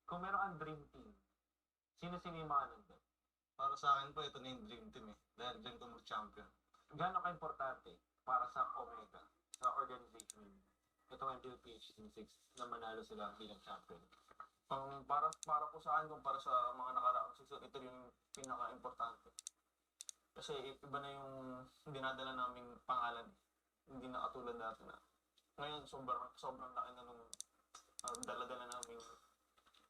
Kung meron kang dream team, sino-sino yung mga nandun? Para sa akin po, ito na yung dream team eh. Dahil dream ko mag-champion. Gano'n ka-importante para sa Omega, sa organization, itong MPL-PH Team 6 na manalo sila bilang champion? Para po sa akin, para sa mga nakaraang season, ito yung pinaka-importante. Kasi iba na yung dinadala naming pangalan. Hindi na katulad dati na. Ngayon, sobrang laki na nung dala-dala naming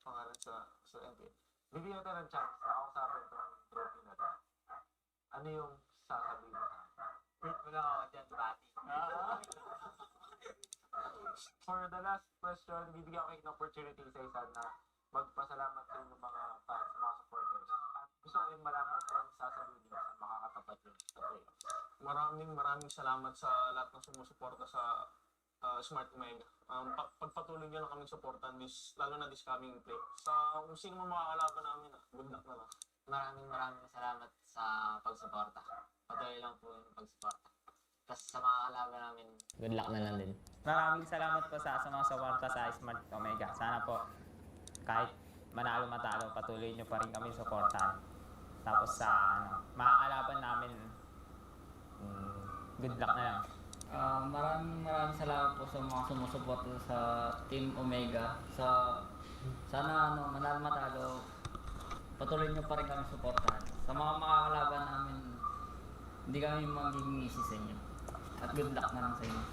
pangalan sa MPL. Bibigyan tayo ng chance na kausapin itong trophy na ito. Ano yung sasabihin mo? Wait mo lang ako dyan, Bati. For the last question, bibigyan ko kayo ng opportunity sa isa na magpasalamat sa ng mga fans, mga supporters. At gusto ko yung malaman kung ang sasabihin nyo na makakatapat yun sa playoffs. Maraming salamat sa lahat ng sumusuporta sa Smart Omega. Pagpatuloy nyo lang kaming supportan, lalo na this coming play. Sa kung sino man makakalaban namin, good luck na lang. Maraming salamat sa pagsuporta. Patuloy lang po yung pagsuporta. Tapos sa mga kalaban namin, good luck na lang din. Maraming salamat po sa mga suporta sa Smart Omega. Sana po kahit manalo matalo, patuloy nyo pa rin kami suportahan. Tapos sa makakalaban namin, good luck na lang. Maraming salamat po sa mga sumusuporta sa Team Omega. Sana manalo matalo, patuloy nyo pa rin kami suportahan. Sa mga makakalaban namin, hindi kami magiging easy sa inyo. At good luck na lang sa inyo.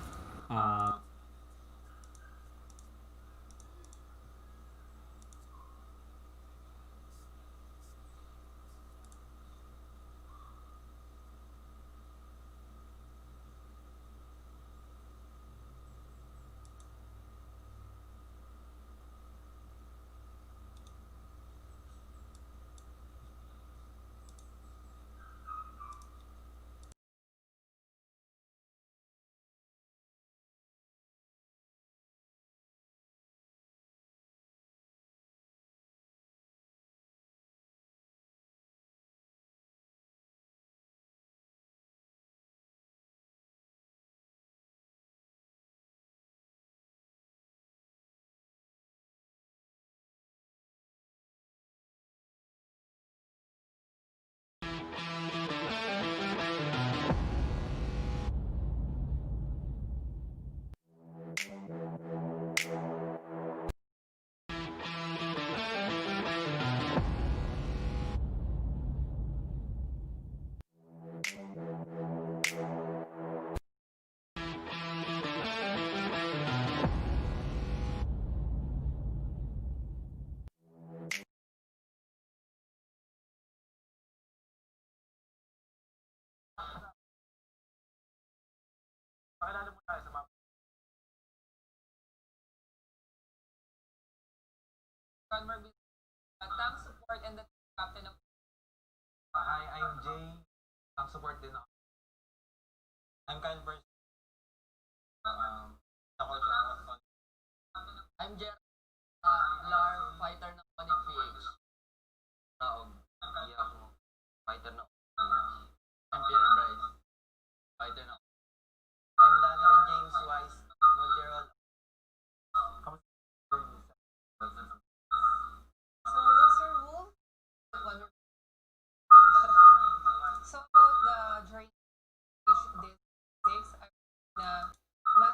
Pakilala mo tayo sa mga Tank support and the captain of Hi, I'm Jay. Ang support din ako. I'm kind of ako siya. I'm Jer Lar, fighter ng Onic PH. Naog. Hindi ako fighter na. I'm Pierre Bryce, fighter ng I'm Daniel James Wise. Multi-role. So that's our rule. So about the during this 6, I'm na mas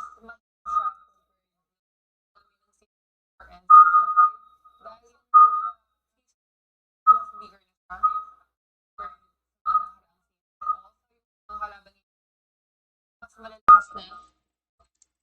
and season 5 dahil yung mas bigger na siya mga kalaban mas malalakas na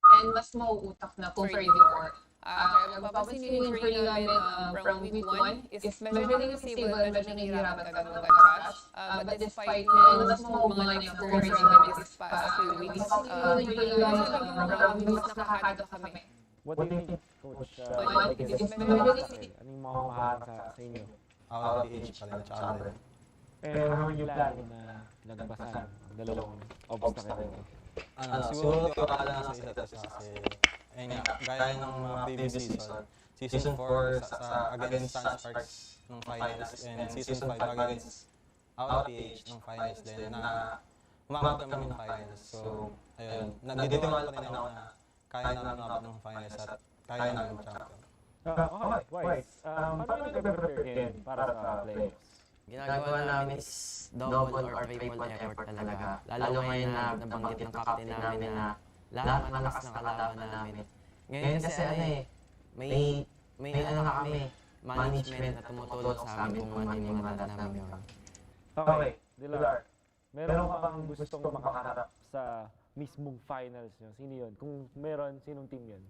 and mas mauutak na compared before. Mapapansin nyo yung training namin from week 1 is medyo naging stable and medyo nahihirapan kami mag-adjust. But despite mas mga na-experience namin this past few weeks, yung training namin mas nakakadap kami. What do you think, Coach? Like, Ano yung mga maharap sa inyo? PH pa rin, tsaka rin. Pero how you plan na lagpasan ang dalawang obstacle? Siguro tiwala lang sa isa't isa kasi gaya ng mga previous season. Season 4 against Sunsparks ng finals and season 5 against PH ng finals din na umabot kami ng finals. So, ayun, nagditiwala pa rin ako na kaya namin umabot ng finals at kaya namin champion. Okay, Wise. Paano yung nag-prepare ngayon para sa playoffs? Ginagawa namin is double or triple effort talaga. Lalo ngayon na nabanggit ng captain namin na lahat malakas ng kalaban namin. Ngayon kasi may ano na kami, management na tumutulong sa amin kung ano yung mga dapat namin gawin. Okay, Dilar. Meron ka bang gustong makaharap sa mismong finals nyo? Sino yun? Kung meron, sinong team yun?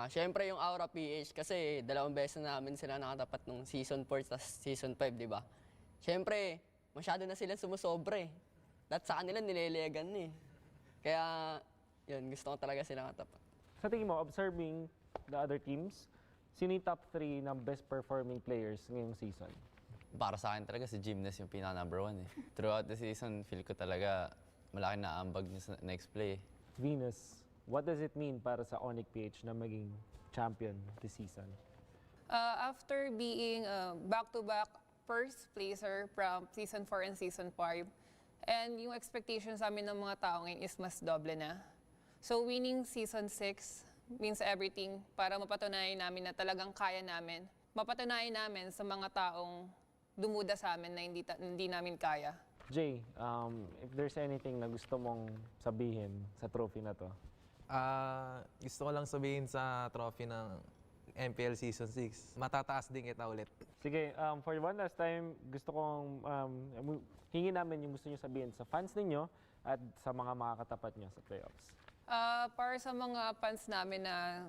Siyempre yung Aura PH kasi 2 beses na namin sila nakatapat nung season 4 tas season 5, di ba? Siyempre, masyado na sila sumusobre. At sa kanila nilelegan eh. Kaya, yun, gusto ko talaga sila nakatapat. Sa tingin mo, observing the other teams, sino yung top 3 ng best performing players ngayong season? Para sa akin talaga si Gymnast yung pinaka-number 1 eh. Throughout the season, feel ko talaga malaki na ambag niya sa next play. Venus, what does it mean para sa Onic PH na maging champion this season? After being back-to-back first placer from season 4 and season 5, and yung expectations namin ng mga tao ngayon is mas doble na. So winning season 6 means everything para mapatunayan namin na talagang kaya namin. Mapatunayan namin sa mga taong dumuda sa amin na hindi namin kaya. Jay, if there's anything na gusto mong sabihin sa trophy na to? Gusto ko lang sabihin sa trophy ng MPL Season 6, matataas din kita ulit. Sige, for one last time, gusto kong hingin namin yung gusto nyo sabihin sa fans ninyo at sa mga makakatapat nyo sa playoffs. Para sa mga fans namin na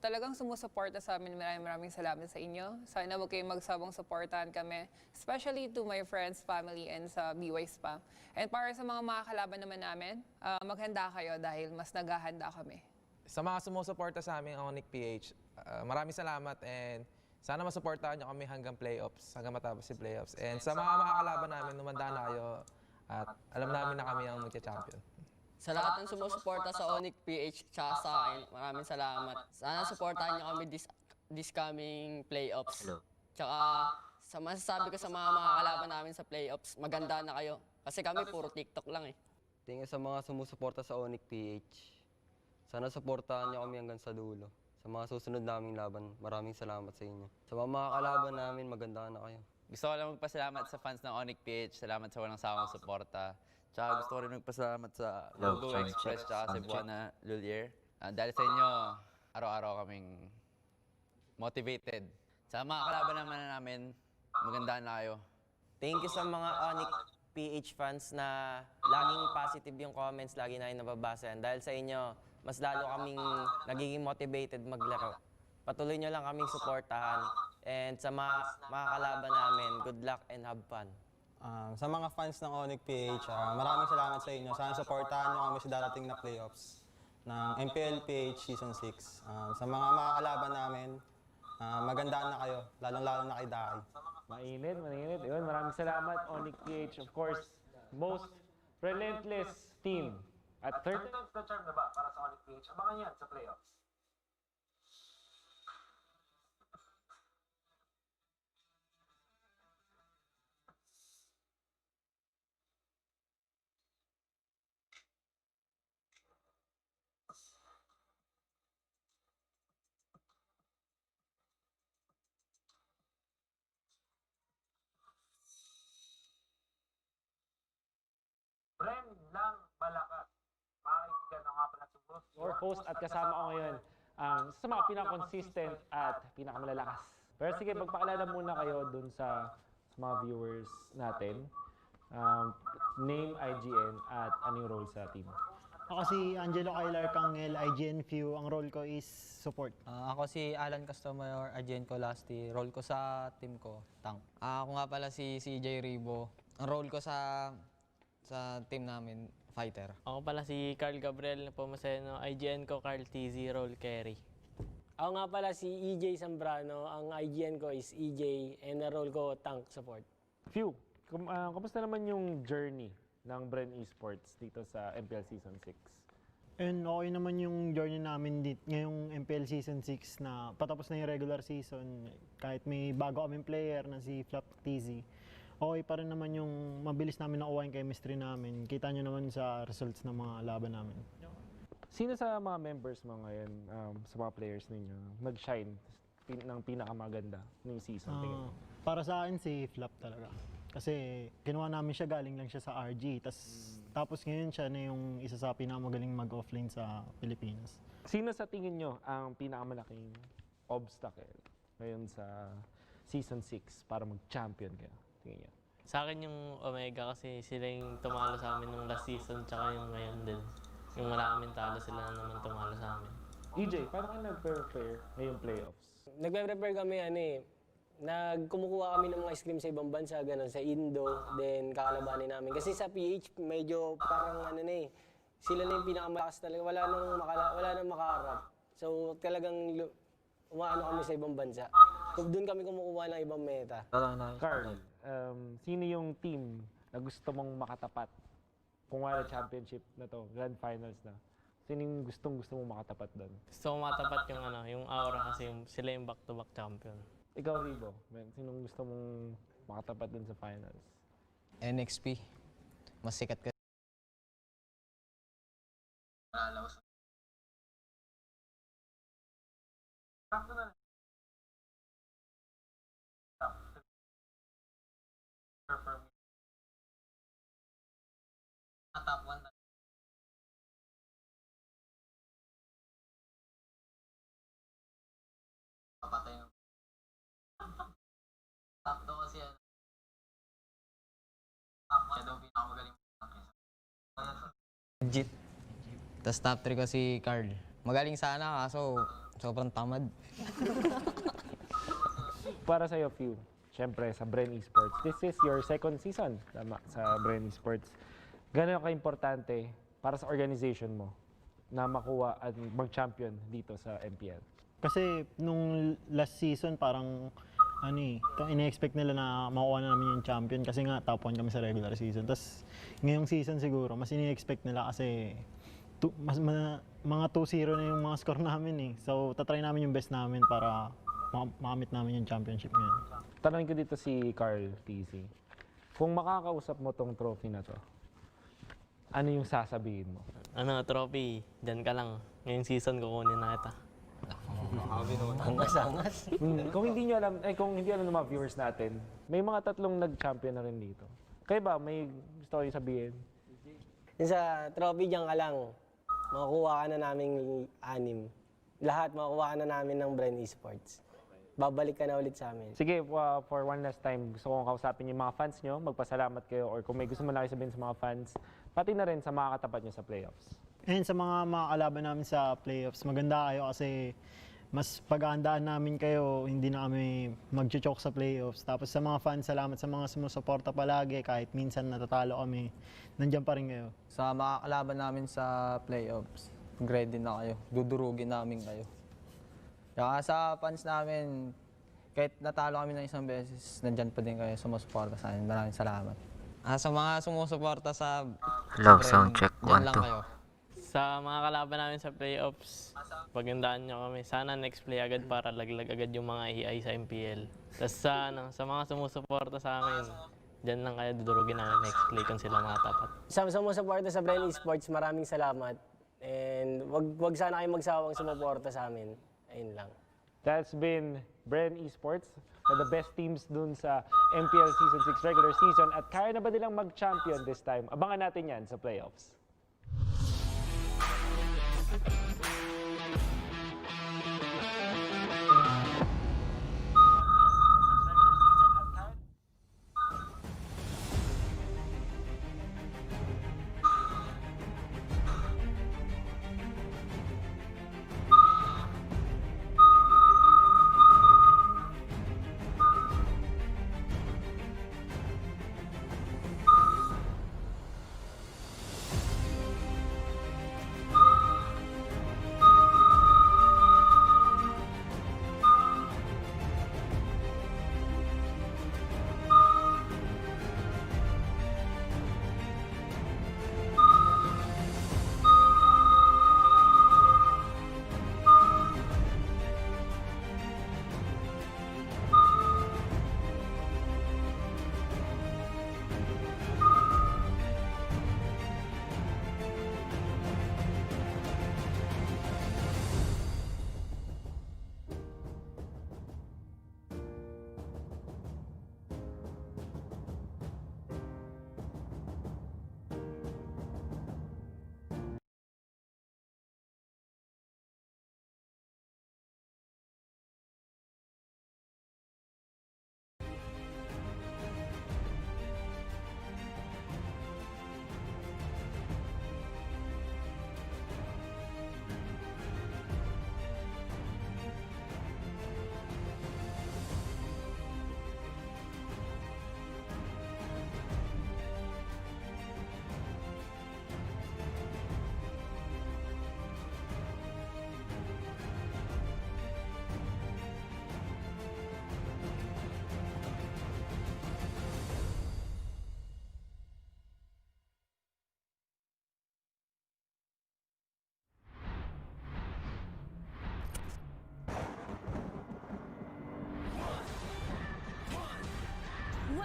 talagang sumusuporta sa amin, maraming salamat sa inyo. Sana huwag kayong magsabang suportahan kami, especially to my friends, family, and sa BY Spam. And para sa mga makakalaban naman namin, maghanda kayo dahil mas naghahanda kami. Sa mga sumusuporta sa amin, Onic PH, maraming salamat and sana masuportahan nyo kami hanggang playoffs, hanggang matapos si playoffs. And sa mga makakalaban namin, numanda na kayo at alam namin na kami ang magcha-champion. Sa lahat ng sumusuporta sa Onic PH tsaka sa akin, maraming salamat. Sana suportahan niyo kami this coming playoffs. Tsaka sa masasabi ko sa mga makakalaban namin sa playoffs, maganda na kayo. Kasi kami puro TikTok lang eh. Tingin sa mga sumusuporta sa Onic PH, sana suportahan niyo kami hanggang sa dulo. Sa mga susunod naming laban, maraming salamat sa inyo. Sa mga makakalaban namin, maganda na kayo. Gusto ko lang magpasalamat sa fans ng Onic PH. Salamat sa walang sawang suporta. Tsaka gusto ko rin magpasalamat sa Logo Express tsaka Cebuana Lulier. Dahil sa inyo, araw-araw kaming motivated. Sa mga kalaban naman namin, magandaan na kayo. Thank you sa mga Onic PH fans na laging positive yung comments, lagi na yung nababasa yan. Dahil sa inyo, mas lalo kaming nagiging motivated maglaro. Patuloy nyo lang kaming suportahan. And sa mga kalaban namin, good luck and have fun. Sa mga fans ng Onic PH, maraming salamat sa inyo. Sana supportahan nyo kami sa darating na playoffs ng MPL-PH Season 6. Sa mga makakalaban namin, magandaan na kayo, lalong-lalo na kay Dai. Mainit. Yun, maraming salamat, Onic PH. Of course, most relentless team. At third times the charm na ba para sa Onic PH? Abangan yan sa playoffs. Bren ng Malakas. Makakaibigan ng nga pala si Bruce. your host at kasama ko ngayon sa mga pinaka-consistent at pinaka-malalakas. Pero sige, magpakilala muna kayo dun sa mga viewers natin. Name, IGN, at anong role sa team. Ako si Angelo Kailar Kangel, IGN Few. Ang role ko is support. Ako si Alan Castomayor, IGN ko Lasti. Role ko sa team ko, tank. Ako nga pala si CJ Ribo. Ang role ko sa team namin, fighter. Ako pala si Carl Gabriel na pumaseno. IGN ko Carl TZ, role carry. Ako nga pala si EJ Zambrano. Ang IGN ko is EJ and the role ko tank support. Few, kamusta naman yung journey ng Bren Esports dito sa MPL Season 6? And okay naman yung journey namin ngayong MPL Season 6 na patapos na yung regular season. Kahit may bago kaming player na si Flap TZ, okay pa rin naman yung mabilis namin nakuha yung chemistry namin. Kita nyo naman sa results ng mga laban namin. Sino sa mga members mo ngayon, sa mga players ninyo, nag-shine ng pinakamaganda ng season? Tingin mo? Para sa akin si Flap talaga. Kasi kinuha namin siya, galing lang siya sa RG. Tapos ngayon siya na yung isa sa pinakamagaling mag-offlane sa Pilipinas. Sino sa tingin nyo ang pinakamalaking obstacle ngayon sa Season 6 para mag-champion kayo? Tingin nyo? Sa akin yung Omega kasi sila yung tumalo sa amin nung last season tsaka yung ngayon din. Yung wala kaming talo, sila na naman tumalo sa amin. EJ, paano kayo nag-prepare ngayong playoffs? Nagpe-prepare kami kumukuha kami ng mga scrim sa ibang bansa, ganun, sa Indo, then kakalabanin namin. Kasi sa PH, medyo parang sila na yung pinakamalakas talaga, wala nang makaharap. So talagang umaano kami sa ibang bansa. Doon kami kumukuha ng ibang meta. Carl, sino yung team na gusto mong makatapat kung wala championship na to, grand finals na? Sino yung gusto mong makatapat doon? Gusto ko matapat yung aura kasi sila yung back-to-back champion. Ikaw, Ribo, sinong gusto mong makatapat dun sa finals? NXP. Mas sikat ka. Top 1 na. Papatay yung top 2 kasi yan. Top 1 daw pinakamagaling Legit. Tapos top 3 ko si Carl. Magaling sana kaso sobrang tamad. Para sa'yo, Few, syempre sa Bren Esports. This is your second season sa Bren Esports. Gano'n ka-importante para sa organization mo na makuha at mag-champion dito sa MPL? Kasi nung last season parang ine-expect nila na makuha na namin yung champion kasi nga top 1 kami sa regular season. Tapos ngayong season siguro mas ine-expect nila kasi mga 2-0 na yung mga score namin . So tatry namin yung best namin para makamit namin yung championship ngayon. Tanongin ko dito si Carl TZ. Kung makakausap mo tong trophy na to, ano yung sasabihin mo? Trophy, dyan ka lang. Ngayong season kukunin na kita. Angas-angas. Kung hindi alam ng mga viewers natin, may mga 3 nag-champion na rin dito. Kayo ba, may gusto kayo sabihin? Yung sa trophy, dyan ka lang. Makakuha ka na naming 6. Lahat makakuha ka na namin ng Bren Esports. Babalik ka na ulit sa amin. Sige, for one last time, gusto kong kausapin yung mga fans nyo, magpasalamat kayo, or kung may gusto mo na kayo sabihin sa mga fans, pati na rin sa mga katapat nyo sa playoffs. And sa mga kalaban namin sa playoffs, maganda kayo kasi mas pag-aandaan namin kayo, hindi na kami mag-choke sa playoffs. Tapos sa mga fans, salamat sa mga sumusuporta palagi, kahit minsan natatalo kami, nandiyan pa rin kayo. Sa mga kalaban namin sa playoffs, ready na kayo. Dudurugin namin kayo. Kaya sa fans namin, kahit natalo kami ng isang beses, nandyan pa din kayo sumusuporta sa amin. Maraming salamat. Sa mga sumusuporta sa Love sound check, dyan lang kayo. Sa mga kalaban namin sa playoffs, pagandaan nyo kami. Sana next play agad para laglag agad yung mga EI sa MPL. Tapos sa mga sumusuporta sa amin, dyan lang kayo dudurugin namin next play kung sila mga tapat. Sa sumusuporta sa Bren Esports, maraming salamat. And wag sana kayo magsawang sumuporta sa amin. Ayun lang. That's been Bren Esports, na the best teams dun sa MPL Season 6 regular season. At kaya na ba nilang mag-champion this time? Abangan natin yan sa playoffs.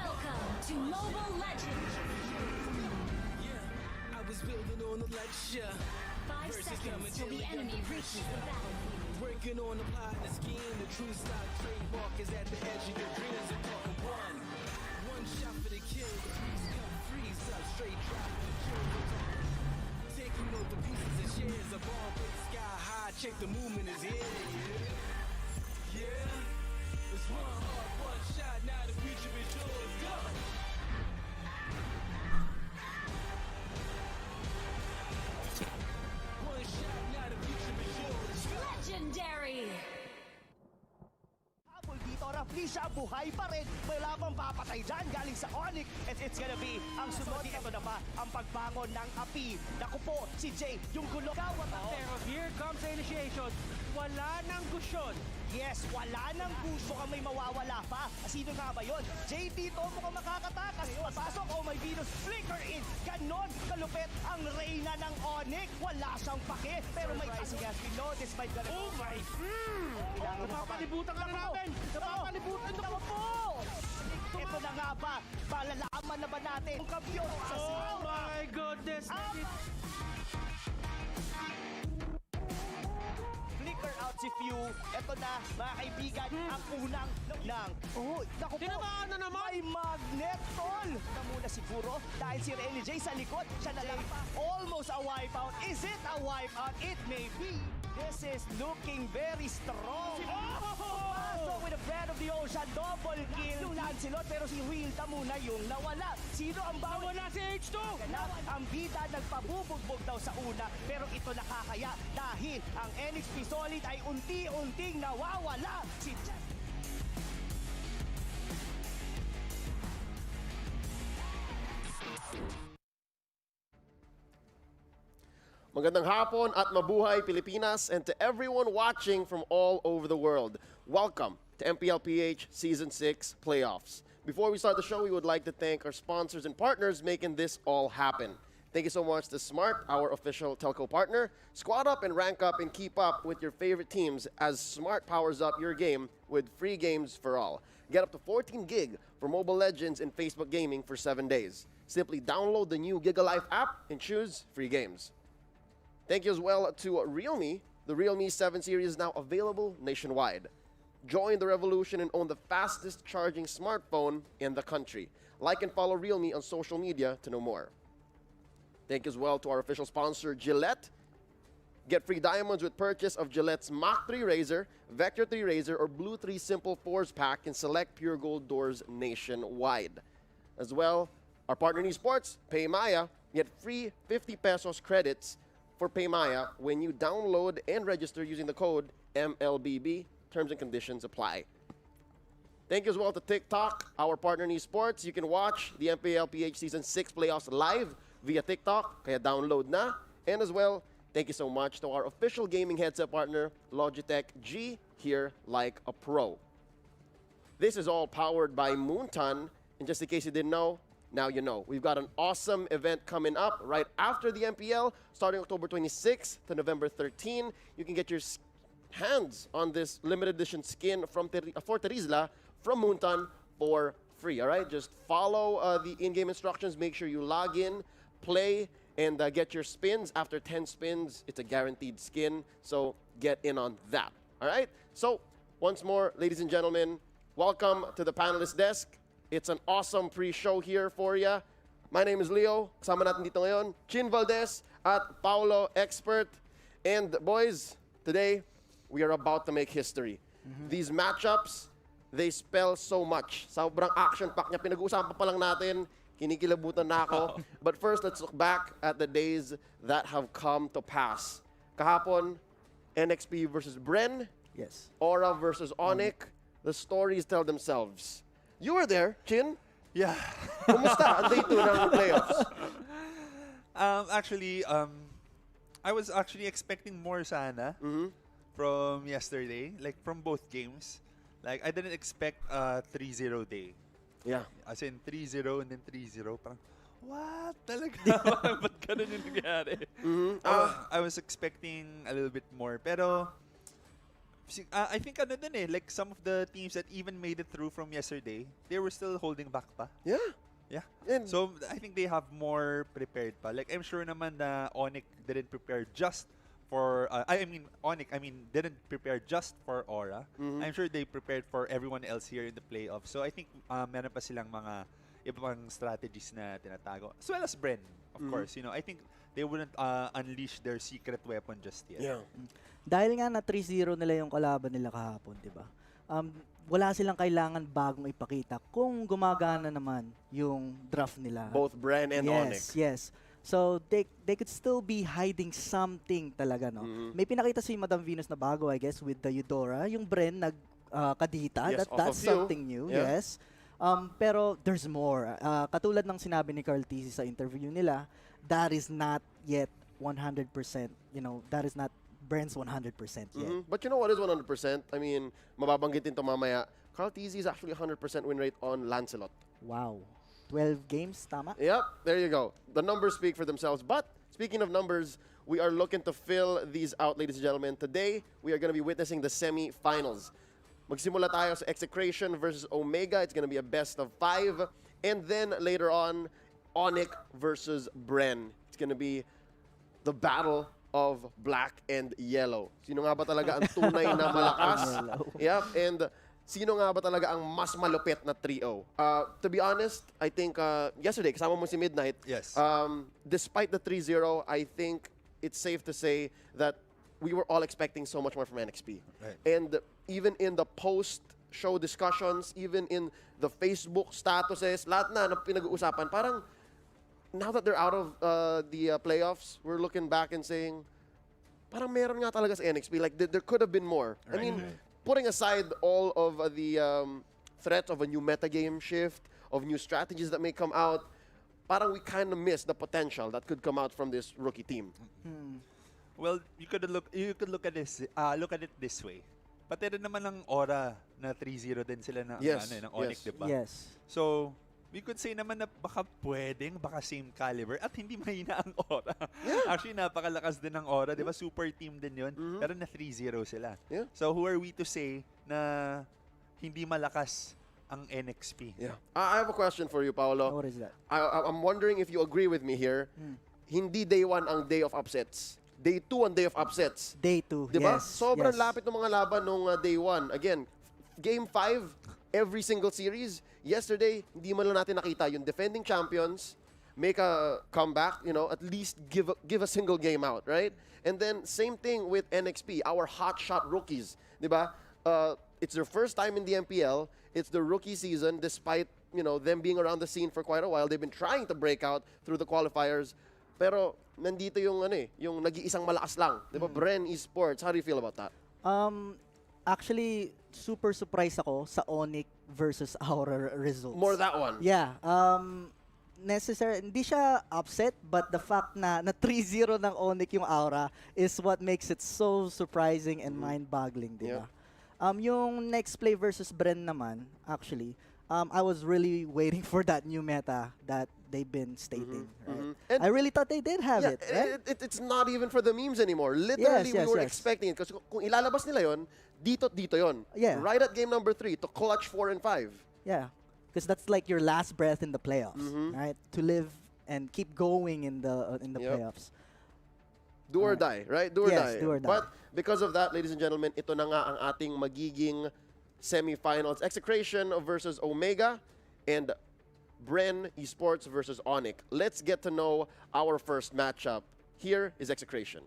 Welcome to Mobile Legends. I was building on a lecture. 5 seconds till the enemy reaches the battlefield. Working on a plot and a scheme. The true stock trademark is at the edge of your dreams. I'm talking one shot for the kill. Freeze up, straight drop for the kill. Taking over pieces and shares. A ball big sky high. Check the movement is here. Yeah. It's one heart, one shot. Now the future is yours. Go. One shot. Now the future is yours. Legendary. Habol dito, Raflisha, buhay pa rin. May lamang papatay dyan galing sa Onic. And it's gonna be ang sunod. Ito na ba ang pagbangon ng api? Naku po, si Jay, yung gulo. Pero here comes the initiation. Wala nang gusyon. Yes, wala nang gusto kang may mawawala pa. Sino nga ba yun? Jay dito mukhang makakatakas. Pasok, oh my Venus, flicker in. Ganon kalupit ang reyna ng Onic. Wala siyang pake. Pero may kasi has been noticed by the... Oh my... Napapalibutan ka na natin! Napapalibutan na po! Ito na nga ba? Malalaman na ba natin ang kampiyon sa Oh my goodness! Flicker out si Few. Ito na, mga kaibigan, ang unang ng... Oh, naku po! Tinamaan na naman! May magnet, tol! Na muna siguro, dahil si Renny J sa likod, siya na lang pa. Almost a wipeout. Is it a wipeout? It may be. This is looking very strong. So with the Bren of the Ocean, double kill. Yung Lancelot, pero si Wilda muna yung nawala. Sino ang bawal? Nawala si H2! Ang bida nagpabubugbog daw sa una, pero ito nakakaya dahil ang NXP Solid ay unti-unting nawawala. Si Magandang hapon at mabuhay Pilipinas, and to everyone watching from all over the world. Welcome to MPL-PH Season 6 Playoffs. Before we start the show, we would like to thank our sponsors and partners making this all happen. Thank you so much to Smart, our official telco partner. Squad up and rank up and keep up with your favorite teams as Smart powers up your game with free games for all. Get up to 14 gig for Mobile Legends and Facebook Gaming for 7 days. Simply download the new GigaLife app and choose free games. Thank you as well to Realme. The Realme 7 series is now available nationwide. Join the revolution and own the fastest charging smartphone in the country. Like and follow Realme on social media to know more. Thank you as well to our official sponsor, Gillette. Get free diamonds with purchase of Gillette's Mach 3 Razor, Vector 3 Razor, or Blue 3 Simple 4s pack in select Pure Gold doors nationwide. As well, our partner in Esports, PayMaya. Get free 50 pesos credits for PayMaya when you download and register using the code MLBB. Terms and conditions apply. Thank you as well to TikTok, our partner in Esports. You can watch the MPL-PH Season 6 playoffs live via TikTok, kaya download na. And as well, thank you so much to our official gaming headset partner, Logitech G, here like a pro. This is all powered by Moonton, and just in case you didn't know, now you know. We've got an awesome event coming up right after the MPL, starting October 26th to November 13. You can get your hands on this limited edition skin from Fort Terizla from Moonton for free, all right? Just follow the in-game instructions. Make sure you log in, play, and get your spins. After 10 spins, it's a guaranteed skin, so get in on that, all right? So, once more, ladies and gentlemen, welcome to the panelist desk. It's an awesome pre-show here for you. My name is Leo. Kasama natin dito ngayon, Chin Valdez at Paulo Expert. And boys, today, we are about to make history. These matchups, they spell so much. Sobrang action-pack niya. Pinag-uusapan pa lang natin. Kinikilabutan na ako. But first, let's look back at the days that have come to pass. Kahapon, NXP versus Bren. Yes. Aura versus Onic. The stories tell themselves. You were there, Chin. Yeah. Kumusta ang day 2 ng playoffs? Actually, I was actually expecting more sana from yesterday, like from both games. Like, I didn't expect a 3-0 day. Yeah. As in 3-0 and then 3-0. Parang, what? Talaga? Ba't ganun yung nangyari? I was expecting a little bit more. Pero, I think ano din eh, like some of the teams that even made it through from yesterday, they were still holding back pa. Yeah. Yeah. So I think they have more prepared pa. Like I'm sure naman na Onic didn't prepare just for Onic didn't prepare just for Aura. I'm sure they prepared for everyone else here in the playoffs. So I think meron pa silang mga ibang strategies na tinatago. As well as Bren, of course. You know, I think they wouldn't unleash their secret weapon just yet. Yeah. Dahil nga na 3-0 nila yung kalaban nila kahapon, 'di ba? Wala silang kailangan bagong ipakita kung gumagana naman yung draft nila. Both Bren and Onic. Yes. So they could still be hiding something talaga, no. May pinakita si Madam Venus na bago, I guess, with the Eudora, yung Bren kadita. Yes, That's something new. Yeah. Yes. Pero there's more. Katulad ng sinabi ni Carl Tizzy sa interview nila, that is not yet 100%. You know, that is not Bren's 100% yet. But you know what is 100%? I mean, mababanggitin to mamaya. Carl Tizzy is actually 100% win rate on Lancelot. Wow. 12 games, tama? Yep, there you go. The numbers speak for themselves. But speaking of numbers, we are looking to fill these out, ladies and gentlemen. Today, we are going to be witnessing the semifinals. Magsimula tayo sa Execration versus Omega. It's going to be a best of 5. And then later on, Onic versus Bren. It's going to be the battle of black and yellow. Sino nga ba talaga ang tunay na malakas? Yep, and sino nga ba talaga ang mas malupit na 3-0? To be honest, I think yesterday, kasama mo si Midnight, yes. Despite the 3-0, I think it's safe to say that we were all expecting so much more from NXP. Right. And even in the post-show discussions, even in the Facebook statuses, lahat na pinag-uusapan, parang now that they're out of the playoffs, we're looking back and saying, parang meron nga talaga sa NXP. Like, there could have been more. Right. I mean, putting aside all of the threats of a new metagame shift, of new strategies that may come out, parang we kind of miss the potential that could come out from this rookie team. Well, you could look at it this way. Pati rin naman ng Aura na 3-0 din sila ng ng Onic, yes. di ba? Yes. So, we could say naman na baka same caliber at hindi mahina ang Aura. Yeah. Actually, napakalakas din ng Aura, di ba? Super team din yun. Pero na 3-0 sila. Yeah. So, who are we to say na hindi malakas ang NXP? Yeah. I have a question for you, Paolo. What is that? I'm wondering if you agree with me here. Hindi day 1 ang day of upsets. Day 2 ang day of upsets. Day 2, diba? yes. Sobrang lapit ng mga laban nung day 1. Again, game 5, every single series. Yesterday, hindi man lang natin nakita yung defending champions make a comeback, you know, at least give a single game out, right? And then same thing with NXP, our hotshot rookies, diba? It's their first time in the MPL. It's the rookie season, despite, you know, them being around the scene for quite a while. They've been trying to break out through the qualifiers. Pero nandito yung yung nag-iisang malakas lang, 'di ba? Bren Esports. How do you feel about that? Actually, super surprised ako sa Onic versus Aura results. More that one. Yeah. Hindi siya upset, but the fact na 3-0 ng Onic yung Aura is what makes it so surprising and mind-boggling, di ba? Yung next play versus Bren naman, actually, I was really waiting for that new meta that they've been stating. Right? I really thought they did have it. Right? It's not even for the memes anymore. Literally, Yes, we were yes. expecting it. Kasi kung ilalabas nila yon, dito yon. Yeah. Right at game number 3 to clutch 4 and 5. Yeah, because that's like your last breath in the playoffs, right? To live and keep going in the playoffs. Do or die, right? Do or Yes, die. do or die. But because of that, ladies and gentlemen, ito na nga ang ating magiging semifinals. Execration versus Omega and Bren Esports versus Onic. Let's get to know our first matchup. Here is Execration.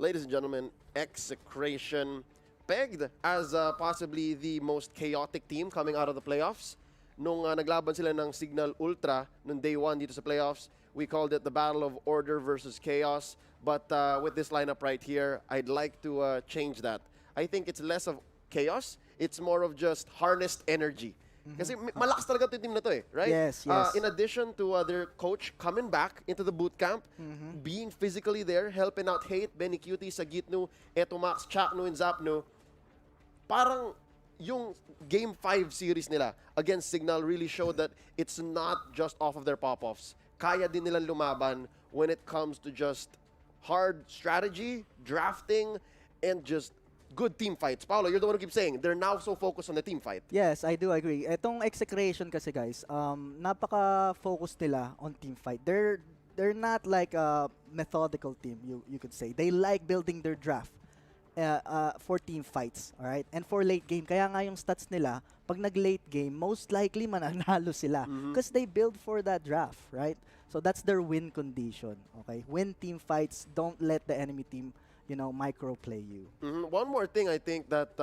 Ladies and gentlemen, Execration pegged as possibly the most chaotic team coming out of the playoffs. Nung naglaban sila ng Signal Ultra nung day 1 dito sa playoffs, we called it the battle of order versus chaos. But with this lineup right here, I'd like to change that. I think it's less of chaos. It's more of just harnessed energy. Kasi malakas talaga ito yung team na to eh, right? Yes, yes. In addition to their coach coming back into the boot camp, being physically there, helping out Hate, Benny Cutie, Sagitnu, Etomax, Chaknu, and Zapnu, parang yung Game 5 series nila against Signal really showed that it's not just off of their pop-offs. Kaya din nilang lumaban when it comes to just hard strategy, drafting, and just good team fights. Paolo, you're the one who keeps saying they're now so focused on the team fight. Yes, I do agree. Etong Execration kasi guys, napaka-focus nila on team fight. They're not like a methodical team, you could say. They like building their draft for team fights, all right? And for late game, kaya nga yung stats nila, pag nag-late game, most likely mananalo sila because they build for that draft, right? So that's their win condition, okay? Win team fights, don't let the enemy team micro-play you. One more thing I think that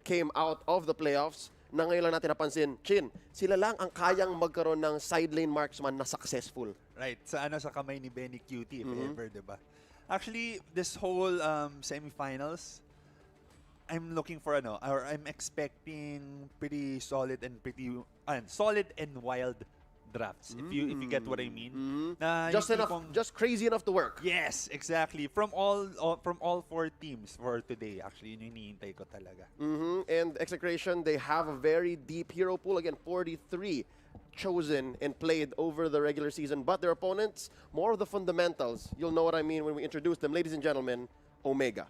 came out of the playoffs na ngayon lang natin napansin, Chin, sila lang ang kayang magkaroon ng side lane marksman na successful. Right, sa kamay ni Benny Cutie, if ever, diba? Actually, this whole semifinals, I'm looking for or I'm expecting pretty solid and solid and wild drafts, if you get what I mean. Na just crazy enough to work. Yes, exactly. From all 4 teams for today, actually, yun yung hinihintay ko talaga. And Execration, they have a very deep hero pool. Again, 43 chosen and played over the regular season. But their opponents, more of the fundamentals. You'll know what I mean when we introduce them. Ladies and gentlemen, Omega.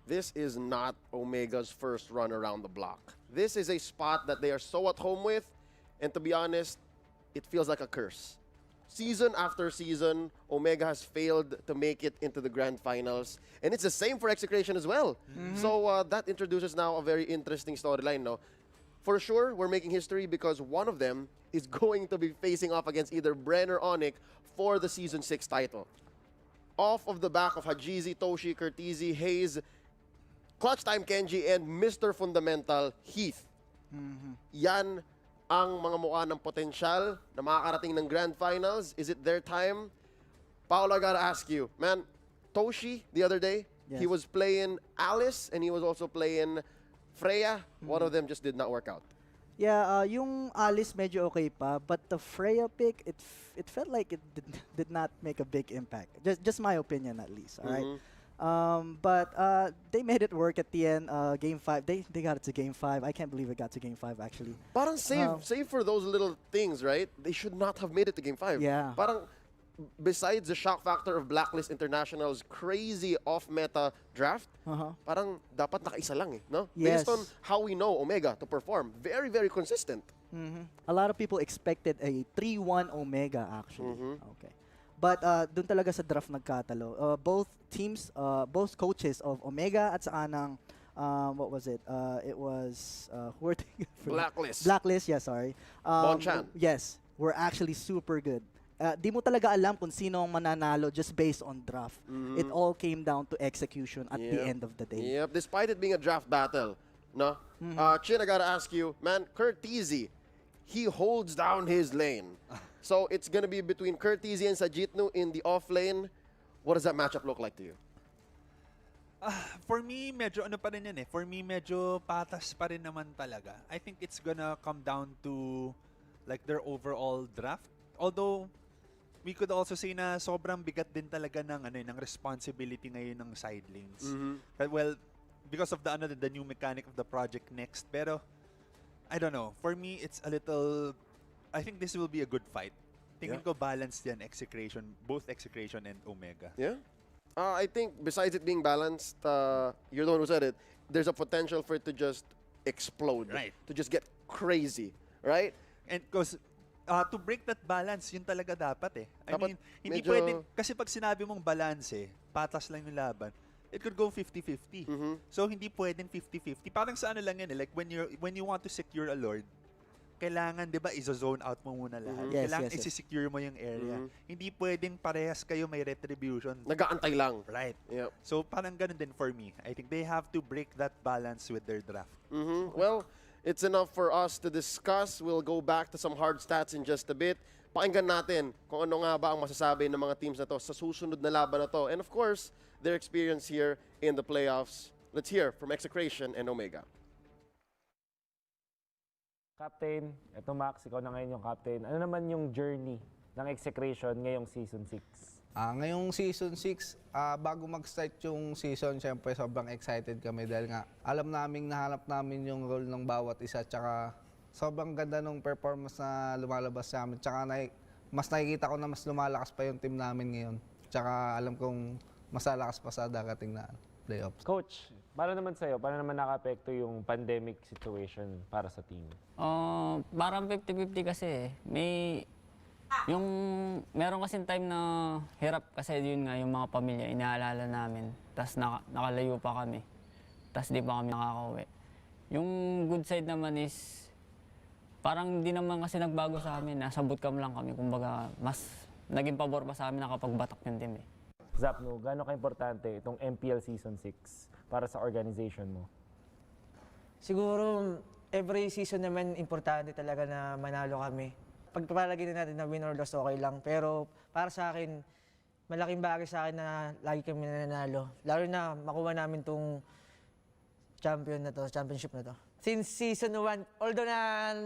This is not Omega's first run around the block. This is a spot that they are so at home with, and to be honest, it feels like a curse. Season after season, Omega has failed to make it into the grand finals, and it's the same for Execration as well. So that introduces now a very interesting storyline, no? For sure, we're making history because one of them is going to be facing off against either Bren or Onic for the Season 6 title. Off of the back of Hajizi, Toshi, Curtizi, Hayes, Clutch Time Kenji, and Mr. Fundamental Heath. Yan ang mga mukha ng potensyal na makakarating ng Grand Finals. Is it their time? Paolo, I gotta ask you, man, Toshi, the other day, he was playing Alice and he was also playing Freya. One of them just did not work out. Yeah, yung Alice medyo okay pa, but the Freya pick, it felt like it did not make a big impact. Just my opinion at least, all right? But they made it work at the end. Game 5, they got it to Game 5. I can't believe it got to Game 5 actually. Parang save for those little things, right? They should not have made it to Game 5. Yeah. Parang besides the shock factor of Blacklist International's crazy off-meta draft, parang dapat nakaisa lang eh, no? Yes. Based on how we know Omega to perform. Very, very consistent. A lot of people expected a 3-1 Omega actually. Okay. But dun talaga sa draft nagkatalo. Both teams, both coaches of Omega at saka ng, what was it? It was, who were they? Blacklist. Blacklist, yeah, sorry. Bonchan. Yes, were actually super good. Di mo talaga alam kung sino ang mananalo just based on draft. It all came down to execution at the end of the day. Yep, despite it being a draft battle, no? Chin, I gotta ask you, man, Curtizi, he holds down his lane. So it's going to be between Curtizi and Sagitnu in the off lane. What does that matchup look like to you? For me, medyo ano pa rin yan eh. For me, medyo patas pa rin naman talaga. I think it's gonna come down to like their overall draft. Although, we could also say na sobrang bigat din talaga ng ng responsibility ngayon ng side lanes. Well, because of the new mechanic of the project next. Pero I don't know. For me, it's a little. I think this will be a good fight. Tingin ko balanced yan, both Execration and Omega. Yeah. I think besides it being balanced, you're the one who said it, there's a potential for it to just explode, Right. to just get crazy, right? And because to break that balance, yun talaga dapat eh. I Dapat mean, hindi medyo- pwede, kasi pag sinabi mong balance eh, patas lang yung laban, it could go 50-50. So, hindi pwedeng 50-50. Parang sa ano lang yan eh, like when you want to secure a lord, kailangan, di ba, iso-zone out mo muna lahat. Yes, Kailangan yes, yes. isi-secure mo yung area. Hindi pwedeng parehas kayo may retribution. Nag-aantay lang. Right. Yep. So, parang ganun din for me. I think they have to break that balance with their draft. Well, it's enough for us to discuss. We'll go back to some hard stats in just a bit. Pakinggan natin kung ano nga ba ang masasabi ng mga teams na to sa susunod na laban na to. And of course, their experience here in the playoffs. Let's hear from Execration and Omega. Captain, eto Max, ikaw na ngayon yung captain. Ano naman yung journey ng Execration ngayong season 6? Ngayong season 6, bago mag-start yung season, syempre sobrang excited kami dahil nga alam namin, nahanap namin yung role ng bawat isa, tsaka sobrang ganda ng performance na lumalabas sa amin. Tsaka mas nakikita ko na mas lumalakas pa yung team namin ngayon. Tsaka alam kong mas lalakas pa sa darating na playoffs. Coach, paano naman sa'yo? Paano naman naka-apekto yung pandemic situation para sa team? Parang 50-50 kasi eh. Meron kasing time na hirap kasi yun nga yung mga pamilya inaalala namin. Tapos nakalayo pa kami. Tapos di pa kami nakakauwi. Yung good side naman is parang hindi naman kasi nagbago sa amin. Nasa bootcamp lang kami. Kumbaga mas naging pabor pa sa amin nakapagbatak yung team eh. Zapno, gaano ka-importante itong MPL Season 6 para sa organization mo? Siguro, every season naman, importante talaga na manalo kami. Pagpapalagay na natin na win or loss, okay lang. Pero para sa akin, malaking bagay sa akin na lagi kami nananalo. Lalo na makuha namin tong championship na to. Since season 1, although na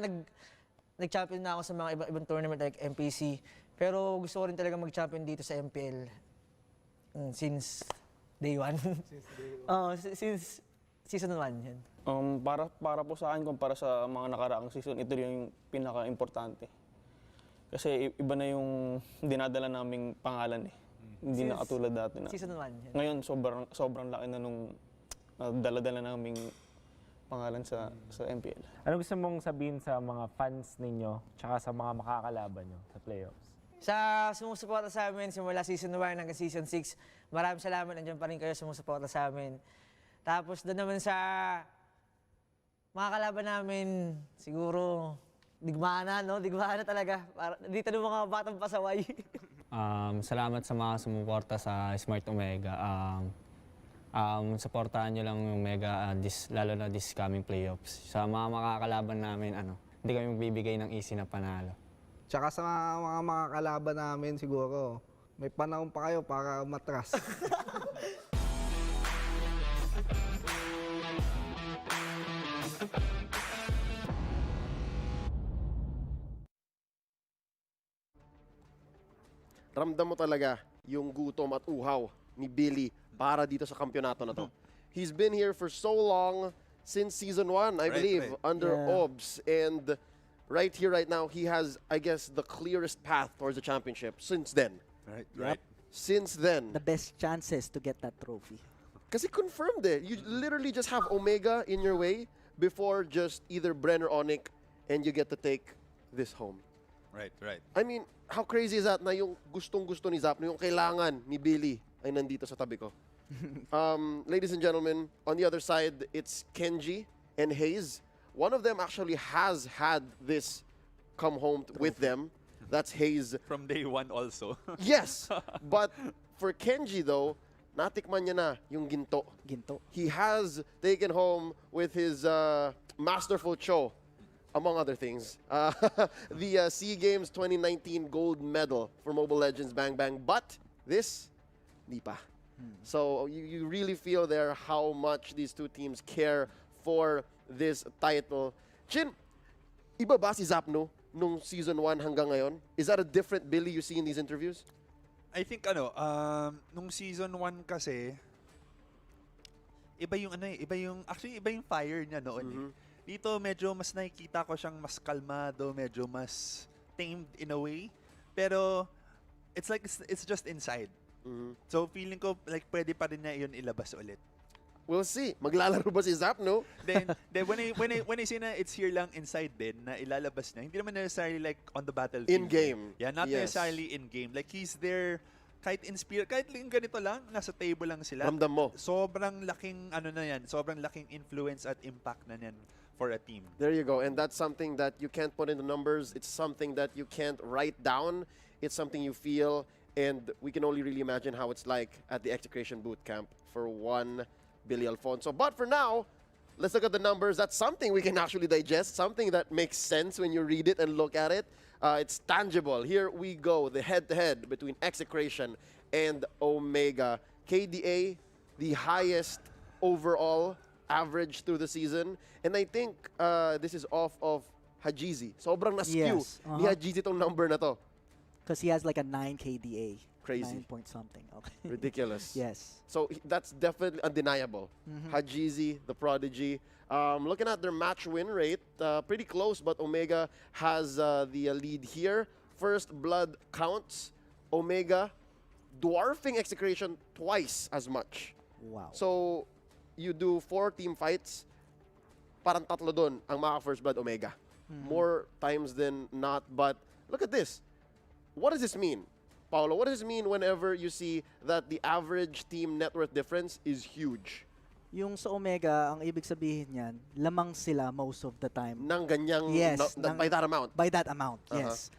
nag-champion na ako sa mga ibang tournament like MPC, pero gusto ko rin talaga mag-champion dito sa MPL. Since day 1. Since season 1 yan. Para po sa akin, kumpara sa mga nakaraang season, ito yung pinaka-importante. Kasi iba na yung dinadala naming pangalan eh. Hindi na katulad dati na. Season 1 yan. Ngayon, sobrang laki na nung dala-dala naming pangalan sa MPL. Ano gusto mong sabihin sa mga fans ninyo tsaka sa mga makakalaban nyo sa playoffs? Sa sumusuporta sa amin simula season 1 hanggang season 6, maraming salamat. Nandiyan pa rin kayo sumusuporta sa amin. Tapos doon naman sa mga kalaban namin, siguro digmaan na, no? Digmaan na talaga. Dito ng mga batang pasaway. Salamat sa mga sumuporta sa Smart Omega. Supportahan nyo lang yung Omega, lalo na this coming playoffs. Sa mga makakalaban namin, hindi kami magbibigay ng easy na panalo. Tsaka sa mga kalaban namin siguro, may panahon pa kayo para umatras. Ramdam mo talaga yung gutom at uhaw ni Billy para dito sa kampyonato na to. He's been here for so long, since season 1, I believe, under OBS. And right here, right now, he has, I guess, the clearest path towards the championship since then. Right. Since then. The best chances to get that trophy. Kasi confirmed eh. You literally just have Omega in your way before just either Bren or Onic, and you get to take this home. Right. I mean, how crazy is that na yung gustong-gusto ni Zapno, yung kailangan ni Billy ay nandito sa tabi ko. Ladies and gentlemen, on the other side, it's Kenji and Hayes. One of them actually has had this come home with them. That's Hayes. From day 1 also. Yes! But for Kenji though, natikman niya na yung ginto. He has taken home with his masterful show, among other things, the SEA Games 2019 gold medal for Mobile Legends Bang Bang. But this, di pa. So you really feel there how much these two teams care for this title. Chin, iba ba si Zapno nung season 1 hanggang ngayon? Is that a different Billy you see in these interviews? I think nung season 1 kasi, iba yung fire niya noon. Dito medyo mas nakikita ko siyang mas kalmado, medyo mas tamed in a way. Pero it's just inside. So feeling ko like pwede pa rin niya yun ilabas ulit. We'll see. Maglalaro ba si Zap, no? then when I say na it's here lang inside din na ilalabas niya, hindi naman necessarily like on the battlefield. In game. Yeah, not Yes. necessarily in game. Like he's there kahit in spirit, kahit yung ganito lang, nasa table lang sila. Ramdam mo. Sobrang laking ano na yan, sobrang laking influence at impact na yan for a team. There you go. And that's something that you can't put into numbers. It's something that you can't write down. It's something you feel. And we can only really imagine how it's like at the Execration Bootcamp for one Billy Alfonso. But for now, let's look at the numbers. That's something we can actually digest, something that makes sense when you read it and look at it. It's tangible. Here we go, the head-to-head between Execration and Omega. KDA, the highest overall average through the season. And I think this is off of Hajizi. Sobrang na-skew Yes, ni Hajizi tong number na to. Because he has like a 9 KDA. Crazy. 9 point something. Okay. Ridiculous. Yes. So that's definitely undeniable. Mhm. Hajizi, the prodigy. Looking at their match win rate, pretty close, but Omega has the lead here. First blood counts. Omega dwarfing Execration twice as much. Wow. So you do 4 team fights, parang tatlo dun ang mga first blood Omega. Mhm. More times than not, but look at this. What does this mean? Paolo, what does this mean whenever you see that the average team net worth difference is huge? Yung sa Omega, ang ibig sabihin niyan, lamang sila most of the time. Nang ganyang, Yes. by that amount? By that amount, Uh-huh. yes.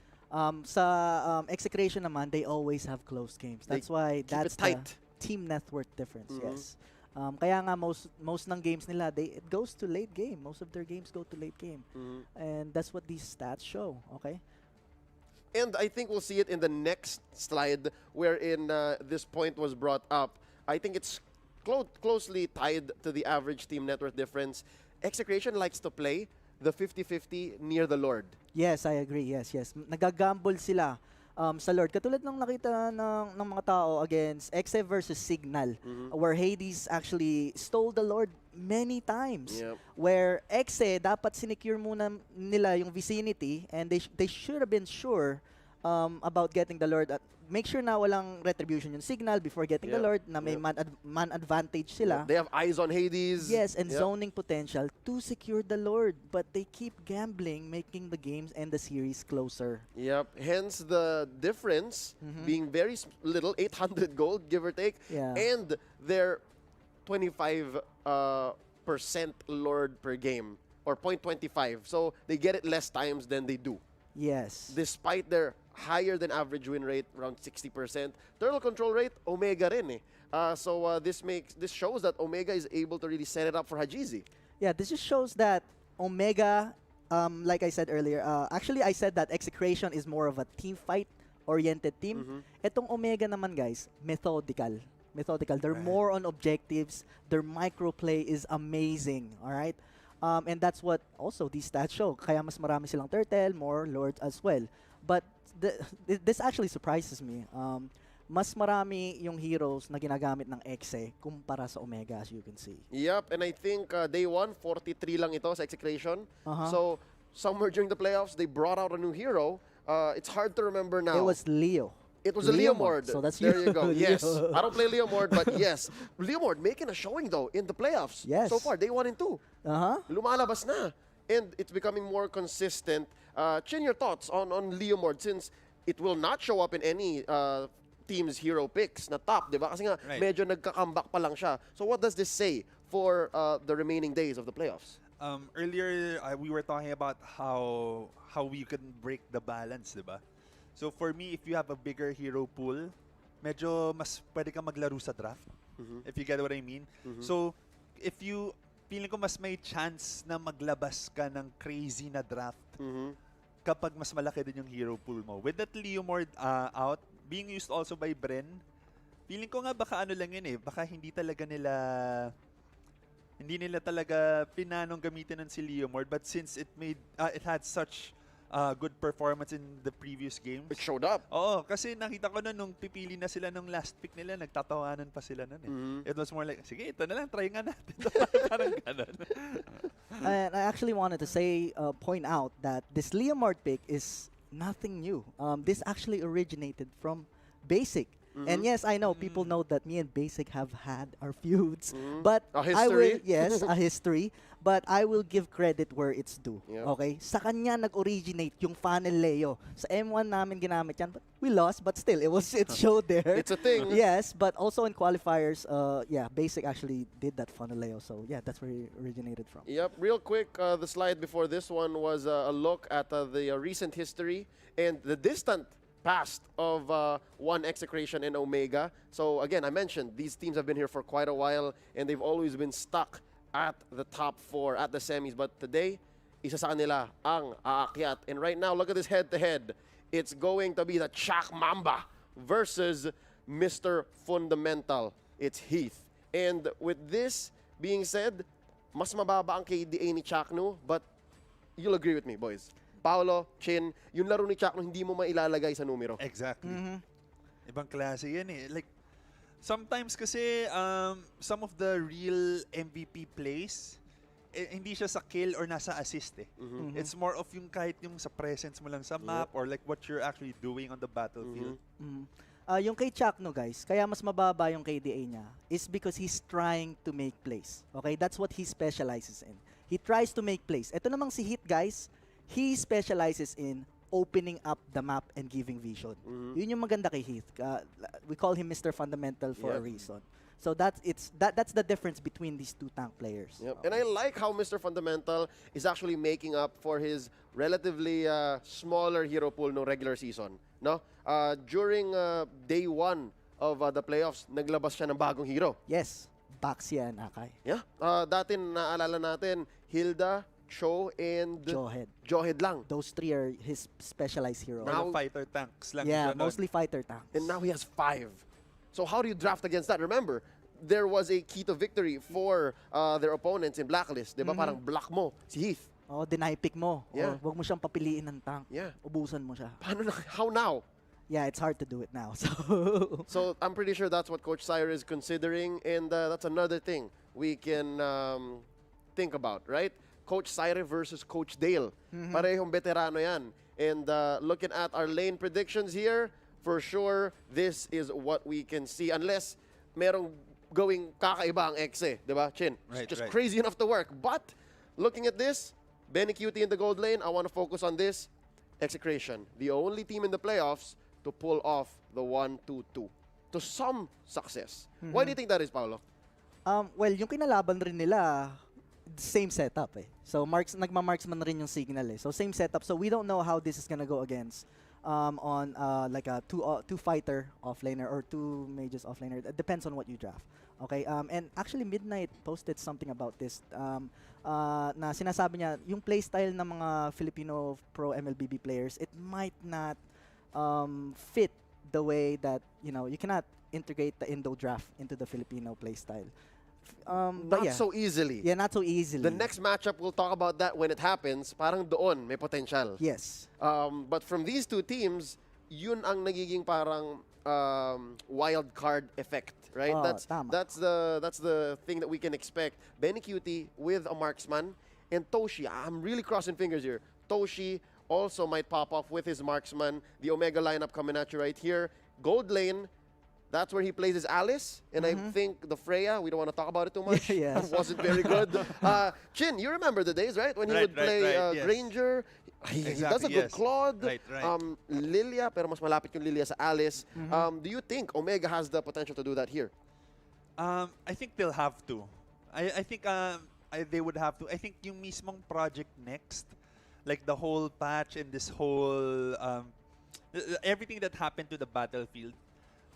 Sa Execration naman, they always have close games. They That's why keep that's it tight. the team net worth difference, Mhm. yes. Kaya nga most ng games nila, it goes to late game. Most of their games go to late game. Mhm. And that's what these stats show, okay? And I think we'll see it in the next slide wherein this point was brought up. I think it's closely tied to the average team net worth difference. Execration likes to play the 50-50 near the Lord. Yes, I agree. Yes, yes. Nagagamble sila sa Lord. Katulad ng nakita ng mga tao against Exe versus Signal, where Hades actually stole the Lord many times. Yep. Where Exe, dapat sinecure muna nila yung vicinity and they should have been sure about getting the Lord. Make sure na walang retribution yung Signal before getting the Yep. Lord, na may man advantage sila. They have eyes on Hades. Yes, and Yep. zoning potential to secure the Lord. But they keep gambling, making the games and the series closer. Yep. Hence the difference being very little, 800 gold, give or take. Yeah. And their 25% Lord per game, or 0.25. So they get it less times than they do. Yes. Despite their higher than average win rate, around 60%. Turtle control rate, Omega rin eh. This shows that Omega is able to really set it up for Hajizi. Yeah, this just shows that Omega, like I said earlier, actually I said that Execration is more of a team fight-oriented team. Etong Omega naman, guys, methodical. They're more on objectives. Their microplay is amazing, all right? And that's what also these stats show. Kaya mas marami silang turtle, more lords as well. But this actually surprises me. Mas marami yung heroes na ginagamit ng Exe kumpara sa Omega, as you can see. Yep, and I think day 1, 43 lang ito sa Execration. Uh-huh. So somewhere during the playoffs, they brought out a new hero. It's hard to remember now. It was Leo. It was a Leomord. So that's there you go. Leo. Yes. I don't play Leomord, but yes. Leomord making a showing though in the playoffs. Yes. So far, day 1 and 2. Lumalabas na. And it's becoming more consistent. Chin, your thoughts on Leomord since it will not show up in any team's hero picks na top, di ba? Kasi nga, medyo nagka-comeback pa lang siya. So what does this say for the remaining days of the playoffs? Earlier, we were talking about how we can break the balance, di ba? So for me, if you have a bigger hero pool, medyo mas pwede ka maglaro sa draft. If you get what I mean. So if you, feeling ko mas may chance na maglabas ka ng crazy na draft kapag mas malaki din yung hero pool mo. With that Leomord out, being used also by Bren, feeling ko nga baka ano lang yun eh, baka hindi nila talaga pinanong gamitin ng si Leomord, but since it had such good performance in the previous games. It showed up. Oo, kasi nakita ko na nung pipili na sila nung last pick nila, nagtatawanan pa sila nun eh. It was more like, sige, ito na lang, try nga natin. Parang ganun. And I actually wanted to say, point out that this Leomord pick is nothing new. This actually originated from Basic. And yes, I know people know that me and Basic have had our feuds, but A I will history? yes, a history, but I will give credit where it's due. Yep. Okay? Sa kanya nag-originate yung funnel Leo. Sa M1 namin ginamit yan, but we lost, but still it showed there. It's a thing. Yes, but also in qualifiers, yeah, Basic actually did that funnel Leo. So yeah, that's where it originated from. Yep, real quick, the slide before this one was a look at the recent history and the distant past of one Execration and Omega. So again, I mentioned these teams have been here for quite a while and they've always been stuck at the top 4 at the semis. But today, isa sa kanila ang aakyat. And right now, look at this head-to-head. It's going to be the Chak Mamba versus Mr. Fundamental. It's Heath. And with this being said, mas mababa ang KDA ni Chakno, but you'll agree with me, boys. Paolo, Chin, yung laro ni Chakno, hindi mo mailalagay sa numero. Exactly. Ibang klase yan eh. Like, sometimes kasi, some of the real MVP plays, hindi siya sa kill or nasa assist eh. It's more of yung kahit yung sa presence mo lang sa map or like what you're actually doing on the battlefield. Yung kay Chakno, guys, kaya mas mababa yung KDA niya is because he's trying to make plays. Okay? That's what he specializes in. He tries to make plays. Ito namang si Heath, guys, he specializes in opening up the map and giving vision. Yun yung maganda kay Heath. We call him Mr. Fundamental for a reason. So that's the difference between these two tank players. Yep. And I like how Mr. Fundamental is actually making up for his relatively smaller hero pool no regular season. No? During day 1 of the playoffs, naglabas siya ng bagong hero. Yes. Baxia and Akai. Yeah. Dati naalala natin, Hilda, Cho, and Johed lang. Those 3 are his specialized heroes. Now, fighter tanks lang. Yeah, mostly fighter tanks. And now he has 5. So how do you draft against that? Remember, there was a key to victory for their opponents in Blacklist. Diba? Parang block mo si Heath. Oh, deny pick mo. Yeah. Or wag mo siyang papiliin ng tank. Yeah. Ubusan mo siya. Paano na? How now? Yeah, it's hard to do it now. So I'm pretty sure that's what Coach Syre is considering, and that's another thing we can think about, right? Coach Syre versus Coach Dale. Parehong veterano yan. And looking at our lane predictions here, for sure, this is what we can see. Unless merong going kakaiba ang Exe, di ba, Chin? Right, Just right. crazy enough to work. But looking at this, Benny Cutie in the gold lane, I want to focus on this. Execration, the only team in the playoffs to pull off the 1-2-2 to some success. Why do you think that is, Paolo? Well, yung kinalaban rin nila, same setup eh. So nagma-marksman rin yung signal eh. So same setup. So we don't know how this is gonna go against on like a two fighter offlaner or 2 mages offlaner. It depends on what you draft. Okay. And actually Midnight posted something about this. Na sinasabi niya yung playstyle ng mga Filipino pro MLBB players, it might not fit the way that you cannot integrate the Indo draft into the Filipino playstyle. But Not so easily. Yeah, not so easily. The next matchup, we'll talk about that when it happens. Parang doon, may potential. Yes. But from these 2 teams, yun ang nagiging parang wild card effect, right? Tama. That's the thing that we can expect. Benny Cutie with a marksman, and Toshi. I'm really crossing fingers here. Toshi also might pop off with his marksman. The Omega lineup coming at you right here. Gold lane. That's where he plays his Alice, and I think the Freya, we don't want to talk about it too much, Yes. wasn't very good. Chin, you remember the days, right? When he would play yes. Granger, he does a good yes. Claude, Right. Lilia, pero mas malapit yung Lilia sa Alice. Do you think Omega has the potential to do that here? I think they'll have to. I think they would have to. I think yung mismong project next, like the whole patch and this whole everything that happened to the battlefield,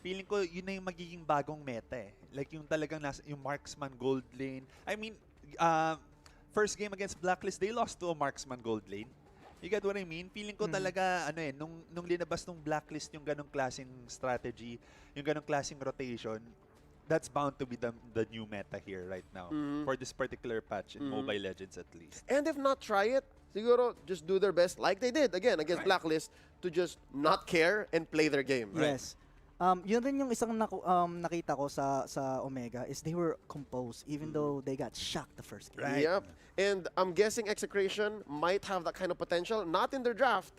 feeling ko yun na yung magiging bagong meta eh. Like yung talagang yung marksman gold lane. I mean, first game against Blacklist, they lost to a marksman gold lane. You get what I mean? Feeling ko talaga, nung linabas nung Blacklist yung ganong klaseng strategy, yung ganong klaseng rotation, that's bound to be the new meta here right now for this particular patch in Mobile Legends at least. And if not, try it. Siguro, just do their best like they did, again, against Blacklist, to just not care and play their game. Yes. Yun rin yung isang nakita ko sa Omega is they were composed even though they got shocked the first game. Right. Yep. And I'm guessing Execration might have that kind of potential. Not in their draft.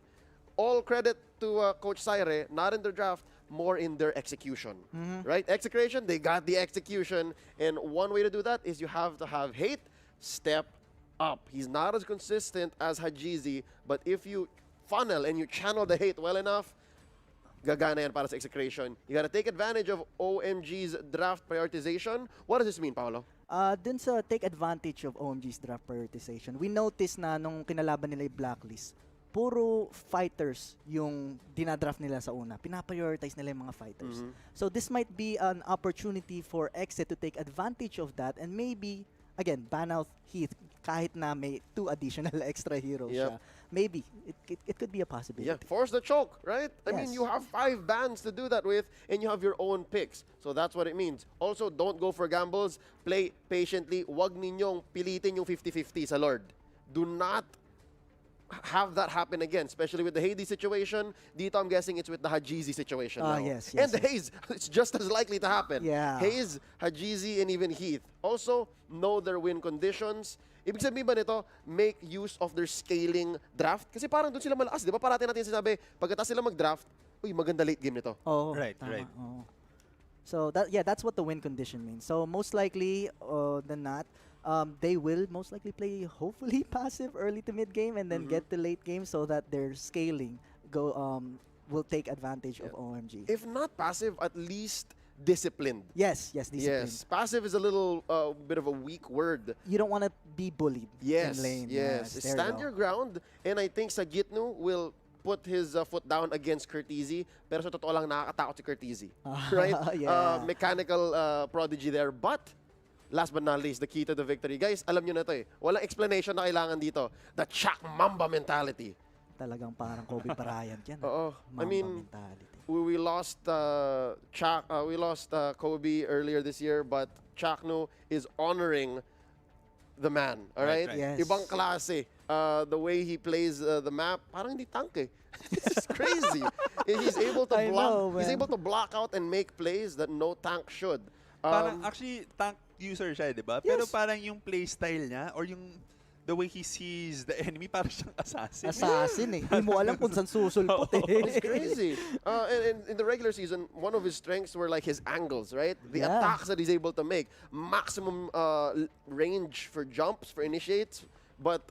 All credit to Coach Syre. Not in their draft. more in their execution, Mhm. right? Execration, they got the execution, and one way to do that is you have to have Hate step up. He's not as consistent as Hajizi, but if you funnel and you channel the Hate well enough, gagana yan para sa Execration. You gotta take advantage of OMG's draft prioritization. What does this mean, Paolo? Dun sa take advantage of OMG's draft prioritization, we noticed na nung kinalaban nila yung Blacklist, puro fighters yung dinadraft nila sa una. Pinaprioritize nila yung mga fighters. So this might be an opportunity for Exit to take advantage of that and maybe, again, ban out Heath kahit na may 2 additional extra heroes siya. Maybe. It could be a possibility. Yeah, force the choke, right? I mean, Yes. you have 5 bans to do that with, and you have your own picks. So that's what it means. Also, don't go for gambles. Play patiently. Wag ninyong pilitin yung 50-50 sa Lord. Do not have that happen again, especially with the Hades situation. Dito, I'm guessing it's with the Hajizi situation now. Yes, and yes, the Haze, it's just as likely to happen. Yeah. Haze, Hajizi, and even Heath. Also, know their win conditions. Ibig sabihin ba nito, make use of their scaling draft? Kasi parang doon sila malakas. Di ba parati natin sinabi, pagkatapos sila mag-draft, uy, maganda late game nito. Oh, Right, tama, right. oo. So that's what the win condition means. So most likely than not, they will most likely play hopefully passive early to mid game and then get to late game so that their scaling will take advantage of OMG. If not passive, at least disciplined. Yes, disciplined. Yes, passive is a little bit of a weak word. You don't want to be bullied Yes, in lane. yes. there you Stand go. your ground, and I think sa Gitnu will put his foot down against Curtizi, pero sa totoo lang nakakatakot si Curtizi. Right? Yeah. Mechanical prodigy there, but last but not least, the key to the victory. Guys, alam nyo na ito eh. Walang explanation na kailangan dito. The Chak Mamba mentality. Talagang parang Kobe Bryant yan. Oo. I Mamba mean, mentality. we lost Chak, we lost Kobe earlier this year, but Chakno is honoring the man. All right? Yes. Ibang klase. The way he plays the map, parang hindi tank eh. It's crazy. He's able to I know, he's man. able to block out and make plays that no tank should. Parang actually tank user siya, 'di ba? Pero parang yung play style niya or yung the way he sees the enemy, parang siyang assassin. Assassin eh. Hindi mo alam kung saan susulpot eh. It's crazy. And in the regular season, one of his strengths were like his angles, right? The Yeah. attacks that he's able to make. Maximum range for jumps, for initiates. But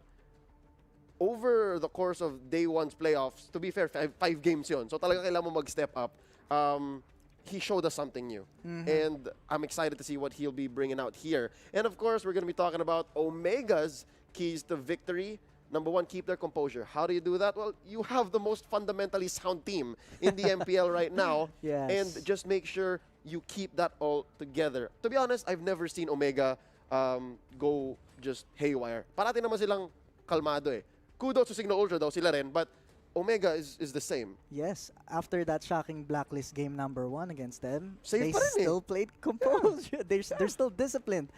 over the course of day one's playoffs, to be fair, five games yun. So talaga kailangan mo mag-step up. He showed us something new. And I'm excited to see what he'll be bringing out here. And of course, we're going to be talking about Omega's keys to victory. Number one, keep their composure. How do you do that? Well, you have the most fundamentally sound team in the MPL right now. Yes. And just make sure you keep that all together. To be honest, I've never seen Omega go just haywire. Parati naman silang kalmado eh. Kudos to Signal Ultra daw sila rin, but Omega is the same. Yes, after that shocking Blacklist game number 1 against them, Safe they pa rin eh. still played composed. They're still disciplined.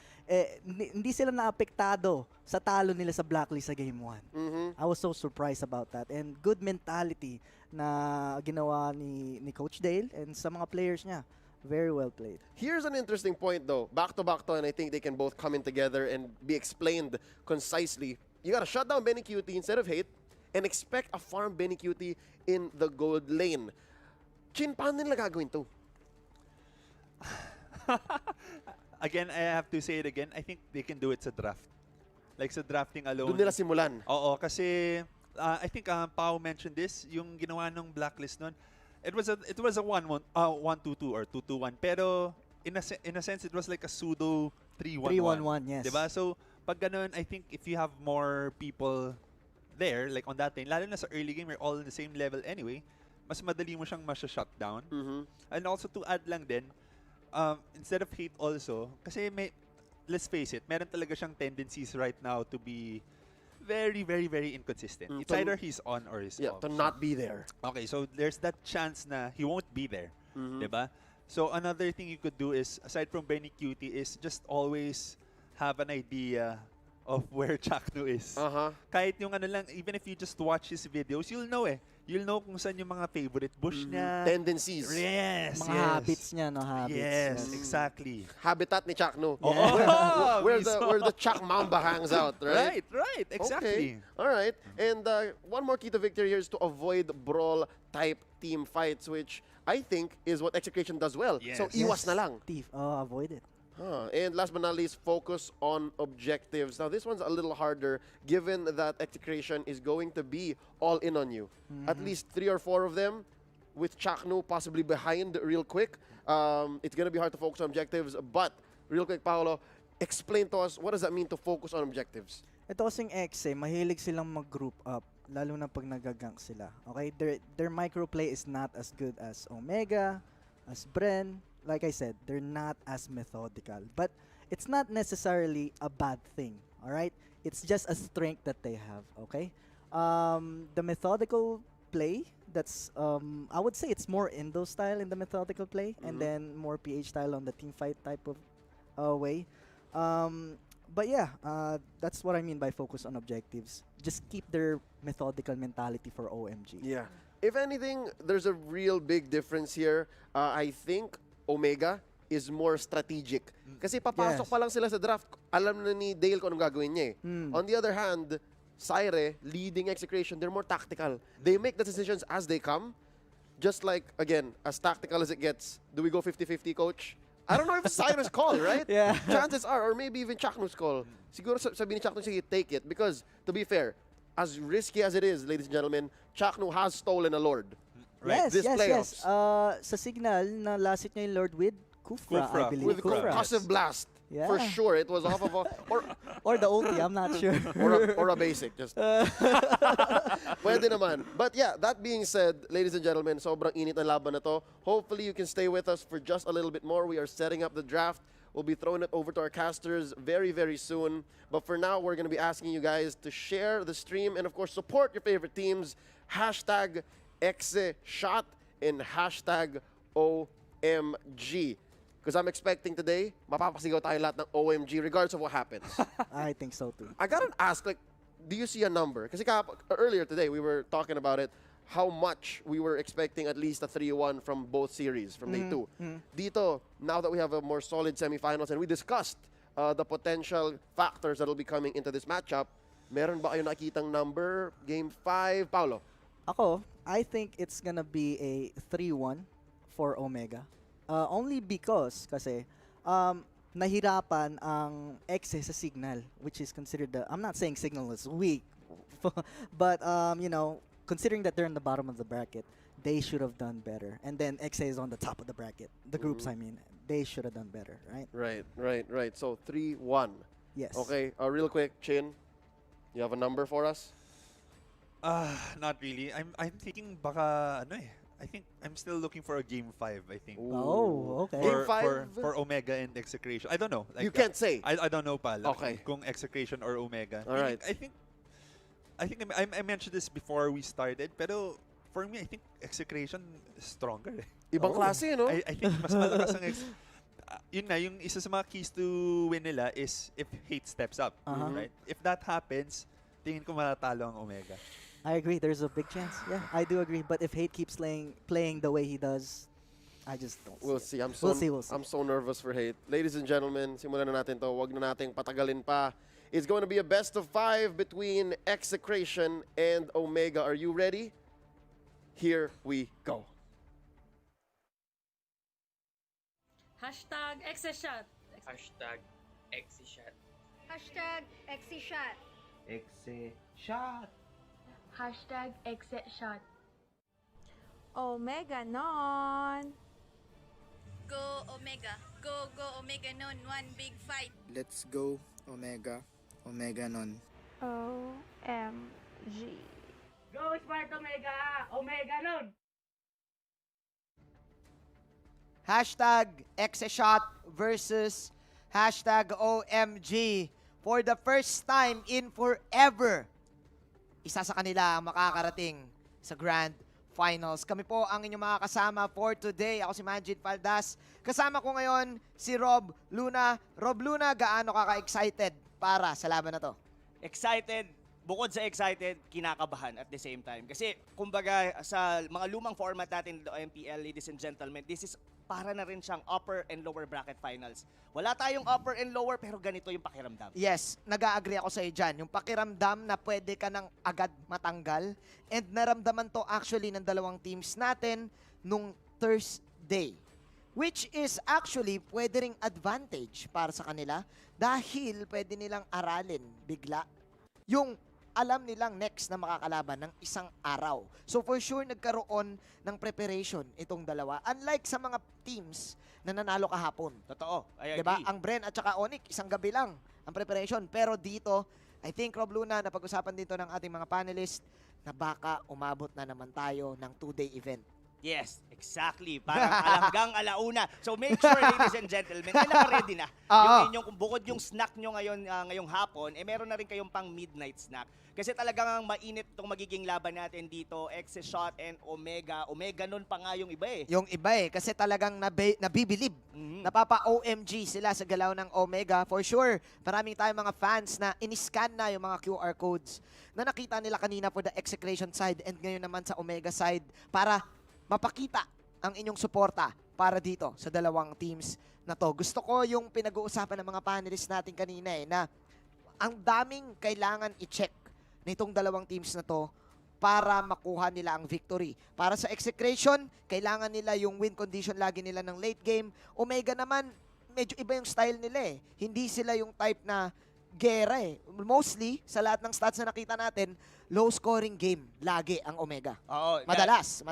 Hindi sila naapektado sa talo nila sa Blacklist sa game 1. I was so surprised about that. And good mentality na ginawa ni Coach Dale and sa mga players niya. Very well played. Here's an interesting point though. Back to, and I think they can both come in together and be explained concisely. You gotta shut down Benny Cutie instead of Hate and expect a farm Benny Cutie in the gold lane. Chin, paano nila gagawin to? Again, I have to say it again. I think they can do it sa draft. Like sa drafting alone. Doon nila simulan. Oo, kasi I think Pao mentioned this, yung ginawa ng Blacklist nun. It was a 1-2-2 or 2-2-1. Pero in a sense, it was like a pseudo 3-1-1. 3-1-1, yes. Diba? So pag ganun, I think if you have more people there, like on that lane, lalo na sa early game, we're all in the same level anyway, mas madali mo siyang masya-shutdown. And also to add lang din, instead of Hate also, kasi let's face it, meron talaga siyang tendencies right now to be very, very, very inconsistent. It's either he's on or he's off. To not be there. Okay, so there's that chance na he won't be there. Diba? So another thing you could do is, aside from Benny Cutie, is just always have an idea of where Chakno is. Kahit yung ano lang, even if you just watch his videos, you'll know eh. You'll know kung saan yung mga favorite bush niya. Tendencies. Yes, Mga habits niya, no? Habits. Yes, exactly. Habitat ni Chakno. Yeah. Where the Chak Mamba hangs out, right? Right, exactly. Okay. All right. And one more key to victory here is to avoid brawl-type team fights, which I think, is what Execration does well. So, iwas na lang. Thief. Avoid it. And last but not least, focus on objectives. Now, this one's a little harder given that Execration is going to be all in on you. At least 3 or 4 of them, with Chaknu possibly behind real quick. It's going to be hard to focus on objectives. But, real quick, Paolo, explain to us, what does that mean to focus on objectives? Ito kasing Exe, mahilig silang mag-group up, lalo na pag nagagank sila. Okay? Their microplay is not as good as Omega, as Bren. Like I said, they're not as methodical. But it's not necessarily a bad thing, alright? It's just a strength that they have, okay? The methodical play, that's, I would say it's more Indo style in the methodical play, and then more PH style on the team fight type of way. But yeah, that's what I mean by focus on objectives. Just keep their methodical mentality for OMG. Yeah. If anything, there's a real big difference here. I think Omega is more strategic. Kasi papasok pa lang sila sa draft, alam na ni Dale kung anong gagawin niya eh. On the other hand, Syre, leading Execration, they're more tactical. They make the decisions as they come. Just like, again, as tactical as it gets. Do we go 50-50, coach? I don't know if it's Syre's call, right? Yeah. Chances are, or maybe even Chaknu's call. Siguro sabi ni Chaknu, sige, take it. Because, to be fair, as risky as it is, ladies and gentlemen, Chaknu has stolen a Lord. Yes, this yes, playoffs. yes. Sa Signal, na last hit niya yung Lord with Kufra, I believe. With concussive blast. Yeah. For sure, it was off of a... Or the ulti, I'm not sure. or a basic, just... Pwede naman. But yeah, that being said, ladies and gentlemen, sobrang init na laban na to. Hopefully, you can stay with us for just a little bit more. We are setting up the draft. We'll be throwing it over to our casters very, very soon. But for now, we're going to be asking you guys to share the stream and, of course, support your favorite teams. Hashtag #ExeShot and hashtag OMG. Because I'm expecting today, mapapasigaw tayo lahat ng OMG regardless of what happens. I think so too. I gotta ask, like, do you see a number? Kasi earlier today, we were talking about it, how much we were expecting at least a 3-1 from both series, from day 2. Dito, now that we have a more solid semifinals and we discussed the potential factors that will be coming into this matchup, meron ba kayo nakitang number? Game 5? Paolo? Ako, I think it's gonna be a 3-1 for Omega. Only because, kasi, nahirapan ang Exe sa Signal, which is considered I'm not saying Signal is weak, but, you know, considering that they're in the bottom of the bracket, they should have done better. And then Exe is on the top of the bracket. The groups, I mean, they should have done better, right? Right. So, 3-1. Yes. Okay, real quick, Chin, you have a number for us? Not really. I'm thinking baka, I think I'm still looking for a game 5, I think. Oh, okay. Game 5? For Omega and Execration. I don't know. You can't say? I don't know pa. Okay. Kung Execration or Omega. All right. I think I mentioned this before we started, pero for me, I think Execration is stronger. Ibang klase, no? I think mas malakas ang yun na, yung isa sa mga keys to win nila is if Hate steps up, right? If that happens, tingin ko matatalo ang Omega. I agree. There's a big chance. Yeah, I do agree. But if Hate keeps playing the way he does, I just don't We'll see. see. We'll see. I'm so nervous for Hate. Ladies and gentlemen, simulan na natin to. Wag na nating patagalin pa. It's going to be a best of 5 between Execration and Omega. Are you ready? Here we go. Hashtag Exeshot. Hashtag Exeshot. Hashtag Exeshot. Exeshot. Hashtag Exeshot. Omega non. Go Omega. Go Omega non. One big fight. Let's go Omega. Omega non. OMG. Go Smart Omega! Omega nun! Hashtag Exeshot versus hashtag OMG. For the first time in forever, isa sa kanila ang makakarating sa Grand Finals. Kami po ang inyong mga kasama for today. Ako si Manjit Faldas. Kasama ko ngayon si Rob Luna. Rob Luna, gaano ka ka-excited para sa laban na to? Excited. Bukod sa excited, kinakabahan at the same time. Kasi, kumbaga, sa mga lumang format natin, the MPL, ladies and gentlemen, this is para na rin siyang upper and lower bracket finals. Wala tayong upper and lower, pero ganito yung pakiramdam. Yes, nag-a-agree ako sa'yo dyan. Yung pakiramdam na pwede ka nang agad matanggal. And naramdaman to actually ng dalawang teams natin nung Thursday. Which is actually pwede ring advantage para sa kanila dahil pwede nilang aralin bigla yung alam nilang next na makakalaban ng isang araw. So for sure, nagkaroon ng preparation itong dalawa. Unlike sa mga teams na nanalo kahapon. Totoo, I Diba? agree. Ang Bren at saka Onic, isang gabi lang ang preparation. Pero dito, I think, Rob Luna, napag-usapan dito ng ating mga panelists na baka umabot na naman tayo ng 2-day event. Yes, exactly. Parang hanggang alauna. So make sure, ladies and gentlemen, ay naka-ready na. Yung inyong, bukod yung snack nyo ngayon, ngayong hapon, meron na rin kayong pang midnight snack. Kasi talagang mainit itong magiging laban natin dito. Execration and Omega. Omega nun pa nga yung iba eh. Yung iba eh, kasi talagang nabibilib. Napapa-OMG sila sa galaw ng Omega. For sure, maraming tayong mga fans na iniscan na yung mga QR codes na nakita nila kanina for the Execration side and ngayon naman sa Omega side para mapakita ang inyong suporta para dito sa dalawang teams na to. Gusto ko yung pinag-uusapan ng mga panelists natin kanina na ang daming kailangan i-check nitong dalawang teams na to para makuha nila ang victory. Para sa Execration, kailangan nila yung win condition lagi nila ng late game. Omega naman, medyo iba yung style nila eh. Hindi sila yung type na gera eh. Mostly, sa lahat ng stats na nakita natin, low-scoring game lagi ang Omega. Oo, Madalas.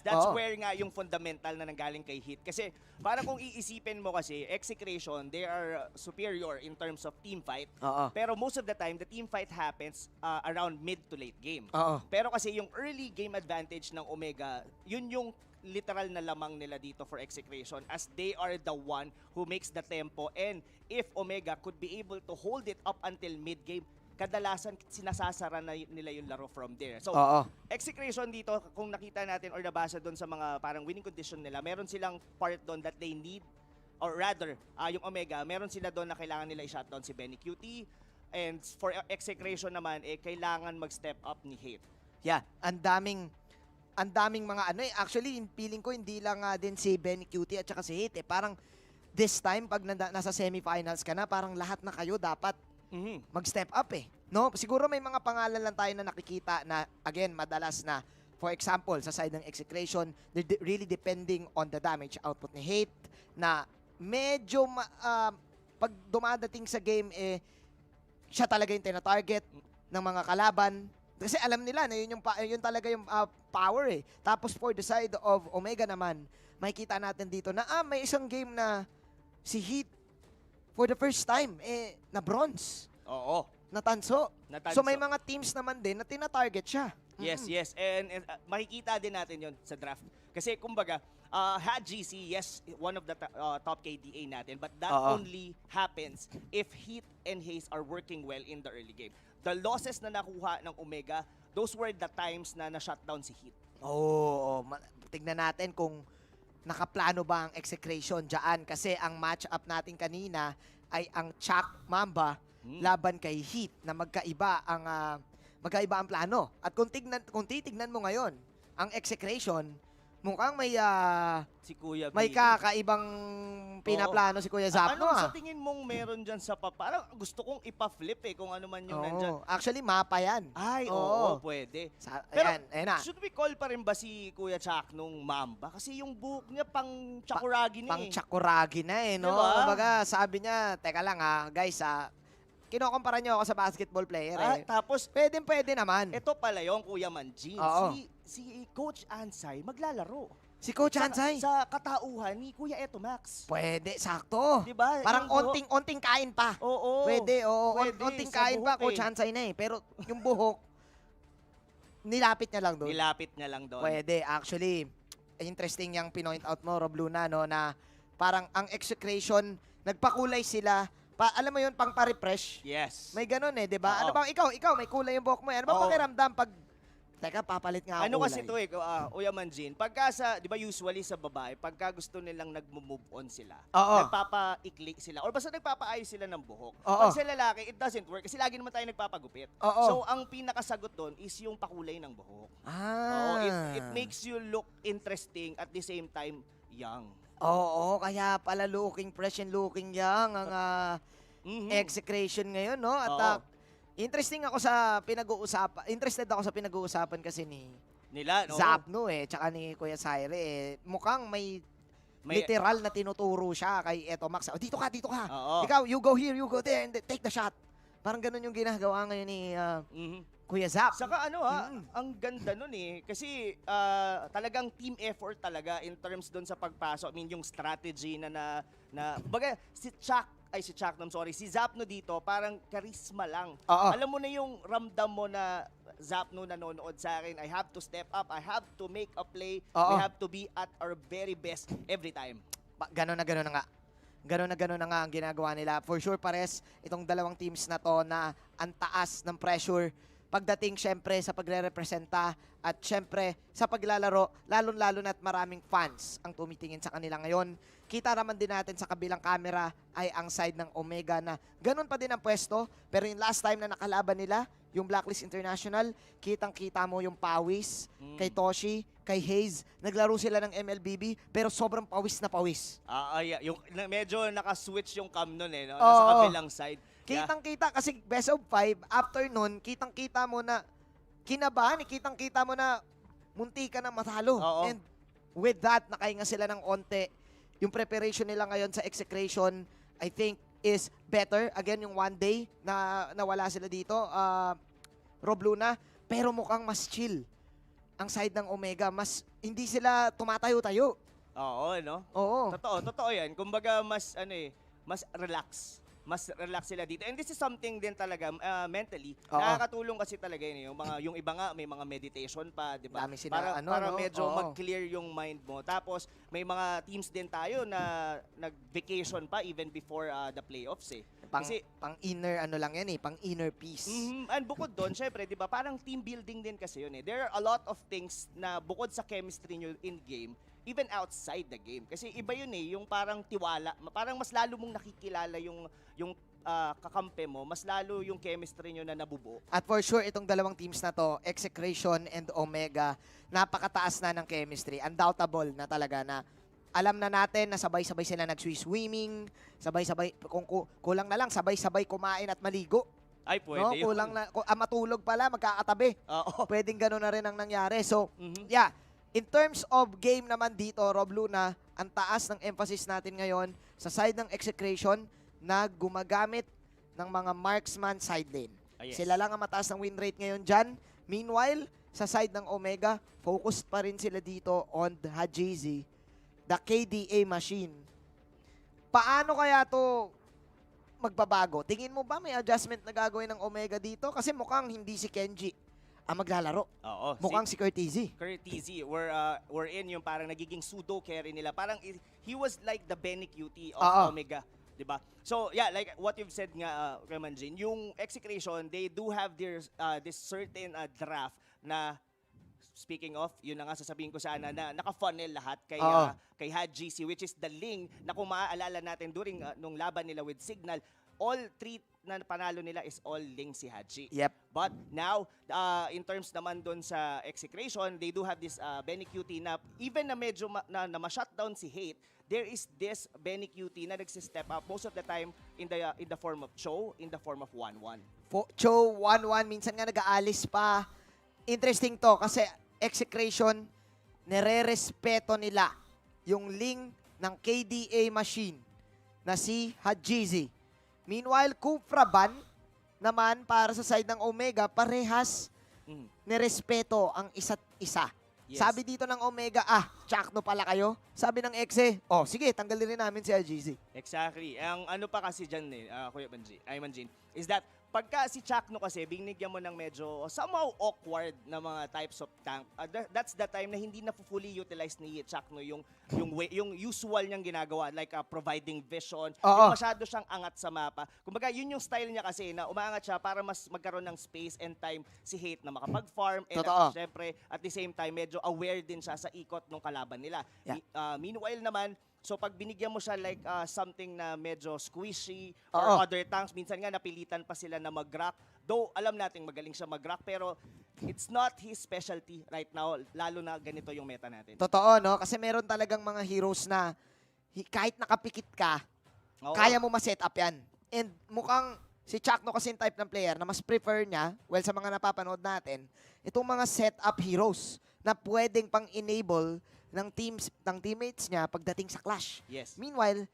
That's Oo. where nga yung fundamental na nanggaling kay Heat. Kasi para kung iisipin mo kasi, Execration, they are superior in terms of team fight. Oo. Pero most of the time, the team fight happens around mid to late game. Oo. Pero kasi yung early game advantage ng Omega, yun yung literal na lamang nila dito for Execration as they are the one who makes the tempo, and if Omega could be able to hold it up until mid-game, kadalasan sinasasara na nila yung laro from there. So, Execration dito, kung nakita natin or nabasa doon sa mga parang winning condition nila, meron silang part doon that they need, or rather, yung Omega, meron sila doon na kailangan nila i-shutdown si Benny QT, and for Execration naman, kailangan mag-step up ni Hate. Yeah, ang daming mga actually, feeling ko hindi lang din si Benny QT at saka si Hate parang this time, pag nasa semifinals ka na, parang lahat na kayo dapat mag-step up no? Siguro may mga pangalan lang tayo na nakikita na, again, madalas na, for example, sa side ng Execration, they're really depending on the damage output ni Hate, na medyo, pag dumadating sa game, siya talaga yung tina-target ng mga kalaban. Kasi alam nila na yun talaga yung power Tapos for the side of Omega naman, makikita natin dito na may isang game na si Heat for the first time na bronze. Oo. Natanso. Natanso. So may mga teams naman din na tina-target siya. Yes. And makikita din natin yon sa draft. Kasi kumbaga, had GC, yes, one of the top KDA natin, but that only happens if Heat and Haze are working well in the early game. The losses na nakuha ng Omega, those were the times na na-shutdown si Heat. Tignan natin kung nakaplano ba ang Execration dyan. Kasi ang match-up natin kanina ay ang Chak Mamba laban kay Heat na magkaiba ang plano. At kung titignan mo ngayon, ang Execration, mukhang may si Kuya may Billy. Kakaibang pinaplano si Kuya Zapno. Ano sa tingin mong meron dyan sa parang gusto kong ipa-flip kung ano man yung nandyan. Actually, mapa yan. Ay, oo, pwede. Pero ayan na. should we call pa rin ba si Kuya Chak nung Mamba? Kasi yung buhok niya pang Chakuragi na Pang Chakuragi na no? Diba? Kumbaga, sabi niya, teka lang guys kinokompara niyo ako sa basketball player Tapos, pwede naman. Ito pala yung Kuya Manjin. Oo. Si Coach Ansay maglalaro. Si Coach Ansay? Sa katauhan ni Kuya Eto Max. Pwede, sakto. Diba? Parang onting kain pa. Oo. Pwede, Pwede, onting sa kain pa, buhok Coach Ansay na Pero yung buhok, nilapit niya lang doon. Nilapit niya lang doon. Pwede. Actually, interesting yung pinoint out mo, Rob Luna, no, na parang ang Execration, nagpakulay sila. Alam mo yun, pang pa-refresh. Yes. May ganun di ba? Ano ba, ikaw, may kulay yung buhok mo. Ano ba pakiramdam pag, teka, papalit nga Ano kulay. kasi ito Kuya Manjin, pagka di ba usually sa babae, pagka gusto nilang nag-move on sila, nagpapaikli sila, or basta nagpapaayos sila ng buhok. Pag sa lalaki, it doesn't work kasi lagi naman tayo nagpapagupit. So, ang pinakasagot doon is yung pakulay ng buhok. It makes you look interesting at the same time young. Kaya pala looking fresh and looking young ang Execration ngayon, no? At interested ako sa pinag-uusapan kasi ni nila, no? Zapno tsaka ni Kuya Saire mukhang may literal na tinuturo siya kay Eto Max. Oh, dito ka. Oo. Ikaw, you go here, you go there, and take the shot. Parang ganun yung ginagawa ngayon ni Kuya Zap. Saka ang ganda nun kasi talagang team effort talaga in terms doon sa pagpasok. I mean, yung strategy na baga, si Zapno dito, parang charisma lang. Alam mo na yung ramdam mo na Zapno nanonood sa akin, I have to step up, I have to make a play, we have to be at our very best every time. Ganon na nga. Ganon na nga ang ginagawa nila. For sure, pares, itong dalawang teams na to na ang taas ng pressure pagdating syempre sa pagre-representa at syempre sa paglalaro, lalo-lalo na't maraming fans ang tumitingin sa kanila ngayon. Kita naman din natin sa kabilang camera ay ang side ng Omega na ganun pa din ang pwesto, pero yung last time na nakalaban nila, yung Blacklist International, kitang-kita mo yung pawis kay Toshi, kay Hayes. Naglaro sila ng MLBB, pero sobrang pawis na pawis. Yung medyo naka-switch yung cam nun no? Nasa kabilang side. Kitang-kita kasi best of 5, after nun, kitang-kita mo na kinabahan, kitang-kita mo na munti ka na matalo. And with that, nakahinga sila ng onte. Yung preparation nila ngayon sa Execration, I think, is better. Again, yung one day na nawala sila dito, Rob Luna, pero mukhang mas chill ang side ng Omega. Mas hindi sila tumatayo-tayo. Oo, no? Oo. Totoo yan. Kumbaga, mas relax. Mas relax sila dito. And this is something din talaga mentally. Nakakatulong kasi talaga yun. Yung iba nga may mga meditation pa, di ba? Para medyo mag-clear yung mind mo. Tapos may mga teams din tayo na nag-vacation pa even before the playoffs Pang inner lang yan pang inner peace. And bukod doon, syempre, di ba, parang team building din kasi yun There are a lot of things na bukod sa chemistry nyo in-game, even outside the game. Kasi iba yun yung parang tiwala. Parang mas lalo mong nakikilala yung kakampi mo, mas lalo yung chemistry nyo na nabubuo. At for sure, itong dalawang teams na to, Execration and Omega, napakataas na ng chemistry. Undoubtable na talaga na alam na natin na sabay-sabay sila nag-swimming, sabay-sabay, kung kulang na lang, sabay-sabay kumain at maligo. Ay, pwede yun. Kulang na, matulog pala, magkakatabi. Pwedeng gano'n na rin ang nangyari. So, yeah, in terms of game naman dito, Rob Luna, ang taas ng emphasis natin ngayon sa side ng Execration na gumagamit ng mga marksman side lane. Sila lang ang mataas ng win rate ngayon dyan. Meanwhile, sa side ng Omega, focused pa rin sila dito on the Hajizi, the KDA machine. Paano kaya to magbabago? Tingin mo ba may adjustment na gagawin ng Omega dito? Kasi mukhang hindi si Kenji ang maglalaro. Mukhang si Curtizy. We're in yung parang nagiging pseudo carry nila. Parang he was like the Benny QT of Omega. Diba? So, yeah, like what you've said nga, Manjin, yung Execration, they do have their this certain draft na, speaking of, yun na nga sasabihin ko sana, na naka-funnel lahat kay HGC, which is the link na kung maaalala natin during nung laban nila with Signal, all three na panalo nila is all link si Haji. But now, in terms naman doon sa Execration, they do have this Benny QT na even na medyo na ma-shutdown si Hate, there is this Benny QT na nagsi-step up most of the time in the form of Cho, in the form of 1-1. Cho, 1-1, minsan nga nag-aalis pa. Interesting to kasi Execration, nire-respeto nila yung link ng KDA machine na si Hajizi. Meanwhile, Kufraban naman para sa side ng Omega, parehas nirespeto ang isa't isa. Sabi dito ng Omega, Chakno pala kayo. Sabi ng Exe, sige, tanggalin rin namin si Hajizi. Exactly. Ang ano pa kasi dyan Kuya Manjin, is that pagka si Chakno kasi, binigyan mo ng medyo somehow awkward na mga types of tank, that's the time na hindi na fully utilized ni Chakno yung usual niyang ginagawa, like providing vision, yung masyado siyang angat sa mapa. Kumbaga, yun yung style niya kasi, na umaangat siya para mas magkaroon ng space and time si Hate na makapag-farm. And syempre, at the same time, medyo aware din siya sa ikot ng kalaban nila. Meanwhile naman, so pag binigyan mo siya like something na medyo squishy or other tanks, minsan nga napilitan pa sila na mag-rock. Though alam natin magaling siya mag-rock, pero it's not his specialty right now, lalo na ganito yung meta natin. Totoo, no? Kasi meron talagang mga heroes na kahit nakapikit ka, kaya mo ma-set up yan. And mukhang si Chakno kasi yung type ng player na mas prefer niya, well sa mga napapanood natin, itong mga set up heroes. na pwedeng pang-enable ng teammates niya pagdating sa clash. Yes. Meanwhile,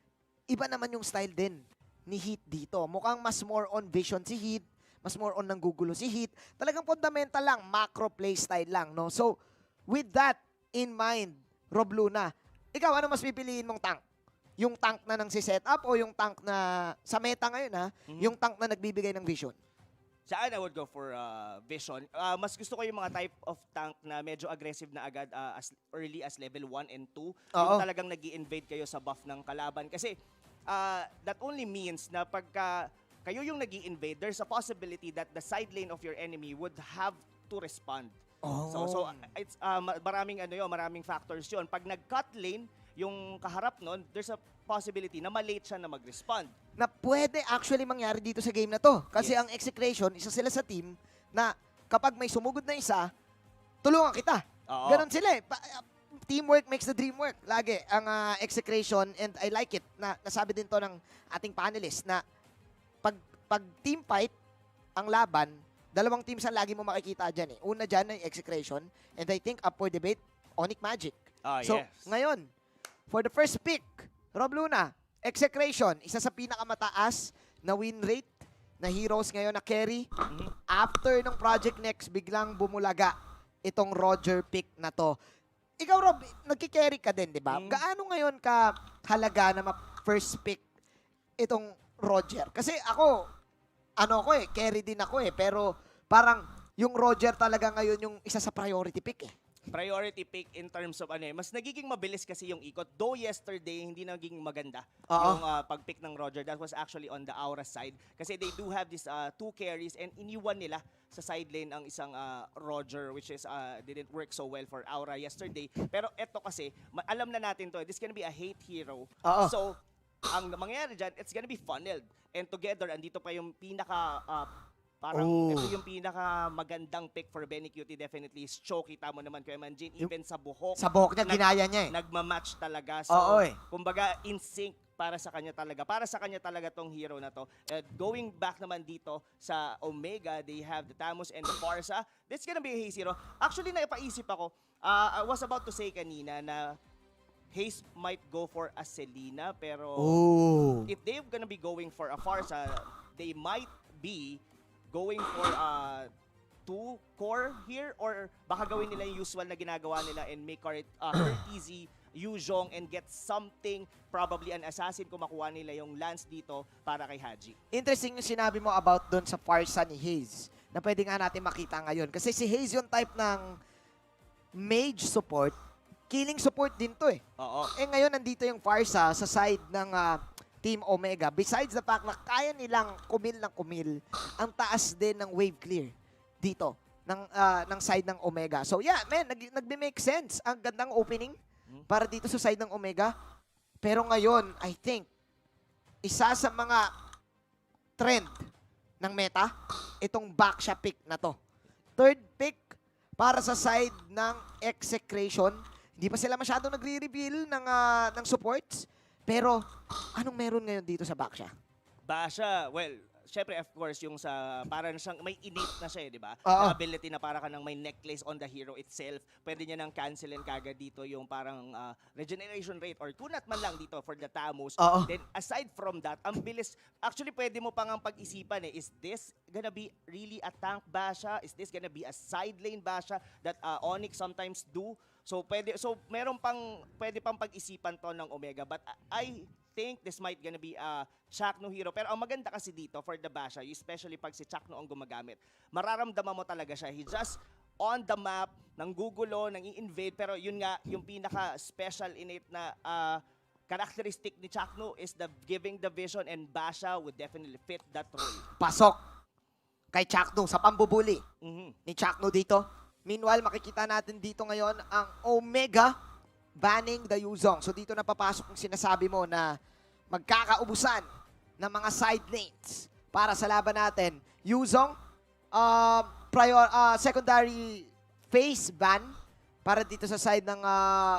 iba naman yung style din ni Heat dito. Mukhang mas more on vision si Heat, mas more on nanggugulo si Heat. Talagang fundamental lang, macro play style lang, no? So, with that in mind, Rob Luna, ikaw, ano mas pipiliin mong tank? Yung tank na nang si-setup o yung tank na, sa meta ngayon yung tank na nagbibigay ng vision? Saan I would go for vision. Mas gusto ko yung mga type of tank na medyo aggressive na agad as early as level 1 and 2. Yung talagang nag-i-invade kayo sa buff ng kalaban. Kasi that only means na pagka kayo yung nag-i-invade, there's a possibility that the side lane of your enemy would have to respond. So it's maraming factors 'yon. Pag nag-cut lane yung kaharap nun, there's a possibility na malate siya na mag-respond. Na pwede actually mangyari dito sa game na to. Kasi ang Execration, isa sila sa team na kapag may sumugod na isa, tulungan kita. Ganon sila eh. Teamwork makes the dream work. Lagi ang Execration, and I like it, na nasabi din to ng ating panelist, na pag team fight ang laban, dalawang teams ang lagi mo makikita dyan eh. Una dyan ay Execration, and I think up for debate, Onic Magic. So, ngayon, for the first pick, Rob Luna, Execration, isa sa pinakamataas na win rate na heroes ngayon na carry. After ng Project Next, biglang bumulaga itong Roger pick na to. Ikaw, Rob, nagki-carry ka din, di ba? Gaano ngayon ka halaga na first pick itong Roger? Kasi ako, carry din ako eh. Pero parang yung Roger talaga ngayon yung isa sa priority pick eh. Priority pick in terms of mas nagiging mabilis kasi yung ikot. Though yesterday, hindi naging maganda yung pag-pick ng Roger. That was actually on the Aura side. Kasi they do have these 2 carries and iniwan nila sa side lane ang isang Roger, which is didn't work so well for Aura yesterday. Pero eto kasi, alam na natin to, this gonna be a hate hero. So, ang mangyayari dyan, it's gonna be funneled. And together, andito pa yung pinaka ito yung pinaka magandang pick for Benny Cutie, definitely is Cho. Kita mo naman Kuya Manjin, even sa buhok. Sa buhok niya, ginaya niya eh. Nagmamatch talaga. So, kumbaga, in sync para sa kanya talaga. Para sa kanya talaga tong hero na to. Going back naman dito sa Omega, they have the Tamus and the Farsa. That's gonna be a Haze hero. Actually, naipaisip ako, I was about to say kanina na Haze might go for a Selena, pero if they're gonna be going for a Farsa, they might be going for 2 core here, or baka gawin nila yung usual na ginagawa nila and make it easy, Yuzhong, and get something, probably an assassin kung makuha nila yung lance dito para kay Haji. Interesting yung sinabi mo about doon sa Farsa ni Haze, na pwede nga natin makita ngayon. Kasi si Haze yung type ng mage support, killing support din to eh. Ngayon nandito yung Farsa sa side ng Team Omega. Besides the fact na kaya nilang kumil ng kumil, ang taas din ng wave clear dito ng side ng Omega. So yeah, man, nagbe-make sense. Ang gandang opening para dito sa side ng Omega. Pero ngayon, I think, isa sa mga trend ng meta, itong backsha pick na to. Third pick para sa side ng Execration. Hindi pa sila masyadong nagre-reveal ng supports. Pero, anong meron ngayon dito sa Baksha? Basha, well, syempre of course yung sa parang siyang may innate na siya, di ba? Ability na para ka ng may necklace on the hero itself. Pwede niya nang cancelin kagad dito yung parang regeneration rate or kunat man lang dito for the Tamus. Then aside from that, ang bilis. Actually, pwede mo pang ang pag-isipan eh, is this gonna be really a tank Basha? Is this gonna be a side lane Basha that Onic sometimes do? So pwede pang pag-isipan to ng Omega, but I think this might gonna be a Chakno hero. Pero ang maganda kasi dito for the Basha, especially pag si Chakno ang gumagamit, mararamdaman mo talaga siya. He just on the map, nanggugulo, nang-i-invade, pero yun nga, yung pinaka-special innate na characteristic ni Chakno is the giving the vision, and Basha would definitely fit that role. Pasok kay Chakno sa pambubuli ni Chakno dito. Meanwhile, makikita natin dito ngayon ang Omega banning the Yuzhong. So dito na papasok yung sinasabi mo na magkakaubusan ng mga side lanes para sa laban natin. Yuzhong, secondary phase ban para dito sa side ng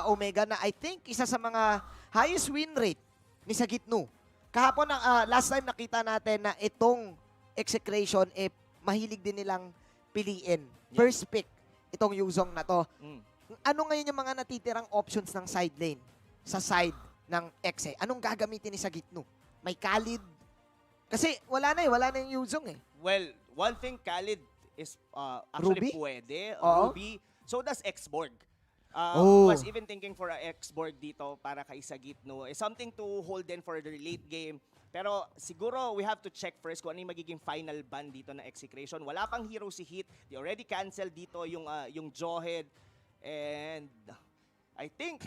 Omega na I think isa sa mga highest win rate ni Sagitnu. Kahapon, last time nakita natin na itong Execration, mahilig din nilang piliin. First pick itong Yuzhong na to. Ano ngayon yung mga natitirang options ng side lane sa side ng Exe? Anong gagamitin ni sa Gitno? May Khalid? Kasi wala na yung Yuzong eh. Well, one thing, Khalid is actually Ruby? pwede. Oo. Ruby. So does Xborg. Oh. Was even thinking for a Xborg dito para kay Sagitno. Something to hold in for the late game. Pero siguro we have to check first kung ano yung magiging final ban dito na Execration. Wala pang hero si Heat. They already canceled dito yung Jawhead. And I think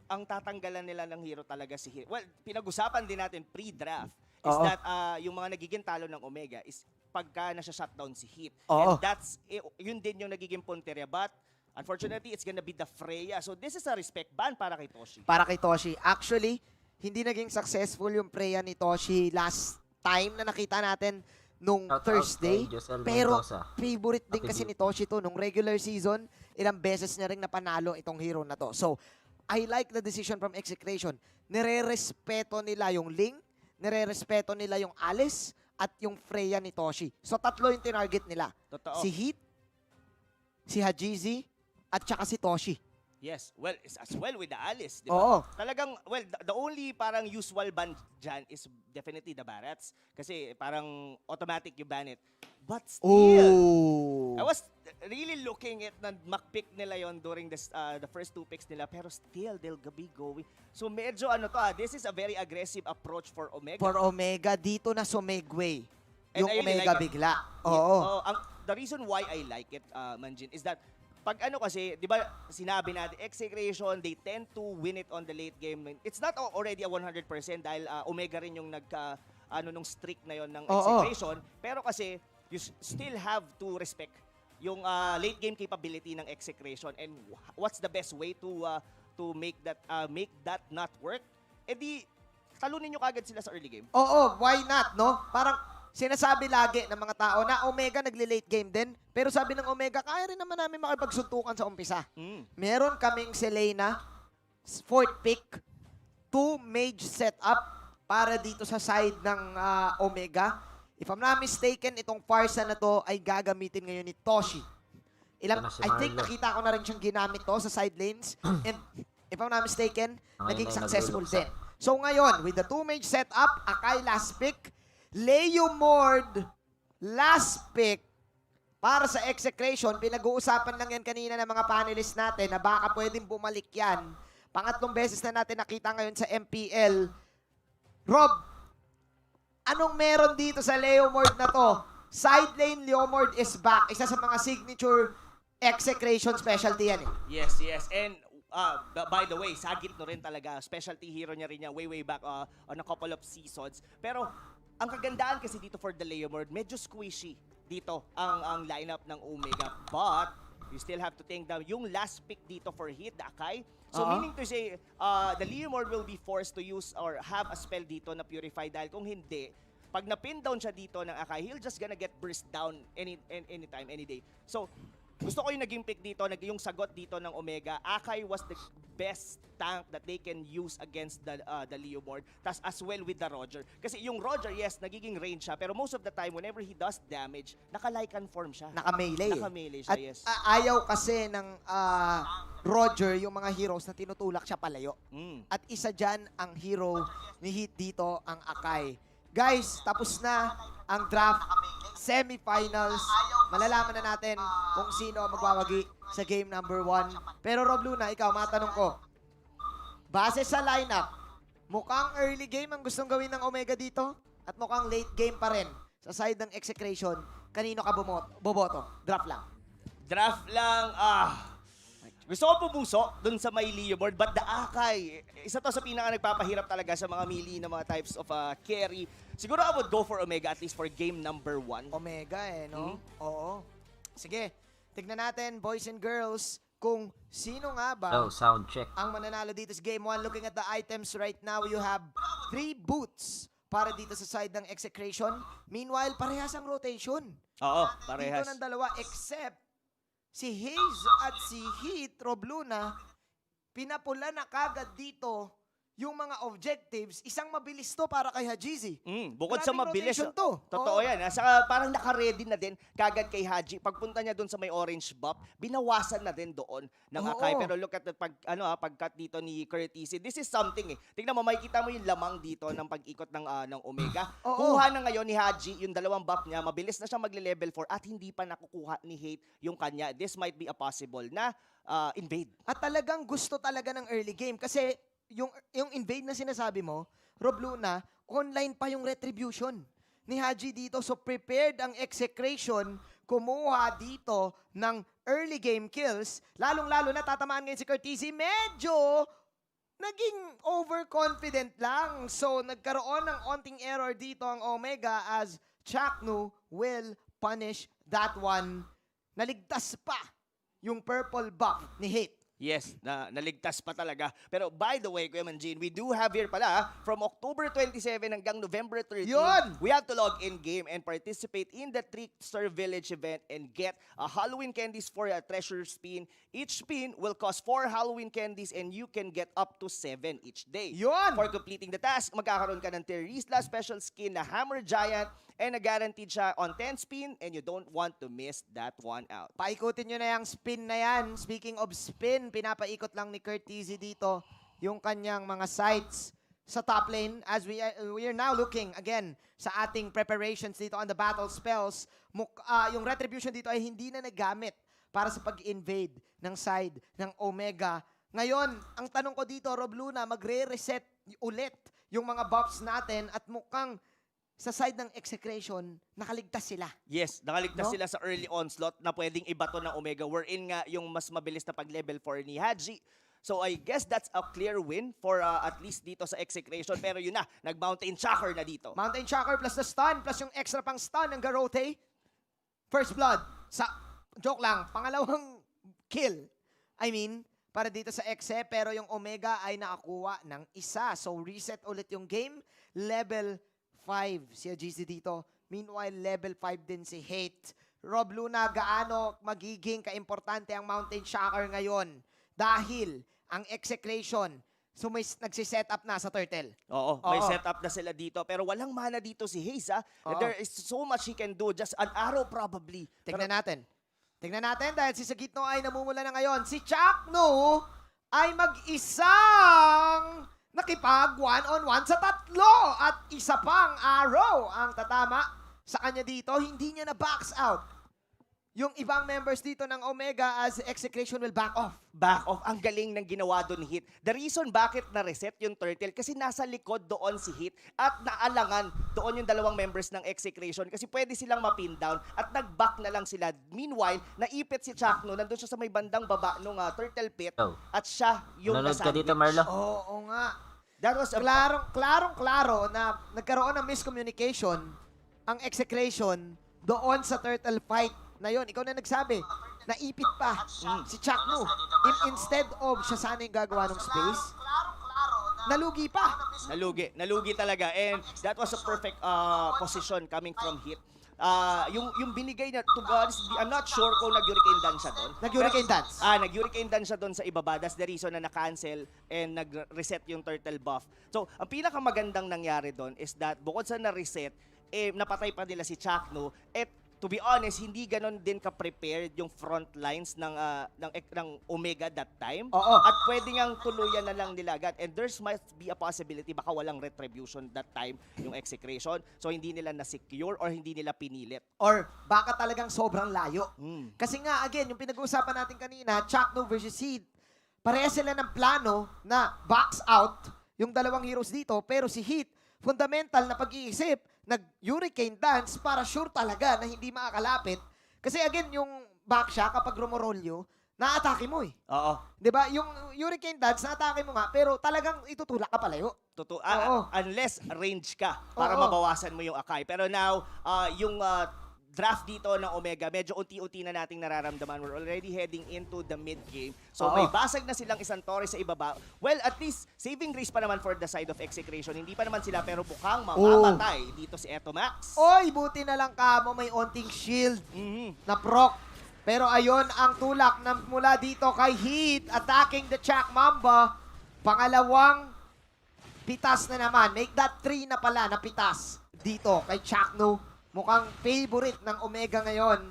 ang tatanggalan nila ng hero talaga si Heat. Well, pinag-usapan din natin pre-draft is that yung mga nagiging talo ng Omega is pagka nasa-shutdown si Heat. And that's, yun din yung nagiging punteriya. But unfortunately, it's gonna be the Freya. So this is a respect ban para kay Toshi. Para kay Toshi. Actually, hindi naging successful yung Freya ni Toshi last time na nakita natin nung Thursday. Pero favorite din kasi ni Toshi to. Nung regular season, ilang beses niya rin napanalo itong hero na to. So, I like the decision from Execration. Nire-respeto nila yung Ling, nire-respeto nila yung Alice, at yung Freya ni Toshi. So, tatlo yung tinarget nila. Totoo. Si Heat, si Hajizi, at saka si Toshi. Yes, well, as well with the Alice, di Oo. ba? Talagang, well, the only parang usual ban dyan is definitely the Barats. Kasi parang automatic you ban it. But still, I was really looking at na makpick nila yon during the first 2 picks nila. Pero still, they'll be going. So medyo this is a very aggressive approach for Omega. For Omega, dito na sumegway. And Yung I really Omega like bigla. The reason why I like it, Manjin, is that pag kasi, di ba, sinabi natin, Execration, they tend to win it on the late game. It's not already a 100% dahil Omega rin yung nung streak na yon ng Execration. Pero kasi, you still have to respect yung late game capability ng Execration and what's the best way to make that not work? Eh di, talunin nyo kagad sila sa early game. Why not, no? Parang sinasabi lagi ng mga tao na Omega nagli-late game din. Pero sabi ng Omega, kaya rin naman namin makipagsuntukan sa umpisa. Meron kaming Selena, 4th pick, 2 mage setup para dito sa side ng Omega. If I'm not mistaken, itong Farsa na to ay gagamitin ngayon ni Toshi. I think nakita ko na rin siyang ginamit to sa side lanes. And if I'm not mistaken, naging successful din. So ngayon, with the 2 mage setup, Akai last pick, Leo Mord last pick para sa Execration. Pinag-uusapan lang yan kanina ng mga panelists natin na baka pwedeng bumalik yan. Pangatlong beses na natin nakita ngayon sa MPL. Rob, anong meron dito sa Leo Mord na to? Side lane Leo Mord is back. Isa sa mga signature Execration specialty yan eh. Yes. And by the way, Sagitno rin talaga. Specialty hero niya rin niya way back on a couple of seasons. Pero ang kagandaan kasi dito for the Leomord, medyo squishy dito ang lineup ng Omega. But you still have to think that yung last pick dito for Heat, the Akai. So meaning to say, the Leomord will be forced to use or have a spell dito na purify dahil kung hindi, pag na-pin down siya dito ng Akai, he'll just gonna get burst down anytime, any day. So, gusto ko yung naging pick dito, yung sagot dito ng Omega. Akai was the best tank that they can use against the Leomord. Tas as well with the Roger. Kasi yung Roger, yes, nagiging range siya. Pero most of the time, whenever he does damage, naka-Lycan form siya. Naka-melee. Naka-melee siya, yes. At ayaw kasi ng Roger yung mga heroes na tinutulak siya palayo. At isa dyan ang hero ni Heat dito, ang Akai. Guys, tapos na ang draft. Semifinals. Malalaman na natin kung sino ang magwawagi sa game number 1. Pero Rob Luna, ikaw, matanong ko. Base sa lineup, mukhang early game ang gustong gawin ng Omega dito at mukhang late game pa rin sa side ng Execration. Kanino ka boboto? Draft lang. Draft lang, gusto ko pupuso dun sa may Leomord, but the Akai, isa to sa pinaka nagpapahirap talaga sa mga melee na mga types of carry. Siguro I would go for Omega at least for game number 1. Omega no? Oo. Sige, tignan natin, boys and girls, kung sino nga ba sound check ang mananalo dito sa game 1. Looking at the items right now, you have 3 boots para dito sa side ng Execration. Meanwhile, parehas ang rotation. Oo, parehas. Dito ng dalawa, except si Hayes at si Heat, Rob Luna, pinapula na kagad dito yung mga objectives, isang mabilis to para kay Hajizi. Bukod sa Grabing mabilis, rotation to. totoo yan. Saka parang naka-ready na din kagad kay Haji. Pagpunta niya doon sa may orange buff, binawasan na din doon ng Akai. Pero look at the pag-cut dito ni Courtesy. This is something eh. Tingnan mo, makikita mo yung lamang dito ng pag-ikot ng Omega. Kuha na ngayon ni Haji yung dalawang buff niya. Mabilis na siya magle-level 4 at hindi pa nakukuha ni Hate yung kanya. This might be a possible na invade. At talagang gusto talaga ng early game kasi yung invade na sinasabi mo, Rob Luna, online pa yung retribution ni Haji dito. So prepared ang Execration, kumuha dito ng early game kills. Lalong-lalo na tatamaan ngayon si Courtesy. Medyo naging overconfident lang. So nagkaroon ng onting error dito ang Omega as Chaknu will punish that one. Naligtas pa yung purple buff ni Hate. Yes, naligtas pa talaga. Pero by the way, Kuya Manjin, we do have here pala, from October 27 hanggang November 13, we have to log in game and participate in the Trickster Village event and get a Halloween candies for a treasure spin. Each spin will cost 4 Halloween candies and you can get up to 7 each day. For completing the task, magkakaroon ka ng Terisla special skin na Hammer Giant and na-guaranteed siya on 10 spin and you don't want to miss that one out. Paikutin nyo na yung spin na yan. Speaking of spin, pinapaikot lang ni Courtesy dito yung kanyang mga sights sa top lane as we are now looking again sa ating preparations dito on the battle spells. Yung retribution dito ay hindi na nagamit para sa pag-invade ng side ng Omega. Ngayon, ang tanong ko dito, Rob Luna, magre-reset ulit yung mga buffs natin at mukhang sa side ng Execration, nakaligtas sila. Yes, nakaligtas sila sa early onslaught na pwedeng ibato ng Omega. Wherein nga yung mas mabilis na pag-level 4 ni Haji. So I guess that's a clear win for at least dito sa Execration. Pero yun na, nag-Mountain Shocker na dito. Mountain Shocker plus the stun, plus yung extra pang stun ng Garote. First blood. Joke lang, pangalawang kill. I mean, para dito sa Exe, pero yung Omega ay nakakuha ng isa. So reset ulit yung game. Level 5 si GC dito. Meanwhile, level 5 din si Hate. Rob Luna, gaano magiging kaimportante ang Mountain Shocker ngayon? Dahil ang Execration, so may nagsiset up na sa Turtle. Oo, may setup na sila dito. Pero walang mana dito si Hayes, ha? There is so much he can do. Just an arrow probably. Tingnan natin. Tingnan natin dahil si Sagitno ay namumula na ngayon. Si Chaknu ay mag-isang nakipag one-on-one sa tatlo at isa pang arrow ang tatama sa kanya dito. Hindi niya na backs out yung ibang members dito ng Omega as Execration will back off. Back off. Ang galing ng ginawa doon Hit. The reason bakit na-reset yung Turtle kasi nasa likod doon si Hit at naalangan doon yung dalawang members ng Execration kasi pwede silang ma-pin down at nag-back na lang sila. Meanwhile, naipit si Chakno, nandun siya sa may bandang baba nung Turtle Pit at siya yung nanood ka dito, Marlo? Oo nga. That was Klarong-klaro na nagkaroon ng miscommunication ang Execration doon sa Turtle fight na yun. Ikaw na nagsabi, naipit pa si Chaknu. Instead of siya sana yung gagawa ng space, nalugi pa. Nalugi talaga. And that was a perfect position coming from Hit. Yung binigay na, to be honest, I'm not sure kung nag-hurricane dance siya doon. Nag-hurricane dance? Nag-hurricane dance siya doon sa ibaba. That's the reason na na-cancel and nag-reset yung turtle buff. So, ang pinakamagandang nangyari doon is that bukod sa na-reset, napatay pa nila si Chakno. To be honest, hindi ganon din ka-prepared yung front lines ng Omega that time. At pwede ngang tuluyan na lang nila agad. And there's might be a possibility baka walang retribution that time yung Execration. So hindi nila na-secure or hindi nila pinilit. Or baka talagang sobrang layo. Kasi nga, again, yung pinag-uusapan natin kanina, Chakno versus Heat, pareha sila ng plano na box out yung dalawang heroes dito. Pero si Heat, fundamental na pag-iisip, nag-hurricane dance para sure talaga na hindi makakalapit. Kasi again, yung back siya, kapag rumorolyo, na-atake mo eh. Oo. Diba? Yung hurricane dance, na-atake mo nga, pero talagang itutulak ka palayo. Unless range ka para mabawasan mo yung Akai. Pero now, yung draft dito ng Omega, medyo unti-unti na nating nararamdaman. We're already heading into the mid-game. So may basag na silang isang Torres sa ibaba. Well, at least, saving grace pa naman for the side of Execration. Hindi pa naman sila, pero mukhang mamamatay dito si Eto Max. Oy, buti na lang kamo, may onting shield na proc. Pero ayon ang tulak mula dito kay Heat, attacking the Chak Mamba. Pangalawang Pitas na naman. Make that 3 na pala na pitas dito kay Chakno. Mukhang favorite ng Omega ngayon.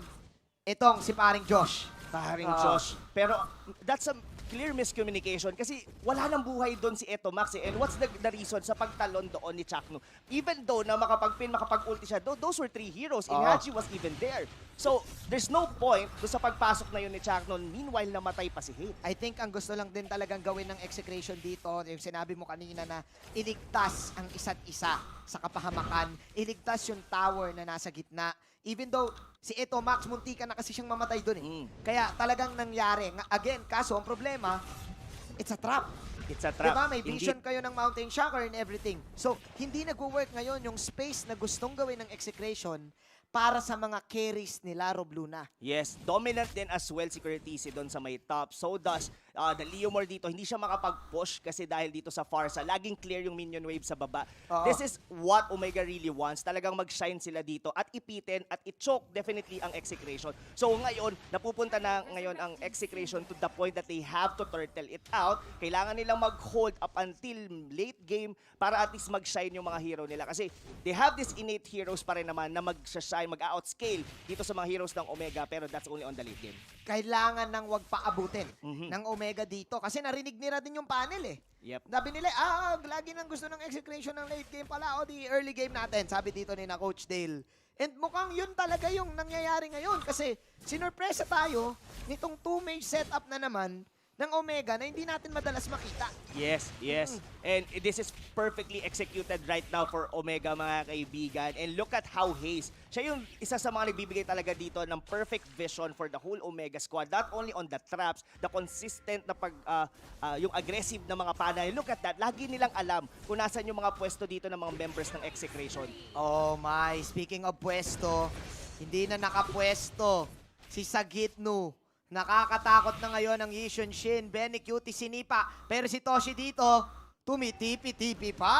Itong si paring Josh. Paring Josh. Pero that's a clear miscommunication kasi wala nang buhay doon si Eto Max eh. And what's the reason sa pagtalon doon ni Chakno? Even though na makapag-pin, makapag-ulti siya, those were 3 heroes. Haji was even there. So, there's no point doon sa pagpasok na yun ni Chakno. Meanwhile, namatay pa si Hate. I think ang gusto lang din talagang gawin ng Execration dito, yung sinabi mo kanina na iligtas ang isa't isa sa kapahamakan, iligtas yung tower na nasa gitna. Even though si Eto Max, munti ka na kasi siyang mamatay doon eh. Kaya talagang nangyari. Again, kaso ang problema, it's a trap. It's a trap. Diba? May vision kayo ng Mountain Shocker and everything. So, hindi nag-work ngayon yung space na gustong gawin ng Execration para sa mga carries nila, Rob Luna. Yes, dominant din as well si Curtisi doon sa may top. So does the Leomore dito, hindi siya makapag-push kasi dahil dito sa Farsa, laging clear yung minion wave sa baba. This is what Omega really wants. Talagang mag-shine sila dito at ipitin at i-choke definitely ang Execration. So ngayon, napupunta na ngayon ang Execration to the point that they have to turtle it out. Kailangan nilang mag-hold up until late game para at least mag-shine yung mga hero nila. Kasi they have this innate heroes pa rin naman na mag-shine, mag-outscale dito sa mga heroes ng Omega, pero that's only on the late game. Kailangan nang wag paabutin ng Omega dito. Kasi narinig nila din yung panel eh. Yep. Sabi nila, lagi nang gusto ng Execration ng late game pala o di early game natin. Sabi dito ni na Coach Dale. And mukhang yun talaga yung nangyayari ngayon. Kasi sinurpresa tayo nitong 2-mage setup na naman ng Omega na hindi natin madalas makita. Yes, yes. And this is perfectly executed right now for Omega, mga kaibigan. And look at how Haze, siya yung isa sa mga nagbibigay talaga dito ng perfect vision for the whole Omega squad. Not only on the traps, the consistent na yung aggressive na mga panay. Look at that. Lagi nilang alam kung nasan yung mga pwesto dito ng mga members ng Execration. Oh my, speaking of pwesto, hindi na nakapwesto si Sagitnu. Nakakatakot na ngayon ang Yishun Shin. Benny Cutie sinipa. Pero si Toshi dito, tumitipi-tipi pa.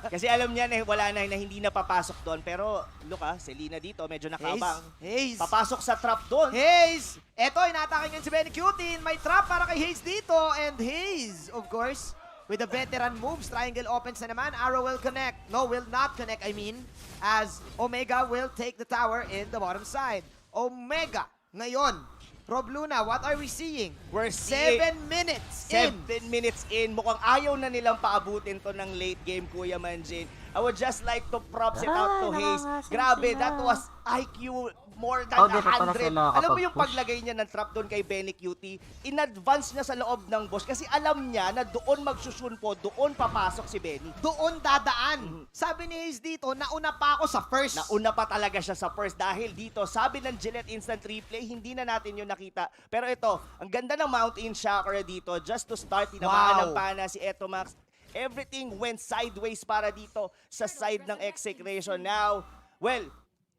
Kasi alam niya na wala na hindi na papasok doon. Pero look Selena dito medyo nakabang. Haze. Papasok sa trap doon. Haze! Eto, inatake ngayon si Benny Cutie. May trap para kay Haze dito. And Haze, of course, with the veteran moves. Triangle opens na naman. Arrow will connect. No, will not connect, I mean. As Omega will take the tower in the bottom side. Omega ngayon, Rob Luna, what are we seeing? We're seeing 7 minutes in. 7 minutes in. Mukhang ayaw na nilang paabutin to ng late game, Kuya Manjin. I would just like to props it out to Haze. Grabe, that was IQ more than 100. Alam mo yung paglagay niya ng trap doon kay Benny Cutie, in-advance niya sa loob ng boss kasi alam niya na doon magsusun po, doon papasok si Benny. Doon dadaan. Sabi ni Haze dito, nauna pa ako sa first. Nauna pa talaga siya sa first dahil dito, sabi ng Gillette Instant Replay, hindi na natin yun nakita. Pero ito, ang ganda ng Mountain Chakra dito, just to start, tinamaan ng pana si Eto Max. Everything went sideways para dito sa side ng Execration. Now, well,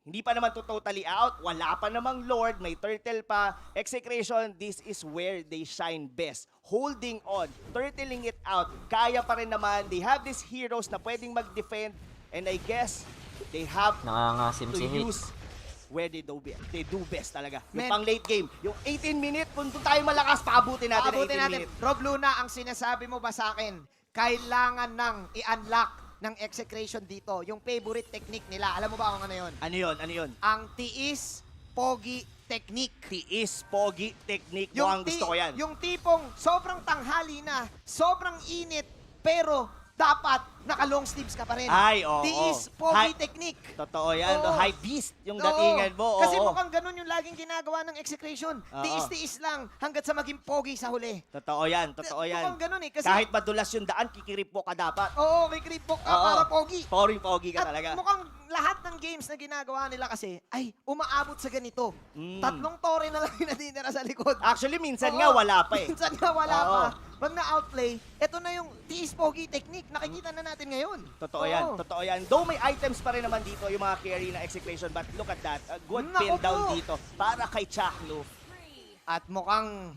hindi pa naman to totally out. Wala pa namang Lord. May turtle pa. Execration, this is where they shine best. Holding on. Turtling it out. Kaya pa rin naman. They have these heroes na pwedeng mag-defend. And I guess, they have to use where they do best talaga. Yung pang late game. Yung 18-minute, kung tayo malakas, paabutin natin ang 18-minute. Rob Luna, ang sinasabi mo ba sa akin, kailangan nang i-unlock ng Execration dito, yung favorite technique nila. Alam mo ba kung ano yun? Ano yun? Ano yun? Ang tiis, pogi, technique. Tiis, pogi, technique. Mukhang gusto ko yan. Yung tipong sobrang tanghali na, sobrang init, pero dapat naka-long sleeves ka pa rin. Ay, oo. Tiis, pogi, technique. Totoo yan. Oo. High beast yung datingan mo. Kasi oo. mukhang ganun yung laging ginagawa ng Execration. Tiis-tiis lang hanggat sa maging pogi sa huli. Totoo yan. Totoo yan. Mukhang ganun eh. Kasi, kahit madulas yung daan, kikiripok ka dapat. Oo, kikiripok ka para pogi. Pogi ka At talaga. mukhang lahat ng games na ginagawa nila kasi ay umaabot sa ganito. 3 tore na lang yung natitira sa likod. Actually, minsan nga wala pa eh. Minsan nga wala pa. Pag na-outplay, ito na yung tiis pogi technique. Nakikita na natin ngayon. Totoo yan. Totoo yan. Though may items pa rin naman dito yung mga carry na Execration, but look at that. A good pin down dito para kay Chakno. At mukhang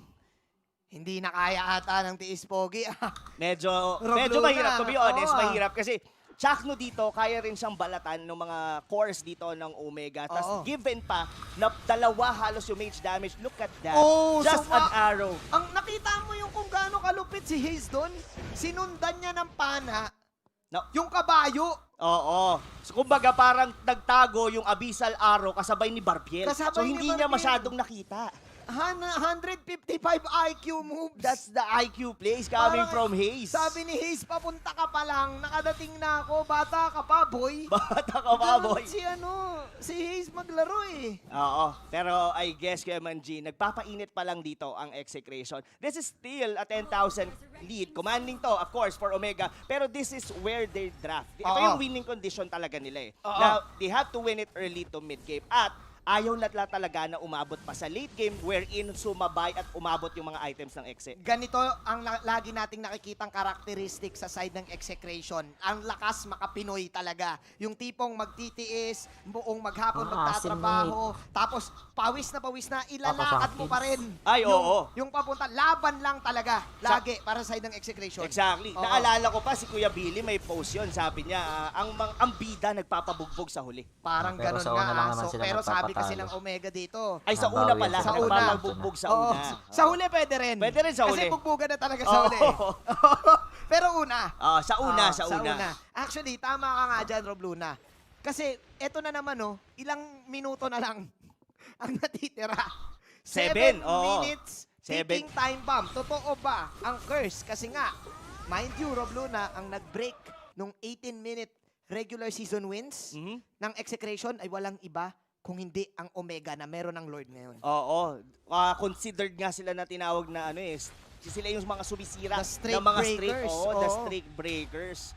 hindi na kaya ata ng tiis pogi. Medyo mahirap. To be honest, mahirap kasi Chakno dito, kaya rin siyang balatan ng mga cores dito ng Omega. Tapos given pa na dalawa halos yung mage damage. Look at that. Just an arrow. Ang nakita mo yung kung gaano kalupit si Hayes doon, sinundan niya ng pana, yung kabayo. Oo. So, kumbaga parang nagtago yung abyssal arrow kasabay ni Barbiel. So, Kasabay ni hindi niya Barbiel. masyadong nakita. 155 IQ moves. That's the IQ plays coming Parang from Hayes. Sabi ni Hayes, papunta ka pa lang, nakadating na ako, bata ka pa, boy. Bata ka pa, boy. Si Hayes maglaro eh. Oo. Pero I guess, Kuya Manji, nagpapainit pa lang dito ang Execration. This is still a 10,000 lead. Commanding to, of course, for Omega. Pero this is where they draft. Ito yung winning condition talaga nila eh. Now, they have to win it early to mid-game. At ayaw na talaga na umabot pa sa late game wherein sumabay at umabot yung mga items ng Exe. Ganito ang lagi nating nakikitang karakteristik sa side ng Execration. Ang lakas makapinoy talaga. Yung tipong magtitiis, buong maghapon magtatrabaho, tapos pawis na ilalakad mo pa rin. Ay, oo. Yung papunta, laban lang talaga. Lagi para sa side ng Execration. Exactly. Naalala ko pa si Kuya Billy, may post yun. Sabi niya, ang bida nagpapabugbog sa huli. Parang ganun nga. Pero sabi kasi ng Omega dito. Ay, sa una pala. Sa una. Nagpapabugbog sa una. Sa huli pwede rin. Pwede rin sa huli. Kasi bugbugan na talaga sa huli. Pero una. Sa una. Actually, tama ka nga dyan, Rob Luna. Kasi eto na naman, ilang minuto na lang ang natitira. 7 minutes, ticking time bomb. Totoo ba ang curse? Kasi nga, mind you, Rob Luna, ang nag-break nung 18-minute regular season wins ng Execration ay walang iba kung hindi ang Omega na meron ng Lord ngayon. Oo. Considered nga sila na tinawag na sila yung mga sumisira ng mga breakers. the streak breakers.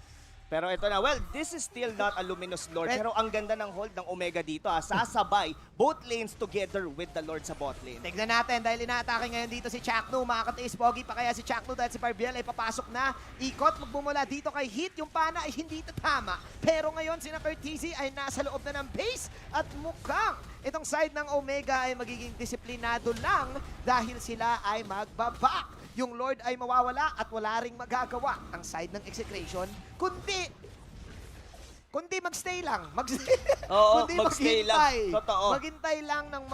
Pero ito na, well, this is still not a Luminous Lord. Pero ang ganda ng hold ng Omega dito, sasabay both lanes together with the Lord sa bot lane. Tignan natin, dahil inaatake ngayon dito si Chakno, makakatiis pogi pa kaya si Chakno dahil si Barbiel ay papasok na. Ikot, magbumula dito kay Hit, yung pana ay hindi tatama. Pero ngayon, si Curtizi ay nasa loob na ng base at mukhang itong side ng Omega ay magiging disiplinado lang dahil sila ay magbabak. Yung Lord ay mawawala at wala ring magagawa ang side ng Execration, kundi magstay lang. Kundi magstay lang. Totoo. Maghintay lang ng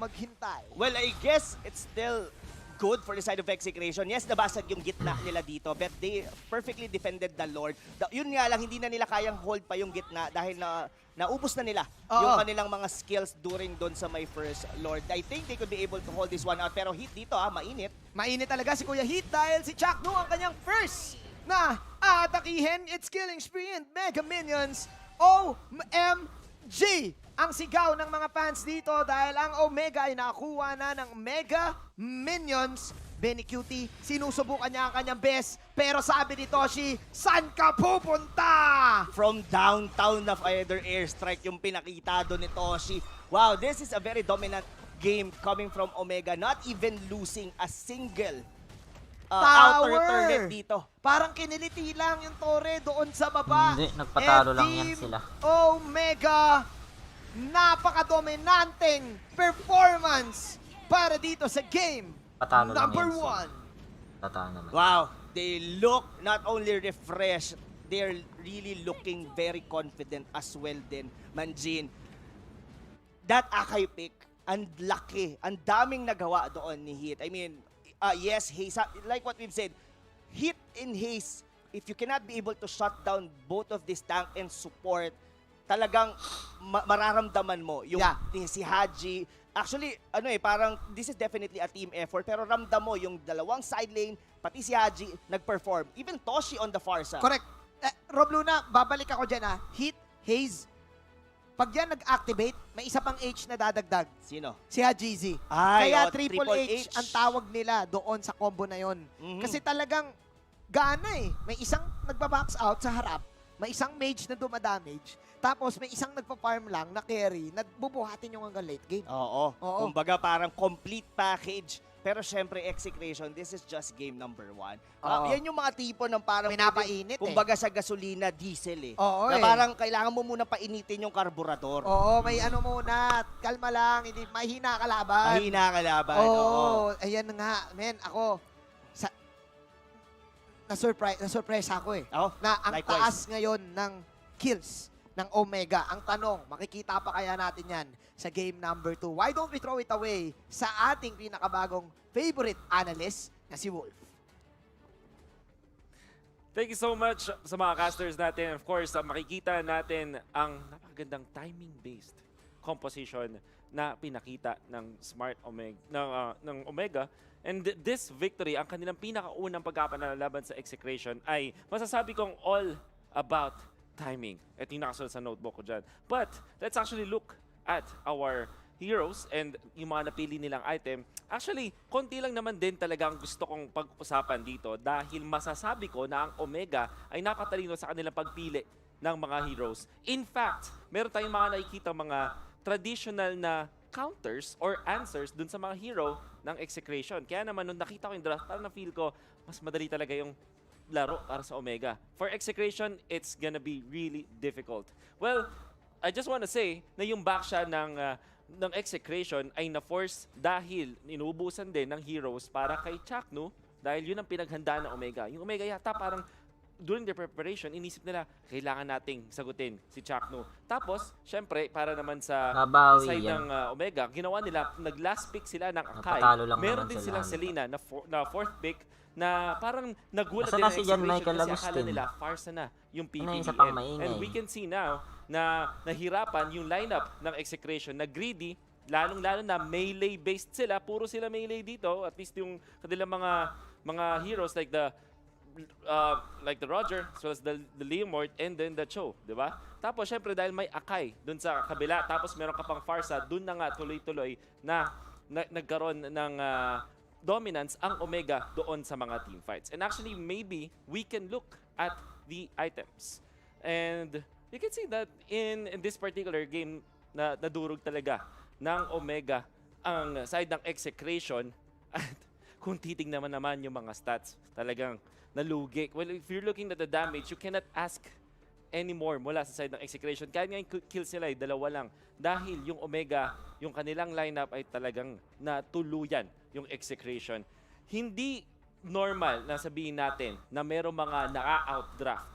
maghintay. Well, I guess it's still good for the side of Execration. Yes, nabasag yung gitna nila dito, but they perfectly defended the Lord. Yun nga lang, hindi na nila kayang hold pa yung gitna dahil naubos na nila yung kanilang mga skills during doon sa my first Lord. I think they could be able to hold this one out. Pero Hit dito, mainit. Mainit talaga si Kuya Hit dahil si Chakno ang kanyang first na atakihin. It's killing spree and Mega Minions. OMG! Ang sigaw ng mga fans dito dahil ang Omega ay nakuha na ng Mega Minions. Benny Cutie, sinusubukan niya ang kanyang best. Pero sabi ni Toshi, saan ka pupunta? From downtown of either airstrike yung pinakita doon ni Toshi. Wow, this is a very dominant game coming from Omega. Not even losing a single outer turret dito. Parang kiniliti lang yung Torre doon sa baba. Hindi, nagpatalo lang yan sila. Omega, napaka-dominanteng performance para dito sa game. Patalo number lang yan, 1. Patalo naman. Wow, they look not only refreshed, they're really looking very confident as well din. Manjin, that Akai pick, ang laki, ang daming nagawa doon ni Hit. I mean, yes, Hayes, like what we've said, Hit and Hayes, if you cannot be able to shut down both of this tank and support, talagang mararamdaman mo yung si Haji. Actually, parang this is definitely a team effort, pero ramdam mo yung dalawang side lane, pati si Haji nag-perform. Even Toshi on the far side. Correct. Rob Luna, babalik ako dyan Hit, Hayes, pag yan nag-activate, may isa pang H na dadagdag. Sino? Si Hajizi. Kaya Triple H ang tawag nila doon sa combo na yon. Kasi talagang gana May isang nagbabox out sa harap, may isang mage na dumadamage, tapos may isang nagpa-farm lang na carry, nagbubuhatin yung hanggang late game. Oo. Kumbaga parang complete package. Pero syempre, Execration, this is just game number 1. Yan yung mga tipo ng parang pinapainit kumbaga sa gasolina, diesel na parang kailangan mo muna painitin yung karburador. May muna, kalma lang, hindi mahina kalaban. Mahina kalaban, ayan nga, men, ako, na-surprise ako eh. Oh, Na ang likewise. taas ngayon ng kills ng Omega. Ang tanong, makikita pa kaya natin yan sa game number 2? Why don't we throw it away sa ating pinakabagong favorite analyst na si Wolf? Thank you so much sa mga casters natin. Of course, makikita natin ang napakagandang timing-based composition na pinakita ng Smart Omega ng Omega. And this victory, ang kanilang pinakaunang pagkapanalaban sa Execration ay masasabi kong all about timing. Ito yung nakasulat sa notebook ko dyan. But let's actually look at our heroes and yung mga napili nilang item. Actually, konti lang naman din talaga ang gusto kong pag-usapan dito dahil masasabi ko na ang Omega ay napatalino sa kanilang pagpili ng mga heroes. In fact, meron tayong mga nakikita mga traditional na counters or answers dun sa mga hero ng Execration. Kaya naman nung nakita ko yung draft, parang na-feel ko mas madali talaga yung laro para sa Omega. For Execration, it's gonna be really difficult. Well, I just wanna say na yung back siya ng Execration ay na-force dahil inuubusan din ng heroes para kay Chakno dahil yun ang pinaghandaan ng Omega. Yung Omega yata parang during their preparation, inisip nila, kailangan nating sagutin si Chakno. Tapos, syempre, para naman sa Nabawi side yan. ng Omega, ginawa nila, nag-last pick sila ng Akai. Napatalo lang Meron naman din sila. silang Selena na fourth pick na parang nagulat Nasaan din na ang si John Execration Michael kasi akala Agustin? nila farsa na yung Ano yung isa PPBL. pang maingay? And we can see now na nahirapan yung lineup ng Execration na greedy, lalong-lalo na melee-based sila. Puro sila melee dito. At least yung kanilang mga heroes like the Roger, as well as the Leomord, and then the Cho, di ba? Tapos, syempre, dahil may Akai dun sa kabila, tapos meron ka pang Farsa, dun na nga tuloy-tuloy na nagkaroon ng dominance ang Omega doon sa mga team fights. And actually, maybe we can look at the items. And you can see that in this particular game na nadurog talaga ng Omega ang side ng Execration. At kung titignan naman yung mga stats, talagang nalugi. Well, if you're looking at the damage, you cannot ask anymore mula sa side ng Execration. Kahit nga yung kills nila ay dalawa lang. Dahil yung Omega, yung kanilang lineup ay talagang natuluyan yung Execration. Hindi normal na sabihin natin na merong mga naka-outdraft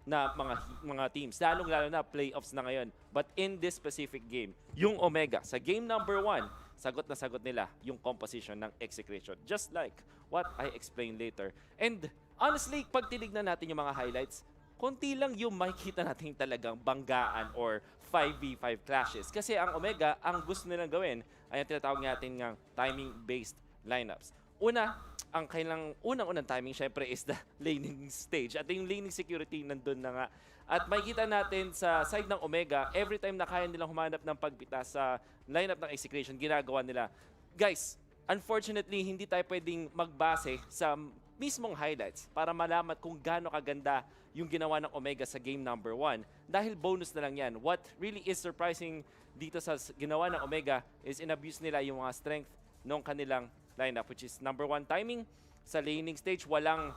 na mga teams. Lalong-lalo na playoffs na ngayon. But in this specific game, yung Omega, sa game number 1, sagot na sagot nila yung composition ng Execration. Just like what I explained later. And honestly, pag tinignan natin yung mga highlights, konti lang yung makikita natin talagang banggaan or 5v5 clashes. Kasi ang Omega, ang gusto nilang gawin ay ang tinatawag natin ng timing-based lineups. Una, ang kailang unang-unang timing syempre is the laning stage. At yung laning security nandun na nga. At makikita natin sa side ng Omega, every time na kaya nilang humanap ng pagpita sa lineup ng Execration, ginagawa nila. Guys, unfortunately, hindi tayo pwedeng magbase sa mismong highlights para malaman kung gaano kaganda yung ginawa ng Omega sa game number 1. Dahil bonus na lang yan. What really is surprising dito sa ginawa ng Omega is inabuse nila yung mga strength ng kanilang lineup, which is number 1 timing. Sa laning stage, walang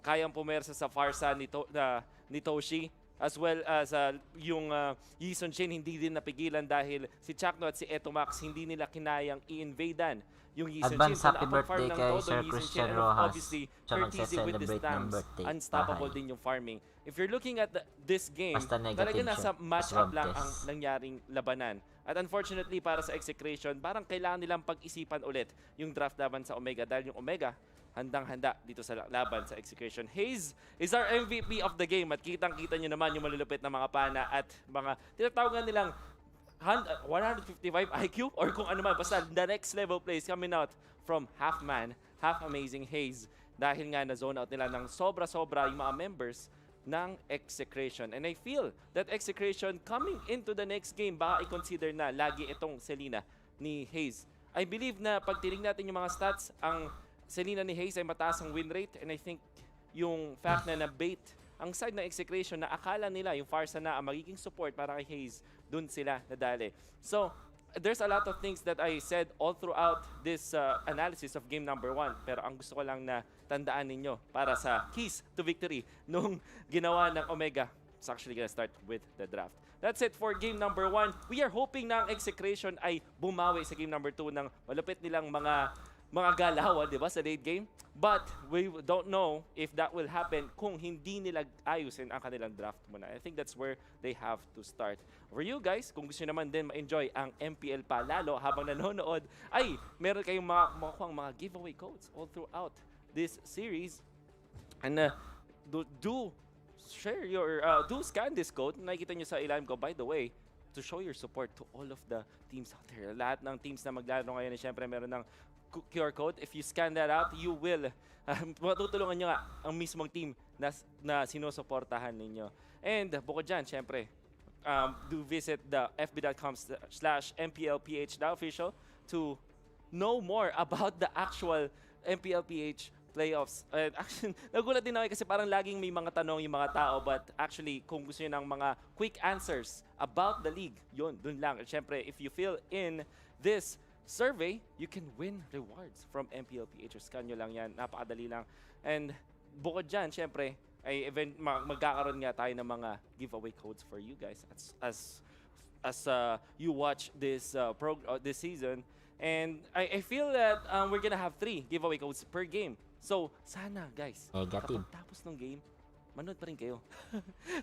kayang pumersa sa Farsa ni Toshi. As well as yung Yi Sun Shin hindi din napigilan dahil si Chakno at si Etomax hindi nila kinayang i-invadean yung Yi Sun Shin. Advance happy birthday kay Sir Christian Rojas. Obviously, Siya Curtizy with the mag-celebrate ng stance, birthday. unstoppable Bahay. din yung farming. If you're looking at this game, Basta negative talaga nasa siya. match-up Swab lang test. ang nangyaring labanan. At unfortunately, para sa Execration, parang kailangan nilang pag-isipan ulit yung draft laban sa Omega dahil yung Omega, handang-handa dito sa laban sa Execration. Hayes is our MVP of the game at kitang-kita nyo naman yung malulupit na mga pana at mga tinatawagan nilang 155 IQ or kung ano man. Basta the next level plays coming out from half man, half amazing Hayes dahil nga na-zone out nila ng sobra-sobra yung mga members ng Execration. And I feel that Execration coming into the next game, baka i-consider na lagi itong Selena ni Hayes. I believe na pag tinignan natin yung mga stats, ang Selena ni Hayes ay mataas ang win rate and I think yung fact na na-bait ang side ng Execration na akala nila yung Farsa na ang magiging support para kay Hayes, dun sila nadali. So, there's a lot of things that I said all throughout this analysis of game number 1. Pero ang gusto ko lang na tandaan ninyo para sa keys to victory nung ginawa ng Omega. It's actually gonna start with the draft. That's it for game number 1. We are hoping na ang Execration ay bumawi sa game number 2 ng malupit nilang mga mga galawan, di ba, sa late game. But we don't know if that will happen kung hindi nila ayusin ang kanilang draft muna. I think that's where they have to start. For you guys, kung gusto naman din ma-enjoy ang MPL pa lalo habang nanonood, ay meron kayong makukuhang mga giveaway codes all throughout this series. And do share your, do scan this code. Nakikita nyo sa ilalim ko, by the way, to show your support to all of the teams out there. Lahat ng teams na maglalaro ngayon, syempre meron ng QR code. If you scan that out, you will matutulungan nyo nga ang mismong team na sinusuportahan ninyo. And bukod dyan, syempre, do visit the fb.com/MPL-PH the official to know more about the actual MPL-PH playoffs. Actually, nagulat din ako kasi parang laging may mga tanong yung mga tao, but actually, kung gusto nyo ng mga quick answers about the league, yun, dun lang. Siyempre, if you fill in this survey, you can win rewards from MPL-PH. Scan nyo lang yan, napakadali lang. And bukod dyan, siyempre, ay magkakaroon nga tayo ng mga giveaway codes for you guys as you watch this this season. And I feel that we're gonna have 3 giveaway codes per game. So, sana guys, Negative. kapag tapos ng game, manood pa rin kayo.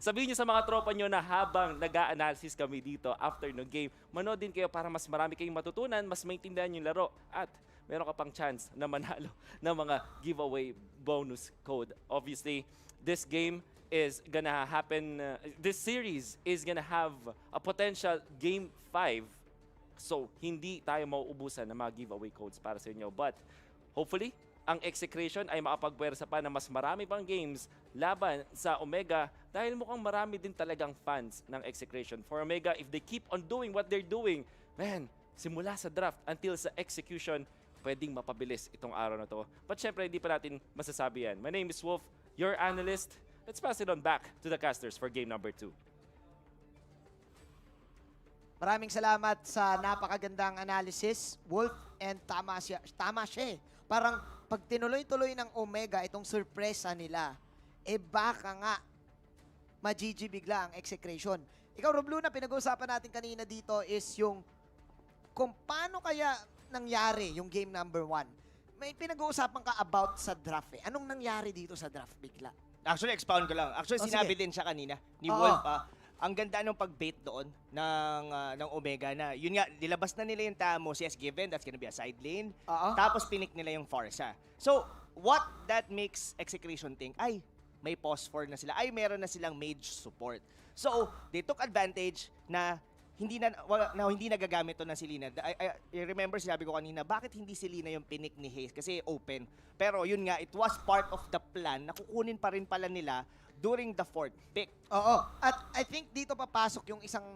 Sabihin nyo sa mga tropa nyo na habang nag-a-analysis kami dito after ng game, manood din kayo para mas marami kayong matutunan, mas maintindihan yung laro, at meron ka pang chance na manalo ng mga giveaway bonus code. Obviously, this game is gonna happen, this series is gonna have a potential Game 5. So, hindi tayo mauubusan ng mga giveaway codes para sa inyo. But, hopefully, ang Execration ay makapagpuwersa pa ng mas marami pang games laban sa Omega dahil mukhang marami din talagang fans ng Execration. For Omega, if they keep on doing what they're doing, man, simula sa draft until sa Execution, pwedeng mapabilis itong araw na to. But syempre, hindi pa natin masasabi yan. My name is Wolf, your analyst. Let's pass it on back to the casters for game number 2. Maraming salamat sa napakagandang analysis, Wolf, and tama siya eh. Parang pag tinuloy-tuloy ng Omega itong surpresa nila, baka nga ma-GG bigla ang Execration. Ikaw, Robluna, pinag-uusapan natin kanina dito is yung kung paano kaya nangyari yung game number 1. May pinag-uusapan ka about sa draft eh. Anong nangyari dito sa draft bigla? Actually, expound ko lang. Actually, sinabi din siya kanina ni Wolf. Ang ganda nung pag-bait doon ng Omega na, yun nga, nilabas na nila yung Tamos, yes, given, that's gonna be a side lane. Tapos pinik nila yung Forza. So, what that makes Execration think, ay, may pause for na sila, ay, meron na silang mage support. So, they took advantage na hindi nagagamit to na si Lina. I remember sinabi ko kanina, bakit hindi si Lina yung pinik ni Hayes? Kasi open. Pero yun nga, it was part of the plan na kukunin pa rin pala nila during the 4th pick. Oo. At I think dito papasok yung isang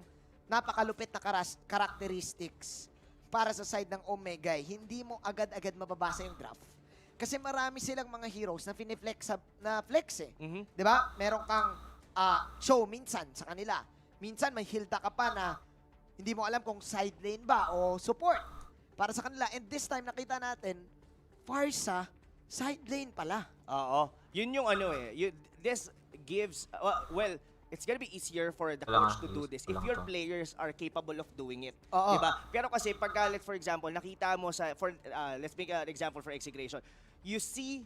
napakalupit na characteristics para sa side ng Omega. Hindi mo agad-agad mababasa yung draft. Kasi marami silang mga heroes na flex eh. Di ba? Meron kang show minsan sa kanila. Minsan may Hilda ka pa na hindi mo alam kung side lane ba o support para sa kanila. And this time nakita natin, Farsa, side lane pala. Oo. Yun yung ano eh. This gives, well, it's gonna be easier for the coach to do this if your players are capable of doing it. Diba? Pero kasi pag, for example, nakita mo sa, let's make an example for Execration. You see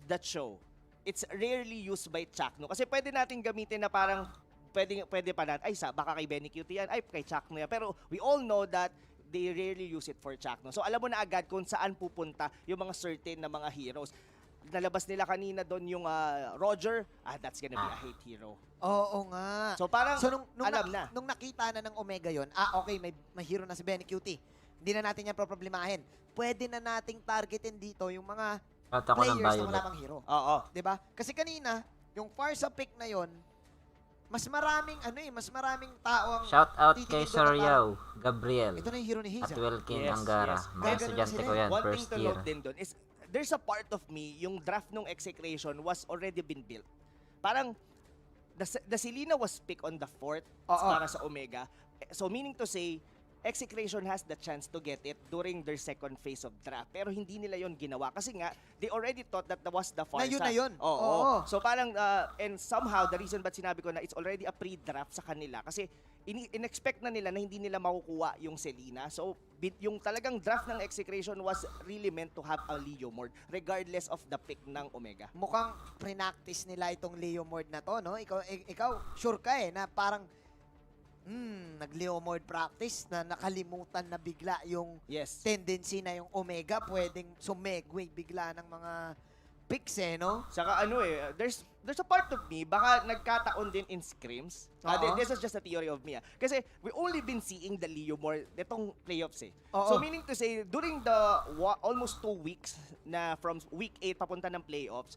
that show. It's rarely used by Chakno. Kasi pwede natin gamitin na parang, pwede pa natin, ay, baka kay Benny QT yan, ay, kay Chakno yan. Pero we all know that they rarely use it for Chakno. So alam mo na agad kung saan pupunta yung mga certain na mga heroes. Nalabas nila kanina doon yung Roger, that's gonna be a hate hero. Oo nga. So parang alam na. Nung nakita na ng Omega yon, okay, may hero na si Benny QT. Hindi na natin yan problemahin. Pwede na nating targetin dito yung mga players na wala pang hero. Oo. Diba? Kasi kanina, yung Farsa pick na yon, mas maraming tao ang shout out kay Sir Yao, Gabriel. Ito na yung hero ni Hiza. At Wilkin Angara. Mga estudyante ko yan, One first thing to year. note din doon is, there's a part of me, yung draft ng Execration was already been built. Parang, the Selena was picked on the 4th para sa Omega. So meaning to say, Execration has the chance to get it during their second phase of draft. Pero hindi nila yon ginawa. Kasi nga, they already thought that was the Farsa. Na yun. Oo. So parang, and somehow, the reason ba't sinabi ko na it's already a pre-draft sa kanila. Kasi in-expect na nila na hindi nila makukuha yung Selena. So yung talagang draft ng Execration was really meant to have a Leo Mord regardless of the pick ng Omega. Mukhang pre-practice nila itong Leo Mord na to, no? Ikaw sure ka na parang nag-Leo Mord practice na nakalimutan na bigla yung tendency na yung Omega pwedeng sumegway bigla ng mga picks no? Saka there's a part of me, baka nagkataon din in scrims. This is just a theory of me. Kasi we only been seeing the Leo more netong playoffs So meaning to say, during the almost 2 weeks na from week 8 papunta ng playoffs,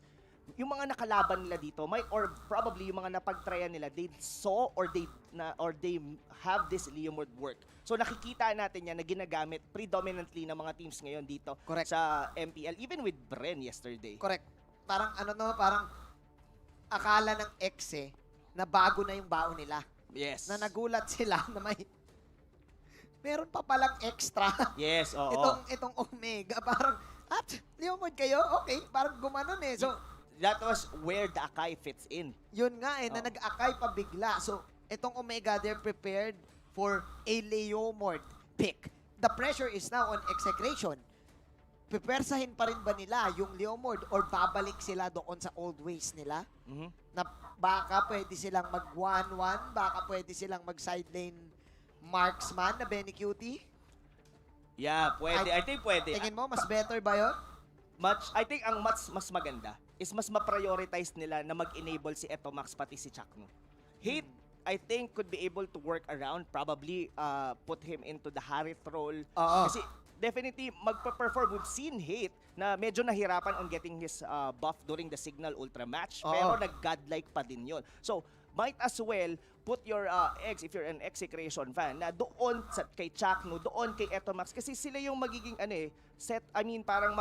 yung mga nakalaban nila dito, or probably yung mga napagtryan nila, they saw or they have this Leo mode work. So nakikita natin yan na ginagamit predominantly ng mga teams ngayon dito sa MPL, even with Bren yesterday. Correct. Parang parang akala ng na bago na yung baon nila. Yes. Na nagulat sila na meron pa palang extra. Yes, oo. Itong Omega, parang, Leo mode kayo? Okay, parang gumanon So, that was where the Akai fits in. Yun nga na nag-Akai pa bigla. So, itong Omega, they're prepared for a Leo mode pick. The pressure is now on Execration. Pipersahin pa rin ba nila yung Leo mode or babalik sila doon sa old ways nila? Na baka pwede silang mag 1-1, baka pwede silang mag side lane marksman na Benny Cutie? Yeah, pwede. I think pwede. Tingin mo, mas better ba yun? I think ang mas maganda is mas ma-prioritize nila na mag-enable si Etomax pati si Chakno. Hate, I think, could be able to work around, probably put him into the Harith role. Kasi definitely magpa-perform. We've seen Hate na medyo nahirapan on getting his buff during the Signal Ultra match, pero nag-godlike pa din yun. So, might as well put your eggs, if you're an Execration fan, na doon kay Chakno, doon kay Etomax, kasi sila yung magiging parang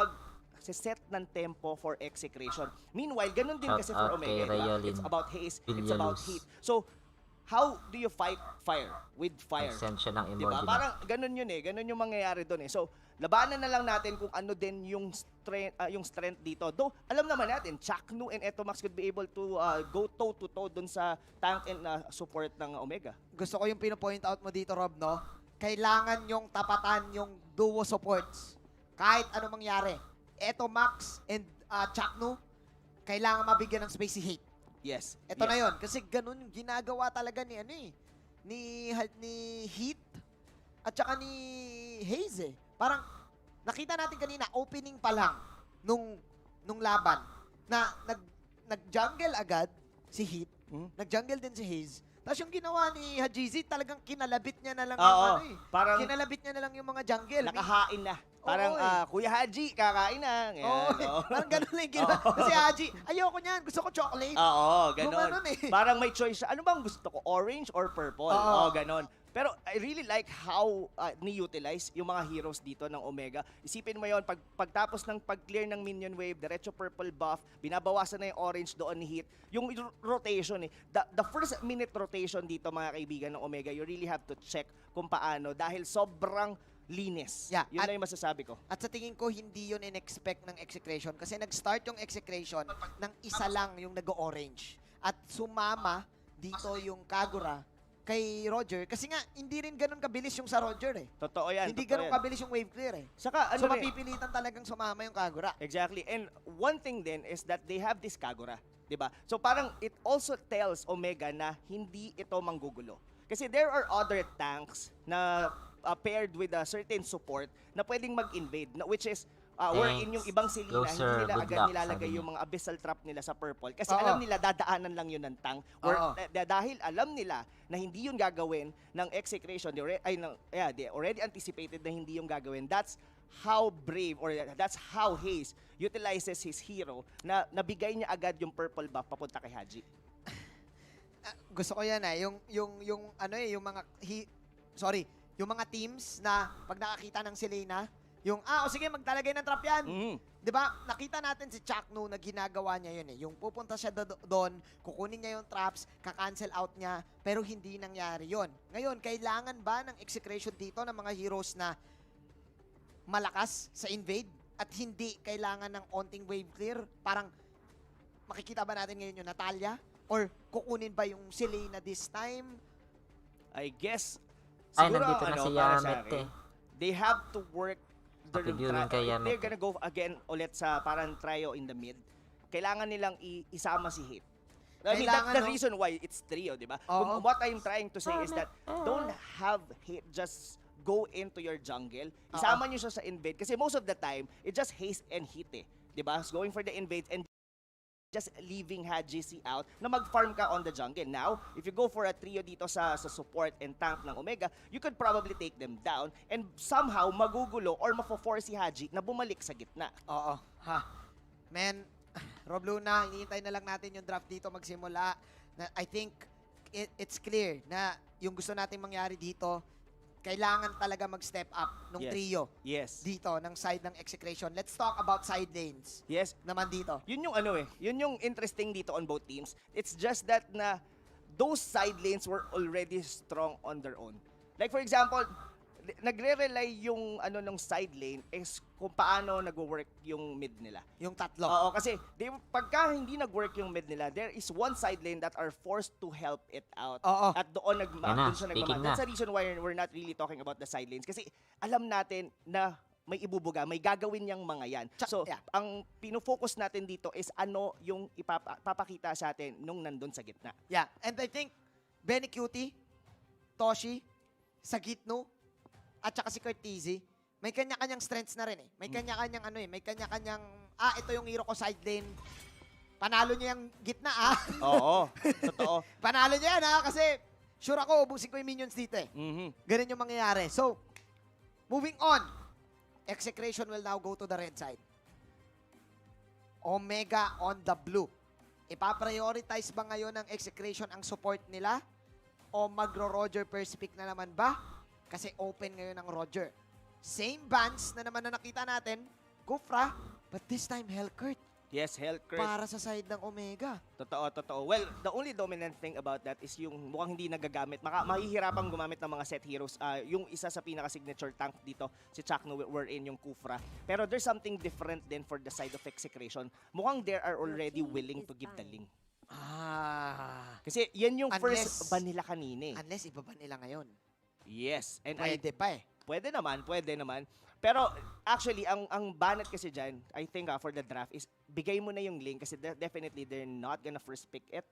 set ng tempo for Execration. Meanwhile, ganun din kasi for Omega. It's about haste, it's about heat. So, how do you fight fire with fire? Essential ng emoji. Diba? Parang ganun yun ganun yung mangyayari doon So, labanan na lang natin kung ano din yung strength dito. Though, alam naman natin, Chakno and Etomax could be able to go toe-to-toe doon sa tank and support ng Omega. Gusto ko yung pinopoint out mo dito, Rob, no? Kailangan yung tapatan yung duo supports. Kahit ano mangyari. Etomax and Chakno, kailangan mabigyan ng space si Hate. Yes. Ito na yon kasi ganun yung ginagawa talaga ni ni Heat at saka ni Haze Parang nakita natin kanina opening pa lang nung laban na nag-jungle agad si Heat, nag-jungle din si Haze. Tapos yung ginawa ni Hajizi, talagang kinalabit niya na lang yung parang kinalabit niya na lang yung mga jungle. Nakahain na. Parang, Kuya Haji, kakain na. Parang ganun lang yung ginawa. Kasi Haji, ayoko niyan, gusto ko chocolate. Ganun. Parang may choice siya. Ano bang gusto ko? Orange or purple? Ganun. Pero I really like how ni-utilize yung mga heroes dito ng Omega. Isipin mo yon pagtapos ng pag-clear ng minion wave, diretso purple buff, binabawasan na yung orange doon ni Heat. Yung rotation the first minute rotation dito mga kaibigan ng Omega, you really have to check kung paano dahil sobrang linis. Yun na yung masasabi ko. At sa tingin ko, hindi yun in-expect ng Execration kasi nag-start yung Execration ng isa lang yung nag-orange. At sumama dito yung Kagura kay Roger kasi nga hindi rin ganun kabilis yung sa Roger Totoo yan. Hindi ganun kabilis yung wave clear Saka, so mapipilitan talagang sumama yung Kagura. Exactly. And one thing din is that they have this Kagura, 'di ba? So parang it also tells Omega na hindi ito manggugulo. Kasi there are other tanks na paired with a certain support na pwedeng mag-invade, which is wherein yung ibang Selena, hindi nila agad nilalagay yung mga abyssal trap nila sa purple. Kasi alam nila, dadaanan lang yun ng tank. Dahil alam nila na hindi yun gagawin ng Execration, they already anticipated na hindi yung gagawin. That's how brave, or that's how Haze utilizes his hero na nabigay niya agad yung purple buff papunta kay Haji. Gusto ko yan yung mga yung mga teams na pag nakakita ng Selena, yung, sige, magtalagay ng trap yan. Di ba? Nakita natin si Chakno na ginagawa niya yun Yung pupunta siya doon, kukunin niya yung traps, kakancel out niya, pero hindi nangyari yun. Ngayon, kailangan ba ng Execration dito ng mga heroes na malakas sa invade at hindi kailangan ng onting wave clear? Parang, makikita ba natin ngayon yung Natalia? Or kukunin ba yung Selena this time? I guess, Ay, siguro, nandito na si Yamet they have to work their Pakidulin kay if Yamek. they're gonna go again ulit sa parang trio in the mid, kailangan nilang isama si Hate. I mean, that's the reason why it's trio, di ba? What I'm trying to say is that don't have Hate just go into your jungle. Isama nyo siya sa invade kasi most of the time, it just haste and hit eh. Di ba? Going for the invades and just leaving Hajisi out na mag-farm ka on the jungle. Now, if you go for a trio dito sa support and tank ng Omega, you could probably take them down and somehow magugulo or mafo-force si Haji na bumalik sa gitna. Oo. Ha. Man, Rob Luna, hinihintay na lang natin yung draft dito magsimula. I think it's clear na yung gusto nating mangyari dito, kailangan talaga mag-step up nung trio. Yes. Dito, ng side ng Execration. Let's talk about side lanes. Yes. Naman dito. Yun yung yun yung interesting dito on both teams. It's just that na those side lanes were already strong on their own. Like for example, nagre-rely yung ng side lane is kung paano nagwo-work yung mid nila. Yung tatlo. Oo, kasi pagka hindi nag-work yung mid nila, there is one side lane that are forced to help it out. Oo. At doon speaking na. That's the reason why we're not really talking about the side lanes. Kasi alam natin na may ibubuga, may gagawin niyang mga yan. So, ang pinofocus natin dito is ano yung ipapakita sa atin nung nandun sa gitna. Yeah, and I think Benny Cutie, Toshi, Sagitno, at saka si Curtizi, may kanya-kanyang strengths na rin eh. May kanya-kanyang may kanya-kanyang, ito yung hero ko side lane. Panalo niya yung gitna Oo, totoo. Panalo niya yan kasi sure ako, ubusin ko yung minions dito eh. Ganun yung mangyayari. So, moving on. Execration will now go to the red side. Omega on the blue. Ipaprioritize ba ngayon ng Execration ang support nila? O magro-Roger first pick na naman ba? Kasi open ngayon ang Roger. Same bans na naman na nakita natin, Kufra, but this time Hellcurt. Yes, Hellcurt. Para sa side ng Omega. Totoo. Well, the only dominant thing about that is yung mukhang hindi nagagamit. Mahihirapang gumamit ng mga set heroes. Yung isa sa pinaka-signature tank dito, si Chakno, wherein yung Kufra. Pero there's something different din for the side of Execration. Mukhang they are already willing to give the link. Kasi yan yung first ban nila kanina. Unless ibaban nila ngayon. Yes. And pwede pa eh. Pwede naman. Pero actually, ang banat kasi dyan, I think for the draft is bigay mo na yung link kasi definitely they're not gonna first pick it.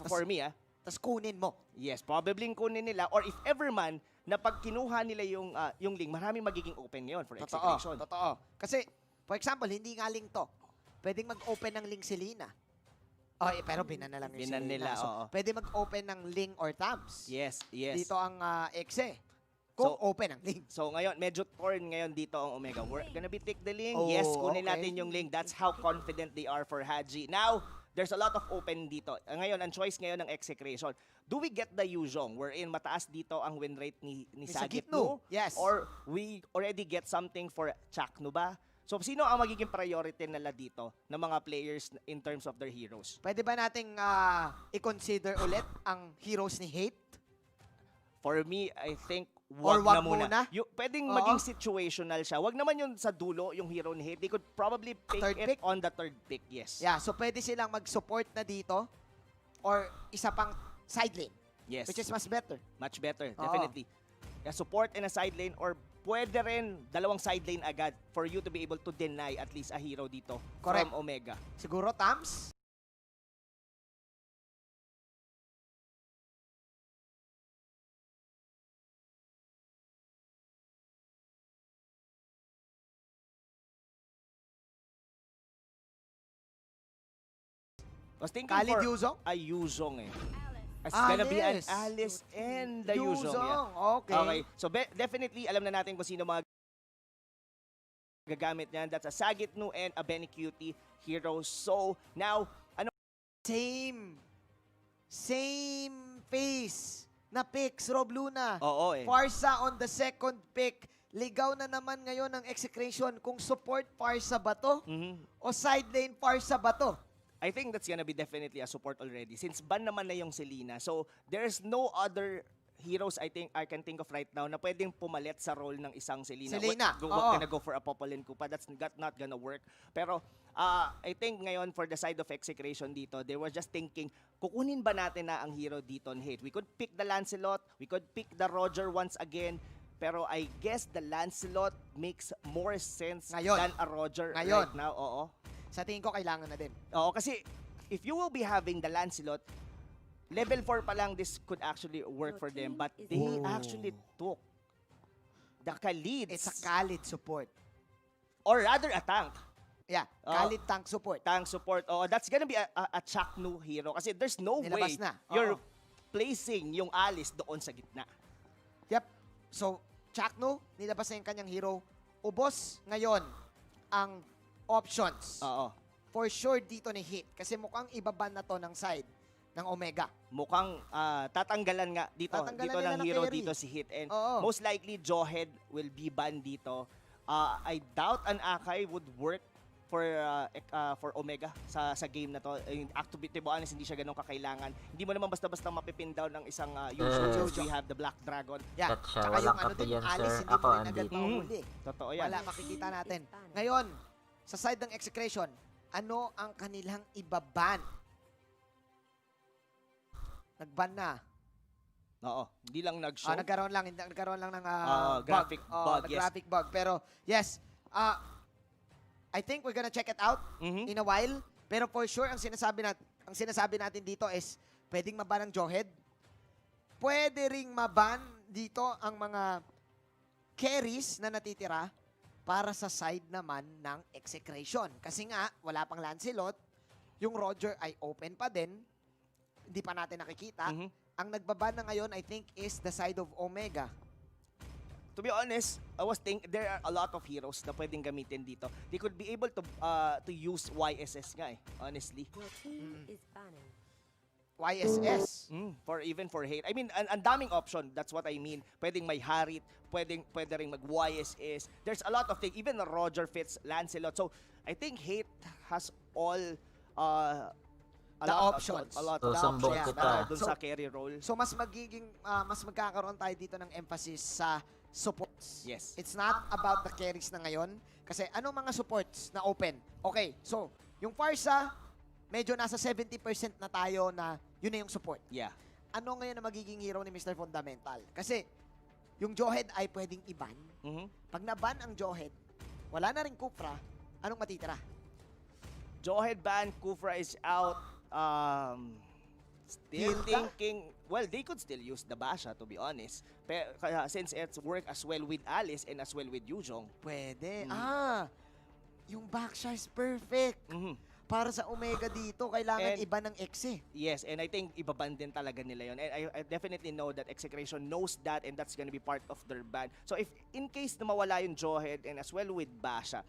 For me, tas kunin mo. Yes, probably kunin nila. Or if ever man, na pag kinuha nila yung link, maraming magiging open ngayon for Execration. Totoo. Kasi, for example, hindi nga link to. Pwedeng mag-open ng link si Lina. Pero binan na lang yung binan nila, so, pwede mag-open ng link or tabs. Yes. Dito ang Exe. Kung open ang link. So ngayon, medyo torn ngayon dito ang Omega. We're gonna be take the link. Yes, kunin natin yung link. That's how confident they are for Haji. Now, there's a lot of open dito. Ngayon, ang choice ngayon ng Execration. Do we get the Yuzhong wherein mataas dito ang win rate ni Sagitno? Yes. Or we already get something for Chakno ba? So, sino ang magiging priority nila dito ng mga players in terms of their heroes? Pwede ba nating i-consider ulit ang heroes ni Hate? For me, I think wag na muna. muna? Pwedeng maging situational siya. Wag naman yun sa dulo, yung hero ni Hate. They could probably pick it on the third pick, yes. Yeah, so pwede silang mag-support na dito or isa pang side lane. Yes. Which is much better. Much better, definitely. Yeah, support in a side lane or pwede rin dalawang side lane agad for you to be able to deny at least a hero dito from Omega. Siguro Tams? Was thinking Khalid for Yuzhong? a Yuzhong eh. It's gonna be an Alice and the Yuzhong. Yeah. Okay. So definitely alam na natin kung sino mga gagamit niyan. That's a Sagitno and a Benny Cutie hero. So now, Same face na picks, Rob Luna. Oo eh. Farsa on the second pick. Ligaw na naman ngayon ang Execration kung support Farsa ba to? O side lane Farsa ba to? I think that's gonna be definitely a support already since ban naman na yung Selena. So there's no other heroes I can think of right now na pwedeng pumalit sa role ng isang Selena. Gonna go for a Popolin Kupa. That's not gonna work. Pero I think ngayon for the side of Execration dito, they were just thinking, kukunin ba natin na ang hero dito on Hate? We could pick the Lancelot, we could pick the Roger once again. Pero I guess the Lancelot makes more sense Ngayon. than a Roger Ngayon. right now. Oo. Sa tingin ko, kailangan na din. Oo, kasi if you will be having the Lancelot, level 4 pa lang this could actually work for them. But they actually took the Khalid. It's a Khalid support. Or rather a tank. Yeah, Khalid tank support. Tank support. Oh, that's gonna be a Chaknu hero. Kasi there's no Nilabas way na. you're placing yung Alice doon sa gitna. Yep. So, Chakno, nilabas na yung kanyang hero. Ubos ngayon ang options. Oo. For sure dito ni Hit. Kasi mukhang ibaban na to ng side ng Omega. Mukhang tatanggalan nga dito. Tatanggalan Dito nila ng ng hero carry. dito si Hit. And Oo. most likely, Jawhead will be banned dito. I doubt an Akai would work for Omega sa game na to. To be honest, hindi siya ganun kakailangan. Hindi mo naman basta-basta mapipin down ng isang usual. We have the Black Dragon. Yeah. Gotcha. Tsaka Walang yung ano kape din, yan, Alice, sir. hindi Ako, mo rin Andy. agad mahuli. Totoo yan. Wala, makikita natin. Ngayon, sa side ng Execration, ano ang kanilang ibaban? Nagban na. Oo. Hindi lang nag-show. Nagkaroon lang ng graphic bug, yes. graphic bug. Pero, yes, I think we're gonna check it out in a while. Pero for sure, ang sinasabi natin dito is, pwedeng maban ang Jawhead. Pwede ring maban dito ang mga carries na natitira para sa side naman ng Execration. Kasi nga, wala pang Lancelot. Yung Roger ay open pa din. Hindi pa natin nakikita. Ang nagbaban na ngayon, I think, is the side of Omega. To be honest, I was thinking there are a lot of heroes na pwedeng gamitin dito. They could be able to use YSS nga honestly. YSS? For hate. I mean, ang daming option. That's what I mean. Pwedeng may Harit, pwede ring mag YSS. There's a lot of things. Even Roger fits Lancelot. So, I think hate has all the options. A lot of options dun sa carry role. So mas magkakaroon tayo dito ng emphasis sa supports. Yes. It's not about the carries na ngayon. Kasi anong mga supports na open? Okay, so yung Farsa, medyo nasa 70% na tayo na yun na yung support. Yeah. Ano ngayon na magiging hero ni Mr. Fundamental? Kasi yung Jawhead ay pwedeng i-ban. Pag na-ban ang Jawhead, wala na rin Kufra, anong matitira? Jawhead ban, Kufra is out. Still thinking, well, they could still use the Basha, to be honest. Since it's work as well with Alice and as well with Yuzhong. Pwede. Yung backshaw is perfect. Para sa Omega dito, kailangan iba ng Exe. Yes, and I think ibaban din talaga nila yun. And I definitely know that Execration knows that and that's gonna be part of their ban. So if in case na mawala yung Jawhead and as well with Basha,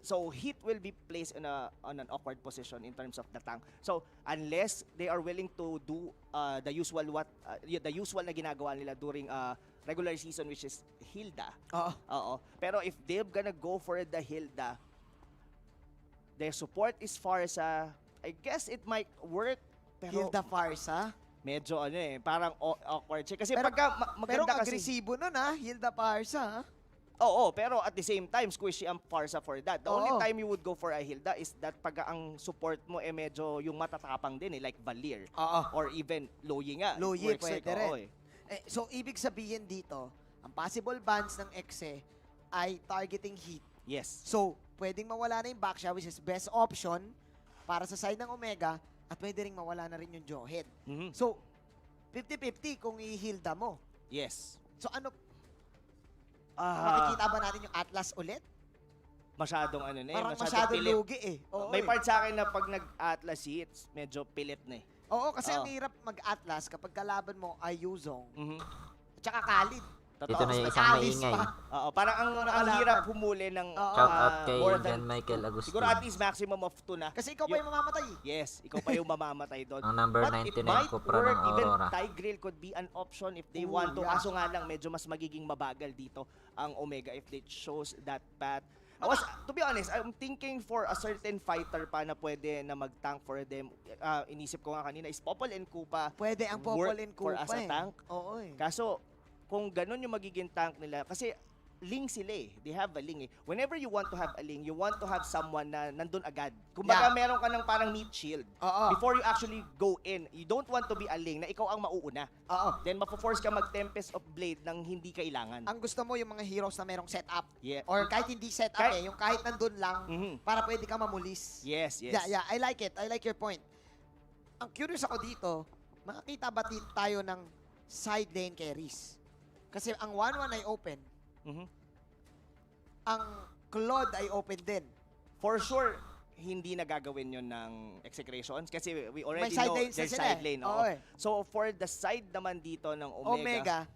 so Hit will be placed on an awkward position in terms of the tank. So unless they are willing to do the usual na ginagawa nila during regular season, which is Hilda. Oo. Pero if they're gonna go for the Hilda, their support is Farsa. I guess it might work. Pero Hilda Farsa? Medyo parang awkward siya. Kasi pero, pagka pero maganda kasi... agresibo nun Hilda Farsa. Oo, pero at the same time, squishy ang Farsa for that. The only time you would go for a Hilda is that pag ang support mo medyo yung matatapang din like Valir. Or even Loyi nga. Loyi, pwede rin. So, ibig sabihin dito, ang possible bans ng Exe ay targeting Hit. Yes. So, pwedeng mawala na yung backshaw, which is best option para sa side ng Omega, at pwede rin mawala na rin yung Jawhead. So, 50-50 kung i-Hilda mo. Yes. So, makikita ba natin yung Atlas ulit? Masyadong Parang masyadong pilit. lugi May part sa akin na pag nag-Atlas hits, medyo pilit na Oo, kasi ang hirap mag-Atlas kapag kalaban mo ay Yuzhong. At saka Khalid. Ito na yung isang maingay. Parang ang hirap humuli ng shout out kay John Michael Agustin. Siguro at least maximum of 2 na. Kasi ikaw pa yung mamamatay. Yes, ikaw pa yung mamamatay doon. Ang number 99 Cupra ng Aurora. Even Tigreal could be an option if they want to. Kaso nga lang, medyo mas magiging mabagal dito ang Omega if they chose that path. To be honest, I'm thinking for a certain fighter pa na pwede na mag-tank for them. Inisip ko nga kanina is Popol and Kupa. Pwede ang Popol and Kupa for as a tank. Oo Kaso, kung ganun yung magiging tank nila, kasi Ling sila eh. They have a Ling eh. Whenever you want to have a Ling, you want to have someone na nandun agad. Kumbaga meron ka ng parang meat shield. Before you actually go in, you don't want to be a Ling na ikaw ang mauuna. Then mapo-force ka mag-Tempest of Blade nang hindi kailangan. Ang gusto mo yung mga heroes na merong setup. Yeah. Or kahit hindi setup yung kahit nandun lang, para pwede ka mamulis. Yes. Yeah, I like it. I like your point. Ang curious ako dito, makakita ba tayo ng side lane carries? Kasi ang 1-1 ay open. Ang Claude ay open din. For sure, hindi na gagawin yun ng Execrations kasi we already May side know lane their sila side eh. lane. Oo eh. So for the side naman dito ng Omega,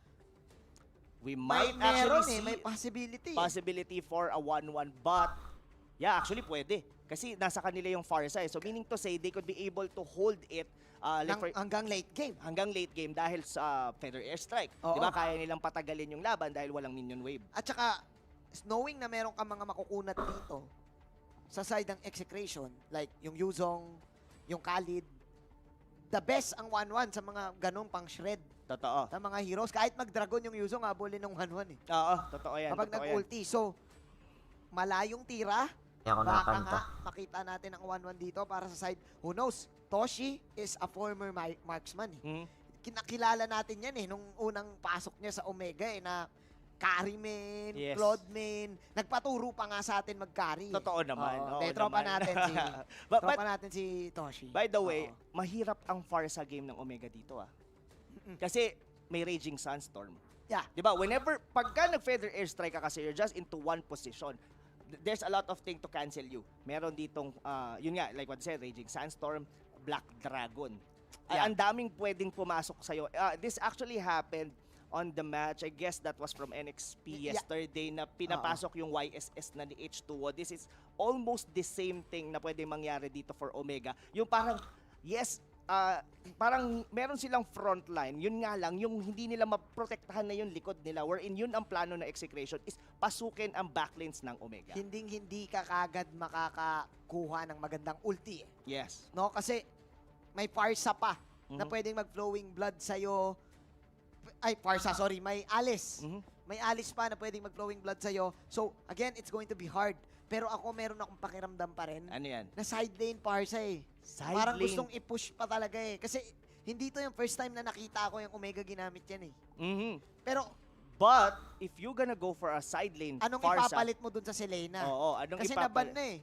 we might actually see may possibility. Possibility for a 1-1 but yeah, actually pwede. Kasi nasa kanila yung far side. So meaning to say they could be able to hold it hanggang late game. Hanggang late game dahil sa Feather Airstrike. Di ba kaya nilang patagalin yung laban dahil walang minion wave. At saka, knowing na meron ka mga makukunat dito sa side ng Execration, like yung Yuzong, yung Khalid, the best ang 1-1 sa mga ganong pang shred. Totoo. Sa mga heroes. Kahit mag-dragon yung Yuzong, habulin ng 1-1 eh. Oo, totoo yan. Kapag nag-ulti. So, malayong tira, Ako baka nakanta. nga makita natin ang 1-1 dito para sa side. Who knows? Toshi is a former marksman eh. Kinakilala natin yan eh nung unang pasok niya sa Omega eh na carry main, Claude main. Nagpaturo pa nga sa atin mag-carry. Totoo naman. Tropa natin si tropa natin si Toshi. By the way, mahirap ang far sa game ng Omega dito ah. Kasi may Raging Sunstorm. Yeah. 'Di ba? Whenever pagka nag-Feather Airstrike ka kasi you're just into one position. There's a lot of things to cancel you. Meron ditong yun nga like what I said, Raging Sandstorm, Black Dragon. Ang daming pwedeng pumasok sa iyo. This actually happened on the match. I guess that was from NXP yesterday na pinapasok yung YSS na ni H2O. This is almost the same thing na pwedeng mangyari dito for Omega. Yung parang parang meron silang frontline. Yun nga lang, yung hindi nila maprotektahan na yung likod nila. Wherein yun ang plano na Execration is pasukin ang backlanes ng Omega. Hindi ka kagad makakakuha ng magandang ulti eh. Yes. No, kasi may Farsa pa na pwedeng mag-flowing blood sa'yo. Ay, Farsa, sorry. May Alice. May Alice pa na pwedeng mag-flowing blood sa'yo. So, again, it's going to be hard. Pero ako meron akong pakiramdam pa rin. Ano yan? Na side lane Farsa eh. Parang gustong i-push pa talaga eh. Kasi hindi to yung first time na nakita ko yung Omega ginamit yan eh. Pero, but, if you gonna go for a side lane anong Farsa, ipapalit mo dun sa Selena? Oo, anong kasi ipapalit? naban na eh.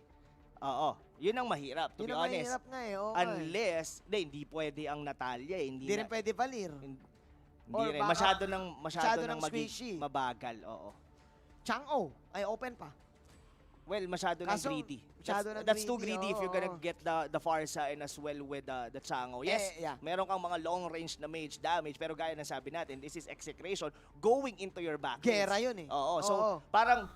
Oo, yun ang mahirap, to be honest. Mahirap nga eh, unless, hindi pwede ang Natalia eh. Hindi rin pwede Valir. Hindi rin, masyado nang maging mabagal, oo. Chang'o, ay open pa. Well, masyado nang greedy. That's too greedy if you're gonna get the Farsa and as well with the Chang'o. Yes, meron kang mga long range na mage damage, pero gaya ng sabi natin, this is Execration going into your back. Gera yun eh. Oo, so parang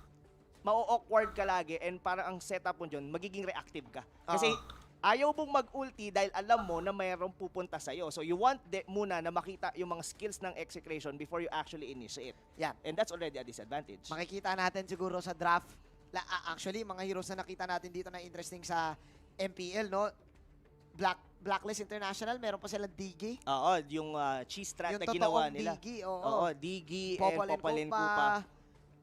mau-awkward ka lagi and parang ang setup mo dyan, magiging reactive ka. Kasi ayaw mong mag-ulti dahil alam mo na mayroong pupunta sa'yo. So you want muna na makita yung mga skills ng Execration before you actually initiate. Yeah. And that's already a disadvantage. Makikita natin siguro sa draft. Actually, mga heroes na nakita natin dito na interesting sa MPL, no? Blacklist International, meron pa silang Digi. Oo, yung cheese strat na ginawa nila. Digi, oo. Digi and Popalin Kupa.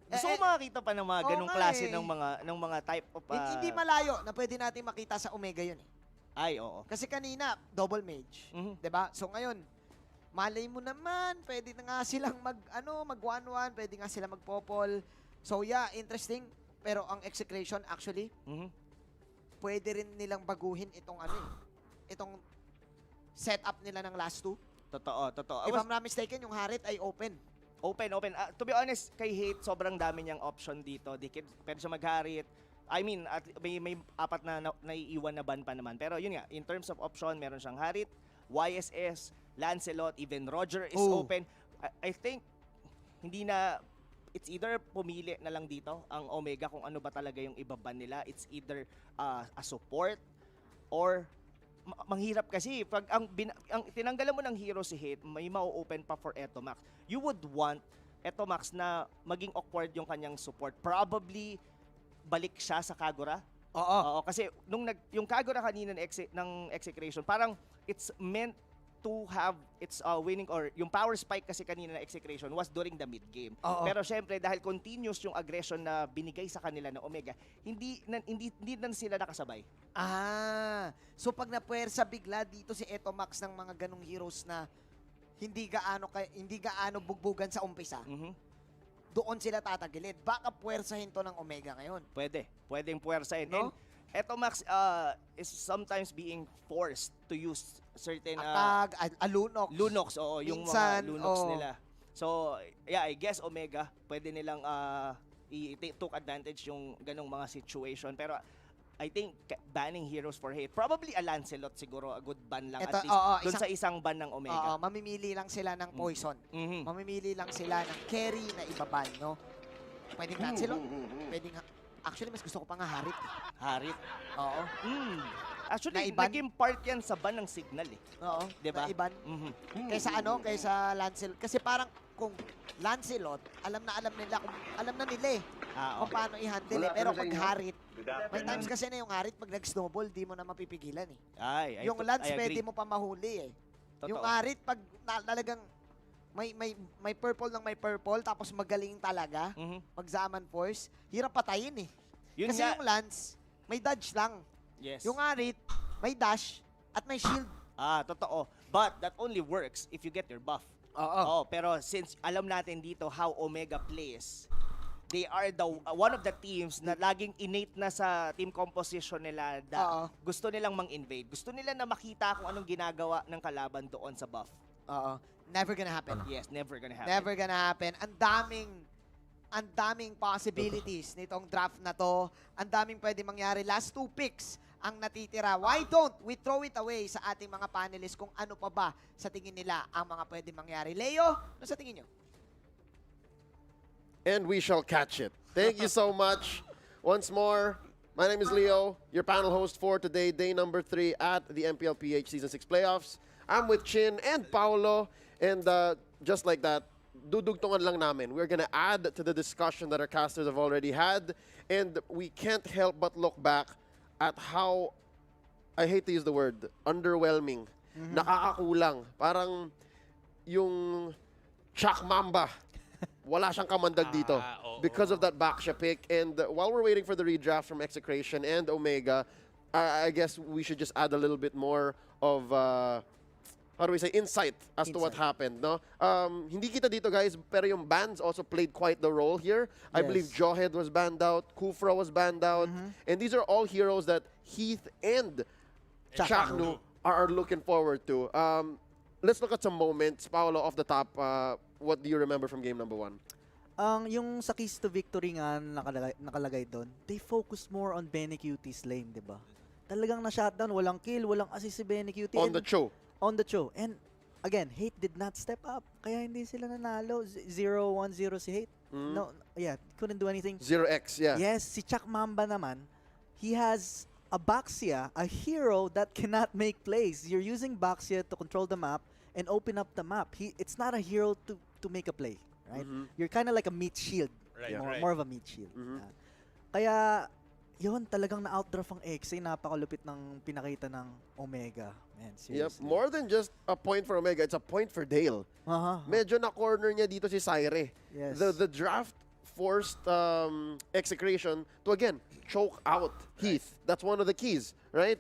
Gusto ko makakita pa ng mga ganong klase ng mga type of... Hindi malayo na pwede natin makita sa Omega yun eh. Ay, oo. Kasi kanina, double mage. Diba? So ngayon, malay mo naman, pwede na nga silang mag 1-1, pwede nga sila mag-popol. So yeah, interesting. Pero ang Execration actually, pwede rin nilang baguhin itong itong setup nila ng last two. Totoo. If I'm not mistaken, yung Harit ay open. Open. To be honest, kay Hate, sobrang dami niyang option dito. Pwede siya mag-Harit. I mean, may apat na naiiwan na ban pa naman. Pero yun nga, in terms of option, meron siyang Harit, YSS, Lancelot, even Roger is open. I think, it's either pumili na lang dito ang Omega kung ano ba talaga yung ibaban nila. It's either a support or manghirap kasi pag ang tinanggalan mo ng hero si Hate, may ma-open pa for Etomax. You would want Etomax na maging awkward yung kanyang support. Probably balik siya sa Kagura. Oo, kasi yung Kagura kanina ng Execration, parang it's meant to have its winning or yung power spike kasi kanina na Execration was during the mid game. Pero syempre dahil continuous yung aggression na binigay sa kanila ng Omega, hindi na sila nakasabay. So pag napuwersa bigla dito si Etomax ng mga ganong heroes na hindi gaano bugbugan sa umpisa. Doon sila tatagilid. Baka puwersahin to ng Omega ngayon. Pwedeng puwersahin. No? And Etomax is sometimes being forced to use certain Lunox, yung mga Lunox nila. So, yeah, I guess Omega, pwede nilang i-took advantage yung ganong mga situation. Pero I think banning heroes for hate, probably a Lancelot siguro, a good ban lang at least doon sa isang ban ng Omega. Mamimili lang sila ng poison. Mamimili lang sila ng carry na ibaban, no? Pwedeng Lancelot, pwedeng... Actually, mas gusto ko pa nga Harit. Harit? Oo. Actually, naging part yan sa ban ng Signal eh. Oo, diba? Naiban. Kaysa Lancelot. Kasi parang kung Lancelot, alam na nila kung paano i-handle Pero pag Harit, may times kasi na yung Harit, pag nag-snowball, di mo na mapipigilan eh. Yung Lance, pwede mo pa mahuli eh. Yung Harit, pag talagang may purple ng may purple, tapos magaling talaga, mag-Zaman Force, hirap patayin eh. Kasi yung Lance, may dodge lang. Yes. Yung Harit, may dash, at may shield. Totoo. But that only works if you get your buff. Pero since alam natin dito how Omega plays, they are one of the teams na laging innate na sa team composition nila na gusto nilang mang-invade. Gusto nila na makita kung anong ginagawa ng kalaban doon sa buff. Never gonna happen. Yes, never gonna happen. Never gonna happen. Ang daming possibilities nitong draft na to. Ang daming pwede mangyari. Last 2 picks ang natitira. Why don't we throw it away sa ating mga panelists kung ano pa ba sa tingin nila ang mga pwede mangyari? Leo, ano sa tingin nyo? And we shall catch it. Thank you so much. Once more, my name is Leo, your panel host for today, day number 3 at the MPL-PH Season 6 Playoffs. I'm with Chin and Paolo. And just like that, dudugtungan lang namin. We're gonna add to the discussion that our casters have already had. And we can't help but look back at how, I hate to use the word, underwhelming. Nakakakulang. Parang yung Chuck Mamba, wala siyang kamandag dito because of that Baksha pick. And while we're waiting for the redraft from Execration and Omega, I guess we should just add a little bit more of... how do we say, insight as to what happened, no? Hindi kita dito, guys, pero yung bans also played quite the role here. I believe Jawhead was banned out, Kufra was banned out, and these are all heroes that Heath and Chaknu are looking forward to. Let's look at some moments. Paolo, off the top, what do you remember from game number 1? Yung sa keys to victory nga nakalagay doon, they focus more on Benny Cutie's lane, di ba? Talagang na-shutdown, walang kill, walang assist si Benny Cutie. On the show. On the show. And again, Hate did not step up. Kaya hindi sila nanalo. 0-1-0 si Hate. No, couldn't do anything. 0x, yeah. Yes, si Chuck Mamba naman, he has a Baxia, a hero that cannot make plays. You're using Baxia to control the map and open up the map. It's not a hero to make a play, right? You're kind of like a meat shield. More of a meat shield. Kaya yun, talagang na-outdraft ang XA. Napakalupit ng pinakita ng Omega. Man, seriously. Yep, more than just a point for Omega, it's a point for Dale. Medyo na-corner niya dito si Syre. Yes. The draft forced Execration to, again, choke out Heath. That's one of the keys, right?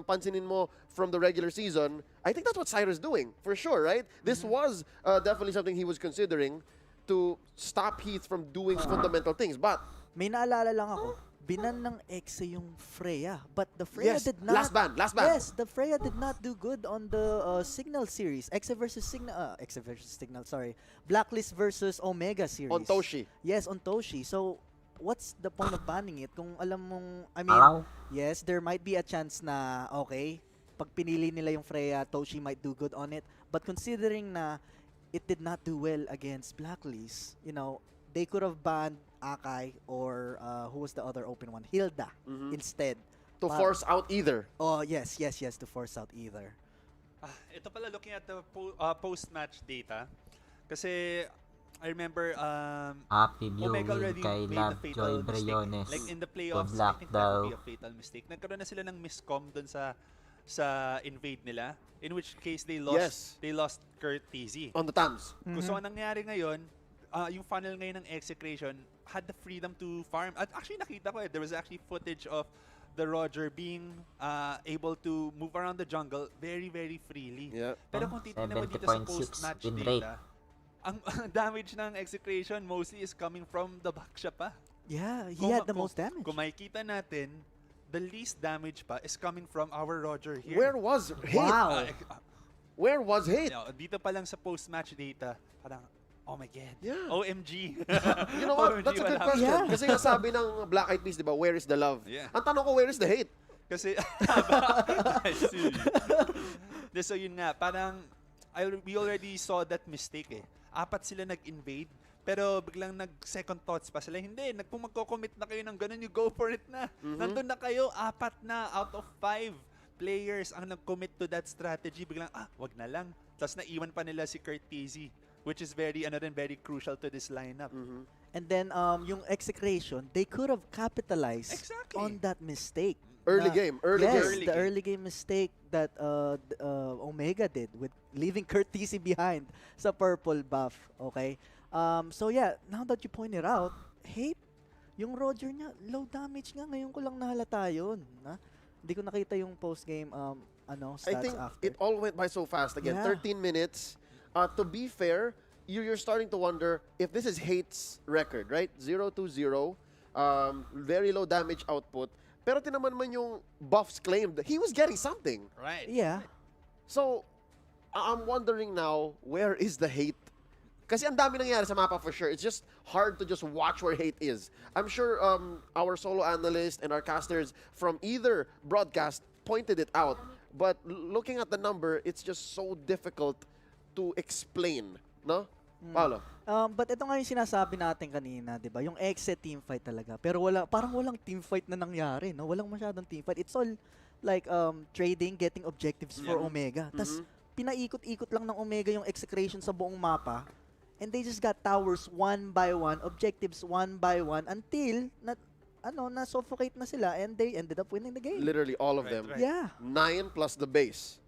Pansinin mo from the regular season, I think that's what Syre's doing, for sure, right? This was definitely something he was considering to stop Heath from doing fundamental things, but... May naalala lang ako. Binan ng Exe yung Freya, but the Freya did not... Last ban. Yes, the Freya did not do good on the Signal series. Exe versus Signal, sorry. Blacklist versus Omega series. On Toshi. Yes, on Toshi. So, what's the point of banning it? Kung alam mong... yes, there might be a chance na, okay, pag pinili nila yung Freya, Toshi might do good on it. But considering na it did not do well against Blacklist, you know, they could have banned Akai or who was the other open one? Hilda instead. To force out either. Oh, yes, to force out either. Ito pala, looking at the post-match data, kasi I remember Happy Omega viewing already kay made Love a fatal Joy mistake. Briones. Like in the playoffs, I Black think that would daw. be a fatal mistake. Nagkaroon na sila ng miscom dun sa sa invade nila, in which case they lost Kurt TZ. On the Tams. So ang nangyari ngayon, yung funnel ngayon ng Execration had the freedom to farm. At actually nakita ko there was actually footage of the Roger being able to move around the jungle very, very freely. Pero kung titignan mo dito sa post-match data, ang damage ng Execration mostly is coming from the backsha pa. Yeah, he had the most damage. Kung makikita natin, the least damage pa is coming from our Roger here. Where was Hate? Wow. Where was Hate? Dito pa lang sa post-match data, parang, oh my God. Yeah. OMG. You know what? OMG, That's a good wala. question. Yeah. Kasi nga sabi ng Black Eyed Peas, di ba, where is the love? Yeah. Ang tanong ko, where is the hate? Kasi, so yun nga, parang, we already saw that mistake eh. 4 sila nag-invade, pero biglang nag-second thoughts pa sila. Hindi, kung magko-commit na kayo ng ganun, you go for it na. Nandun na kayo, 4 na out of 5 players ang nag-commit to that strategy. Biglang, wag na lang. Tapos naiwan pa nila si Kurt TZ, which is very crucial to this lineup. And then yung Execration, they could have capitalized on that mistake. Early game. The early game mistake that Omega did with leaving Kurt TC behind sa purple buff. Okay? So yeah, now that you pointed out, Hate, yung Roger niya, low damage nga. Ngayon ko lang nahalata yun. Hindi ko nakita yung post-game stats I think after. it all went by so fast. Again, Yeah. 13 minutes. To be fair, you're starting to wonder if this is Hate's record, right? 0-0, very low damage output. Pero tinaman man yung buffs claimed, he was getting something. Right. Yeah. So, I'm wondering now, where is the Hate? Kasi ang dami nangyari sa mapa for sure. It's just hard to just watch where Hate is. I'm sure our solo analyst and our casters from either broadcast pointed it out. But looking at the number, it's just so difficult to explain. No? Paolo? But ito nga yung sinasabi natin kanina, 'di ba? Yung exit team fight talaga. Pero parang walang team fight na nangyari, no? Walang masyadong team fight. It's all like trading, getting objectives for Omega. Tas pinaikot-ikot lang ng Omega yung Execration sa buong mapa. And they just got towers one by one, objectives one by one until na-suffocate na sila and they ended up winning the game. Literally all of them. Right. Yeah. 9 plus the base.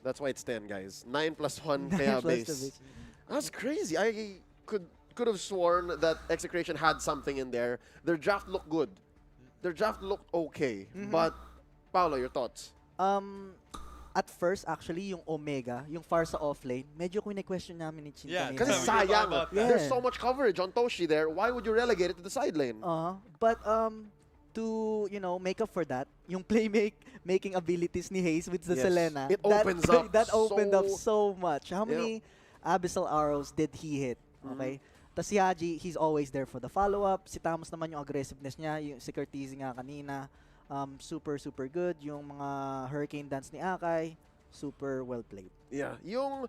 That's why it's 10, guys. 9 plus 1 kaya base. That's crazy. I could have sworn that Execration had something in there. Their draft looked good. Their draft looked okay. But, Paolo, your thoughts? At first, actually, yung Omega, yung far sa offlane, medyo question namin ni Chin kanina. Kasi sayang. There's so much coverage on Toshi there. Why would you relegate it to the side lane? But to, make up for that, yung making abilities ni Hayes with the Selena, It opens up that opened up so- so much. How many Abyssal Arrows did he hit? Okay? Tas si Haji, he's always there for the follow-up. Si Tamos naman yung aggressiveness niya, yung si Curtiz nga kanina. Super good. Yung mga Hurricane Dance ni Akai, super well played. Yeah. Yung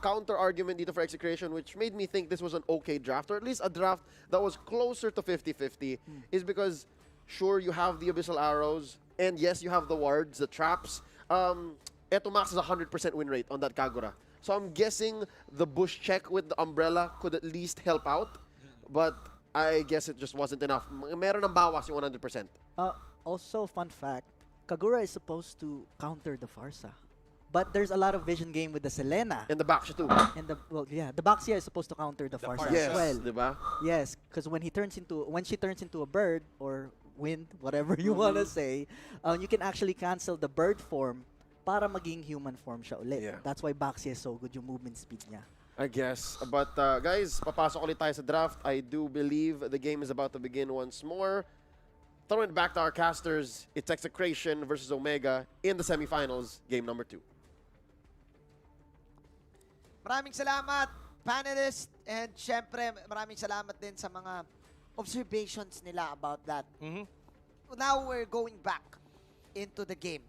counter argument dito for Execration, which made me think this was an okay draft, or at least a draft that was closer to 50-50, is because, sure, you have the Abyssal Arrows, and yes, you have the wards, the traps. Eto Max is 100% win rate on that Kagura. So I'm guessing the bush check with the umbrella could at least help out, but I guess it just wasn't enough. Meron ng bawas yung 100%. Also, fun fact, Kagura is supposed to counter the Farsa. But there's a lot of vision game with the Selena. And the Baksha too. And the Baxia is supposed to counter the Farsa as well. Diba? Yes, because when she turns into a bird or wind, whatever you wanna say, you can actually cancel the bird form para maging human form siya ulit. Yeah. That's why Baxia is so good yung movement speed niya. I guess. But guys, papasok ulit tayo sa draft. I do believe the game is about to begin once more. Throwing it back to our casters, it's Execration versus Omega in the semifinals, game number 2. Maraming salamat, panelists, and syempre maraming salamat din sa mga observations nila about that. Now we're going back into the game.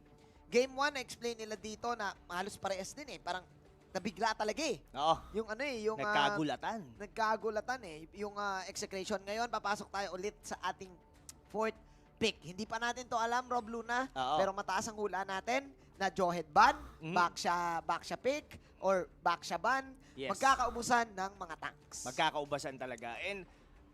Game 1, na-explain nila dito na halos parehas din eh. Parang nabigla talaga eh. Oo. Yung yung nagkagulatan. Nagkagulatan eh. Yung Execration. Ngayon, papasok tayo ulit sa ating fourth pick. Hindi pa natin to alam, Rob Luna, pero mataas ang hula natin na Jawhead ban, Baksha pick, or Baksha ban. Yes. Magkakaubusan ng mga tanks. Magkakaubasan talaga. And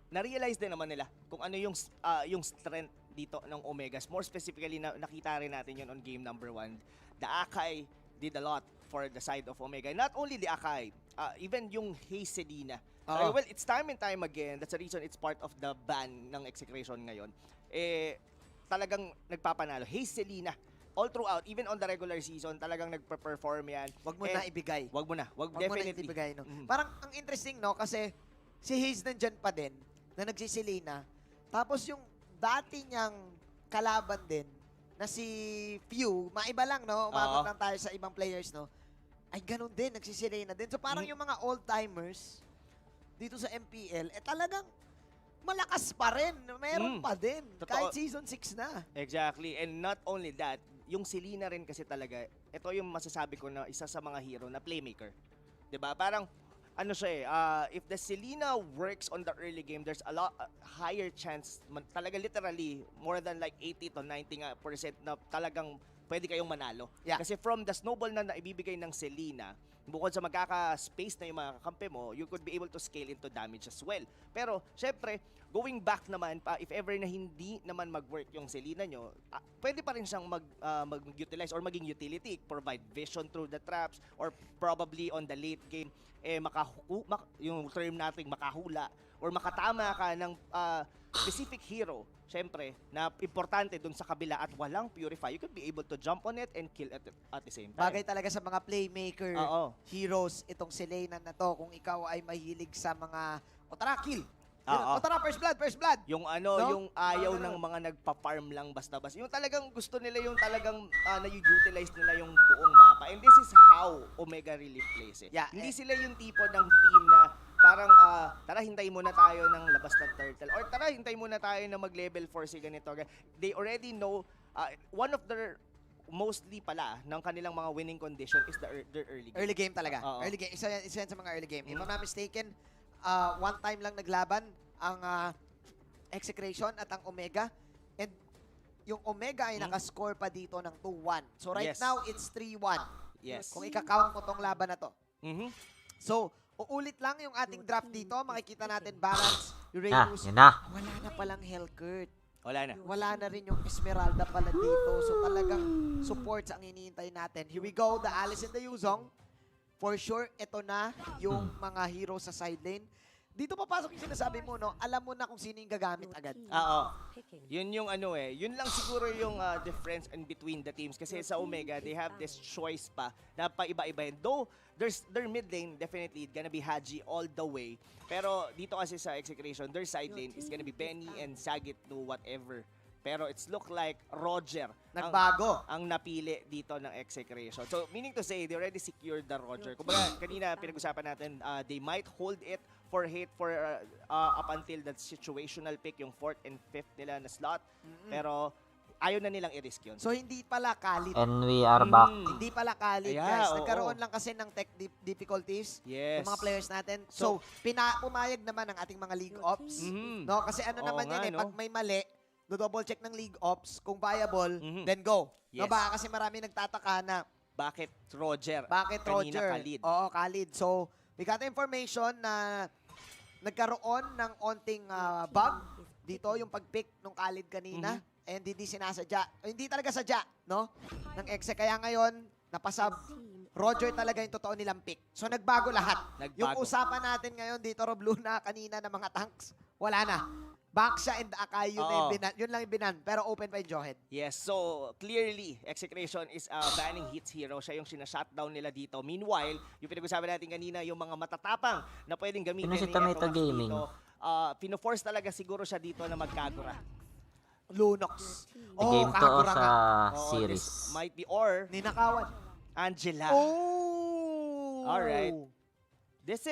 na-realize din naman nila kung ano yung strength dito ng Omegas. More specifically, nakita rin natin yun on game number 1. The Akai did a lot for the side of Omega. Not only the Akai, even yung Haze Selena. Well, it's time and time again. That's the reason it's part of the ban ng Execration ngayon. Talagang nagpapanalo. Haze Selena, all throughout, even on the regular season, talagang nagpe-perform yan. Wag mo na ibigay. Wag mo na. Wag Definitely. mo na ibigay, no? Parang ang interesting, no? Kasi si Haze nandyan pa din, na nagsisilina. Tapos yung dati niyang kalaban din, na si Few, maiba lang, no? Umabot lang tayo sa ibang players, no? Ay, ganun din, nagsisilina din. So parang yung mga old-timers dito sa MPL, talagang malakas pa rin. Meron pa din. Kahit season 6 na. Exactly. And not only that, yung Selena rin kasi talaga, ito yung masasabi ko na isa sa mga hero na playmaker. 'Di ba? Parang ano siya if the Selena works on the early game, there's a lot higher chance, talaga literally more than like 80 to 90% na talagang pwede kayong manalo. Kasi from the snowball na naibibigay ng Selena, bukod sa magkaka-space na yung mga kakampi mo, you could be able to scale into damage as well. Pero, syempre, going back naman, if ever na hindi naman mag-work yung Selena nyo, pwede pa rin siyang mag-utilize or maging utility, provide vision through the traps, or probably on the late game, yung term natin, makahula, or makatama ka ng specific hero, syempre, na importante dun sa kabila at walang purify, you could be able to jump on it and kill it at the same time. Bagay talaga sa mga playmaker, heroes, itong Selena na to, kung ikaw ay mahilig sa mga, o tara, kill! O tara, first blood! Yung yung ayaw ng mga nagpa-farm lang basta-basta. Yung talagang gusto nila yung talagang na-utilize nila yung buong mapa. And this is how Omega really plays it. Hindi sila yung tipo ng team na parang, tara, hintay muna tayo ng labas ng turtle. Or tara, hintay muna tayo na mag-level 4 si ganito. They already know, one of their, mostly pala, ng kanilang mga winning condition is their early game. Early game talaga. Early game. Isa yan sa mga early game. If I'm not mistaken, one time lang naglaban ang Execration at ang Omega. And yung Omega ay nakascore pa dito ng 2-1. So right now, it's 3-1. Kung ika-count mo tong laban na to. So, uulit lang yung ating draft dito. Makikita natin balance, Uranus. Wala na palang Hellcurt. Wala na rin yung Esmeralda pala dito. So talagang supports ang iniintay natin. Here we go, the Alice and the Yuzong. For sure, ito na yung mga hero sa side lane. Dito papasok yung sinasabi mo, no? Alam mo na kung sino yung gagamit agad. Yun yung yun lang siguro yung difference in between the teams. Kasi sa Omega, they have this choice pa na paiba-ibahin. Though, their mid lane, definitely, gonna be Haji all the way. Pero dito kasi sa Execration, their side lane is gonna be Benny and Sagit to whatever. Pero it's look like Roger nagbago ang napili dito ng Execration. So, meaning to say, they already secured the Roger. Kumbaga, kanina pinag-usapan natin, they might hold it for up until that situational pick, yung 4th and 5th nila na slot. Pero, ayaw na nilang i-risk yun. So, hindi pala kalit. And we are back. Hindi pala kalit, guys. Nagkaroon lang kasi ng tech difficulties yung mga players natin. So, pumayag naman ng ating mga league ops. No? Kasi ano naman yan pag may mali, double check ng league ops kung viable, then go. No, baka kasi marami nagtataka na bakit Roger? Kanina Khalid. Oo, Khalid. So, we got information na nagkaroon ng onting bug dito, yung pag-pick ng Khalid kanina. And hindi sinasadya. Hindi talaga sadya, no? Ng Exe. Kaya ngayon, napasab. Roger talaga yung totoo nilang pick. So, nagbago lahat. Yung usapan natin ngayon dito, Rob Luna, kanina ng mga tanks, wala na. Baksha and Akai, yun lang yung binan. Pero open pa yung Johead. Yes, so clearly, Execration is a banning hits hero. Siya yung sinashutdown nila dito. Meanwhile, yung pinag-usapan natin kanina, yung mga matatapang na pwedeng gamitin ni Tomato Gaming. Pino-force talaga siguro siya dito na magkagura. Lunox. Game to sa series. Might be or ninakawan. Angela. Alright. This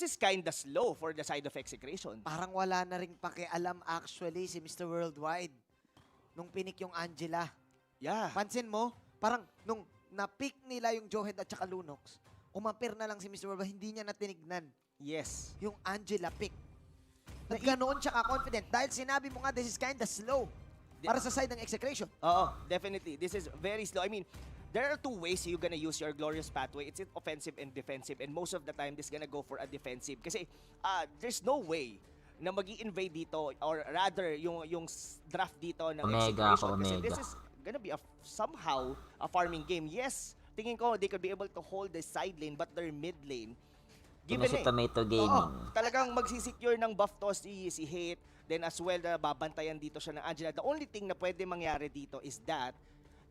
is kinda slow for the side of Execration. Parang wala na ring pakialam actually si Mr. Worldwide nung pinik yung Angela. Pansin mo, parang nung na-pick nila yung Johead at saka Lunox, umapir na lang si Mr. Worldwide, hindi niya natinignan. Yes. Yung Angela pick. At ganoon siya ka-confident dahil sinabi mo nga this is kinda slow para sa side ng Execration. Definitely. This is very slow. I mean, there are two ways you're gonna use your glorious pathway. It's offensive and defensive. And most of the time, this gonna go for a defensive. Kasi there's no way na mag-i-invade dito, or rather, yung draft dito ng Omega Execration. ako, Kasi Omega. this is gonna be somehow a farming game. Yes, tingin ko they could be able to hold the side lane, but their mid lane, given si Tomato Gaming. Oo, talagang magsisecure ng buff to si Hate. Then as well, babantayan dito siya ng Angela. The only thing na pwede mangyari dito is that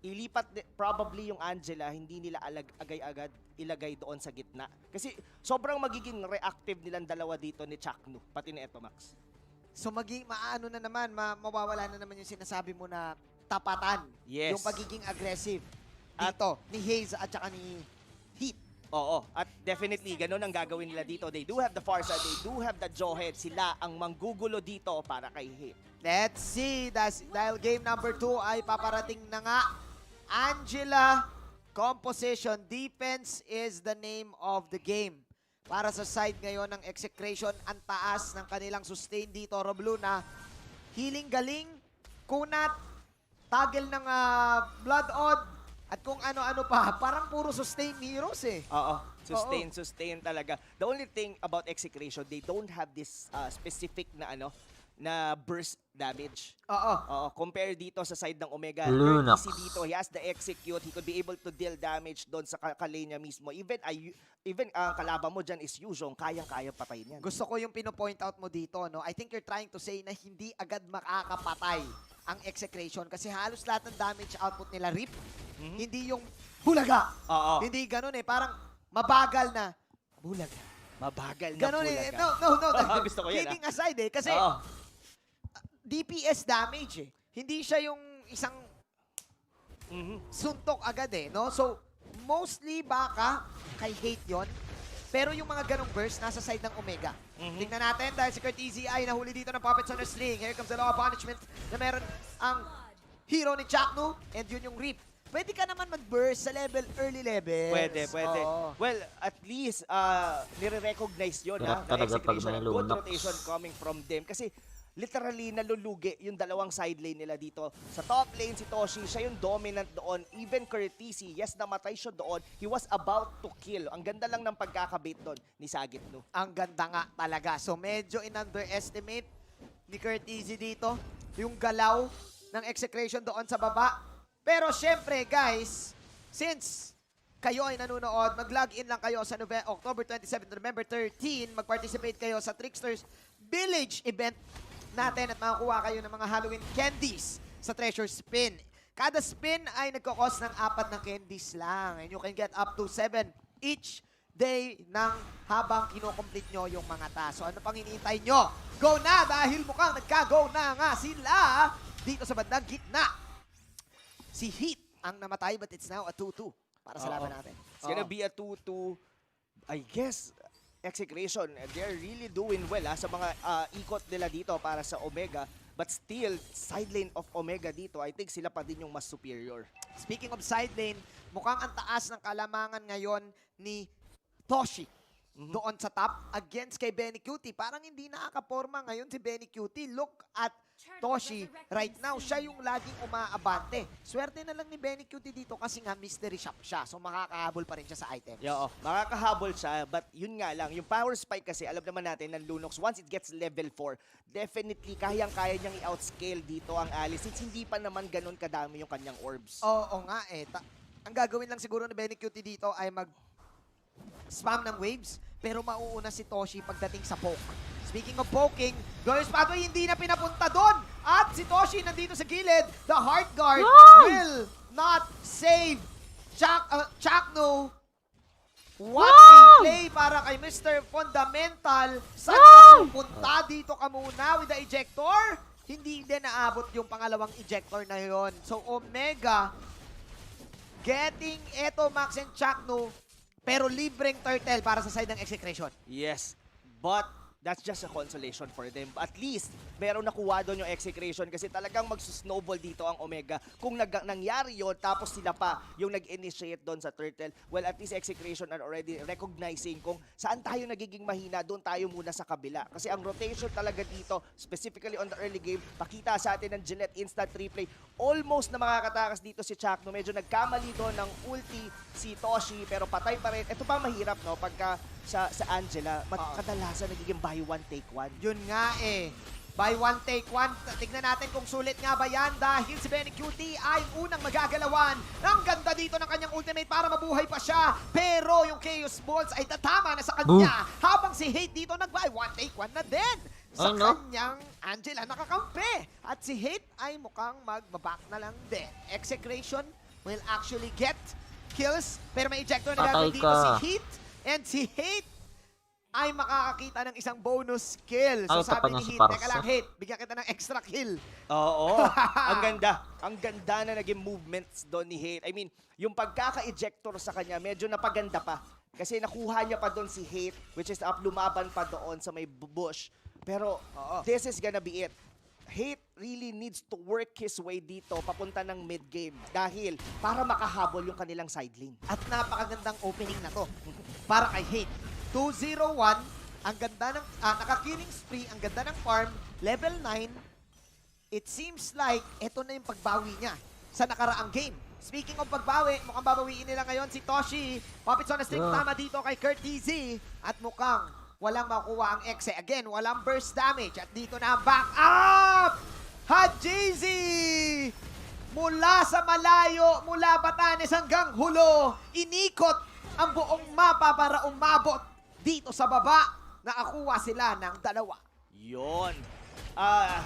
ilipat probably yung Angela, hindi nila agay-agad ilagay doon sa gitna. Kasi sobrang magiging reactive nilang dalawa dito ni Chaknu, pati ni Eto Max. So maano na naman, mawawala na naman yung sinasabi mo na tapatan. Yes. Yung pagiging aggressive dito ni Haze at saka ni Heat. Oo, at definitely ganun ang gagawin nila dito. They do have the Farsa, they do have the Jawhead. Sila ang manggugulo dito para kay Hate. Let's see, dahil game number 2 ay paparating na nga. Angela, composition, defense is the name of the game. Para sa side ngayon ng Execration, ang taas ng kanilang sustain dito, Robluna. Healing galing, kunat, toggle ng Blood Odd, at kung ano-ano pa. Parang puro sustain heroes eh. Oo, sustain talaga. The only thing about Execration, they don't have this specific na burst damage. Oo, compare dito sa side ng Omega. Lunox. Easy dito, he has the execute, he could be able to deal damage doon sa kalane niya mismo. Even kalaban mo dyan is Yuzhong, kayang-kaya patayin yan. Gusto ko yung pino-point out mo dito, no? I think you're trying to say na hindi agad makakapatay ang Execration kasi halos lahat ng damage output nila rip. Hindi yung bulaga. Hindi ganun eh, parang mabagal na bulaga. Mabagal na ganun bulaga. Eh. No. Gusto ko yan. Kidding aside eh, kasi DPS damage eh. Hindi siya yung isang suntok agad eh, no? So, mostly baka kay Hate yon. Pero yung mga ganong burst, nasa side ng Omega. Tingnan natin dahil si Kurt Easy ay nahuli dito ng Puppets on a String. Here comes the law of punishment na meron ang hero ni Chaknu and yun yung Reap. Pwede ka naman mag-burst sa early level. Pwede. Well, at least, nire-recognize yun, Hirap ha? talaga pag Execration, may good Lunox. rotation coming from them. Kasi, literally, nalulugi yung dalawang side lane nila dito. Sa top lane, si Toshi, siya yung dominant doon. Even Courtesy, yes, namatay siya doon. He was about to kill. Ang ganda lang ng pagkakabait doon ni Sagit, no? Ang ganda nga talaga. So, medyo in-underestimate ni Courtesy dito yung galaw ng Execration doon sa baba. Pero syempre, guys, since kayo ay nanonood, mag-log in lang kayo sa October 27 to November 13, mag-participate kayo sa Tricksters Village event natin at makakuha kayo ng mga Halloween candies sa Treasure Spin. Kada spin ay nagkakos ng 4 na candies lang. And you can get up to 7 each day ng habang kino-complete nyo yung mga task. So ano pang hinihintay nyo? Go na! Dahil mukhang nagka-go na nga sila dito sa bandang gitna. Si Heat ang namatay but it's now a 2-2 para sa laban natin. It's gonna be a 2-2. I guess, Execration, they're really doing well sa mga ikot nila dito para sa Omega. But still, side lane of Omega dito, I think sila pa din yung mas superior. Speaking of side lane, mukhang ang taas ng kalamangan ngayon ni Toshi. Doon sa top against kay Benny Cutie. Parang hindi nakakaporma ngayon si Benny Cutie. Look at Toshi right now. Siya yung laging umaabante. Swerte na lang ni Benny Cutie dito kasi nga mystery shop siya. So makakahabol pa rin siya sa items. Oo, makakahabol siya. But yun nga lang, yung power spike kasi, alam naman natin ng Lunox, once it gets level 4, definitely kayang-kaya niyang i-outscale dito ang Alice since hindi pa naman ganun kadami yung kanyang orbs. Oo nga eh. Ang gagawin lang siguro ni Benny Cutie dito ay spam ng waves, pero mauuna si Toshi pagdating sa poke. Speaking of poking, Glorious Pathway hindi na pinapunta doon. At si Toshi nandito sa gilid. The Heart Guard will not save Chaknu. What a play para kay Mr. Fundamental. Saan ka pupunta? Dito ka muna with the ejector. Hindi din naabot yung pangalawang ejector na yon. So Omega getting Eto Max and Chaknu. Pero libreng turtle para sa side ng Execration. Yes, but that's just a consolation for them. At least, meron nakuha doon yung Execration kasi talagang magsusnowball dito ang Omega. Kung nangyari yun, tapos sila pa yung nag-initiate doon sa turtle, well, at least Execration are already recognizing kung saan tayo nagiging mahina, doon tayo muna sa kabila. Kasi ang rotation talaga dito, specifically on the early game, pakita sa atin ng Gillette instant replay. Almost na makakatakas dito si Chaknu. Medyo nagkamali doon ng ulti si Toshi, pero patay pa rin. Ito pa mahirap, no? Pagka sa Angela, kadalasan nagiging buy one, take one. Yun nga eh. Buy one, take one. Tignan natin kung sulit nga ba yan dahil si Benny Cutie ay unang magagalawan. Ang ganda dito ng kanyang ultimate para mabuhay pa siya. Pero yung Chaos Balls ay tatama na sa kanya. Habang si Hate dito nag-buy one, take one na din. Sa kanyang Angela nakakampi. At si Hate ay mukhang magbaback na lang din. Execration will actually get kills. Pero may ejector na gagawin dito si Hate. And si Hate ay makakakita ng isang bonus kill. So sabi ni Hit, teka lang Hit, bigyan kita ng extra kill. Oo, ang ganda. Ang ganda na naging movements doon ni Hate. I mean, yung pagkaka-ejector sa kanya, medyo napaganda pa. Kasi nakuha niya pa doon si Hate, which is lumaban pa doon sa may bush. Pero this is gonna be it. Hate really needs to work his way dito papunta ng mid-game dahil para makahabol yung kanilang side lane. At napakagandang opening na to para kay Hate. 2-0-1, ang ganda ng naka-killing spree, ang ganda ng farm, level 9. It seems like ito na yung pagbawi niya sa nakaraang game. Speaking of pagbawi, mukhang babawiin nila ngayon si Toshi. Puppets on a stick, tama dito kay Kurt TZ. At mukhang walang makuha ang Exe. Again, walang burst damage. At dito na ang back up! Hajizi! Mula sa malayo, mula Batanes hanggang Hulo, inikot ang buong mapa para umabot dito sa baba. Nakakuha sila ng 2. Yon.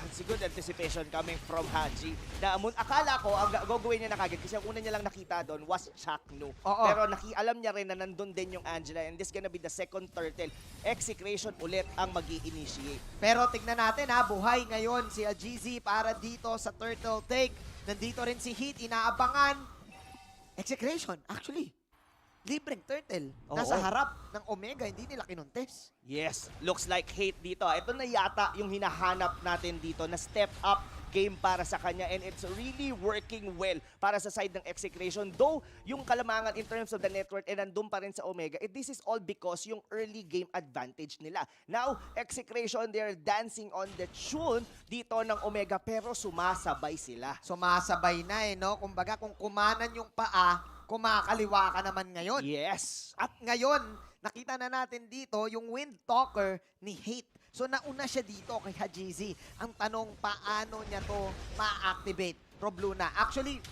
It's good anticipation coming from Haji. Na akala ko, ang gagawin niya na kagad kasi ang una niya lang nakita doon was Chakno. Pero alam niya rin na nandun din yung Angela and this gonna be the second turtle. Execration ulit ang mag-i-initiate. Pero tignan natin buhay ngayon si GZ para dito sa turtle take. Nandito rin si Heat, inaabangan. Execration, actually. Libreng turtle. Nasa harap ng Omega, hindi nila kinontes. Yes, looks like Hate dito. Ito na yata yung hinahanap natin dito na step up game para sa kanya and it's really working well para sa side ng Execration. Though, yung kalamangan in terms of the network and nandun pa rin sa Omega, this is all because yung early game advantage nila. Now, Execration, they're dancing on the tune dito ng Omega pero sumasabay sila. Sumasabay na no? Kumbaga, kung kumanan yung paa, kumakaliwa ka naman ngayon. Yes. At ngayon, nakita na natin dito yung Wind Talker ni Hate. So nauna siya dito kay Hajizi. Ang tanong, paano niya to ma-activate? Robluna. Actually,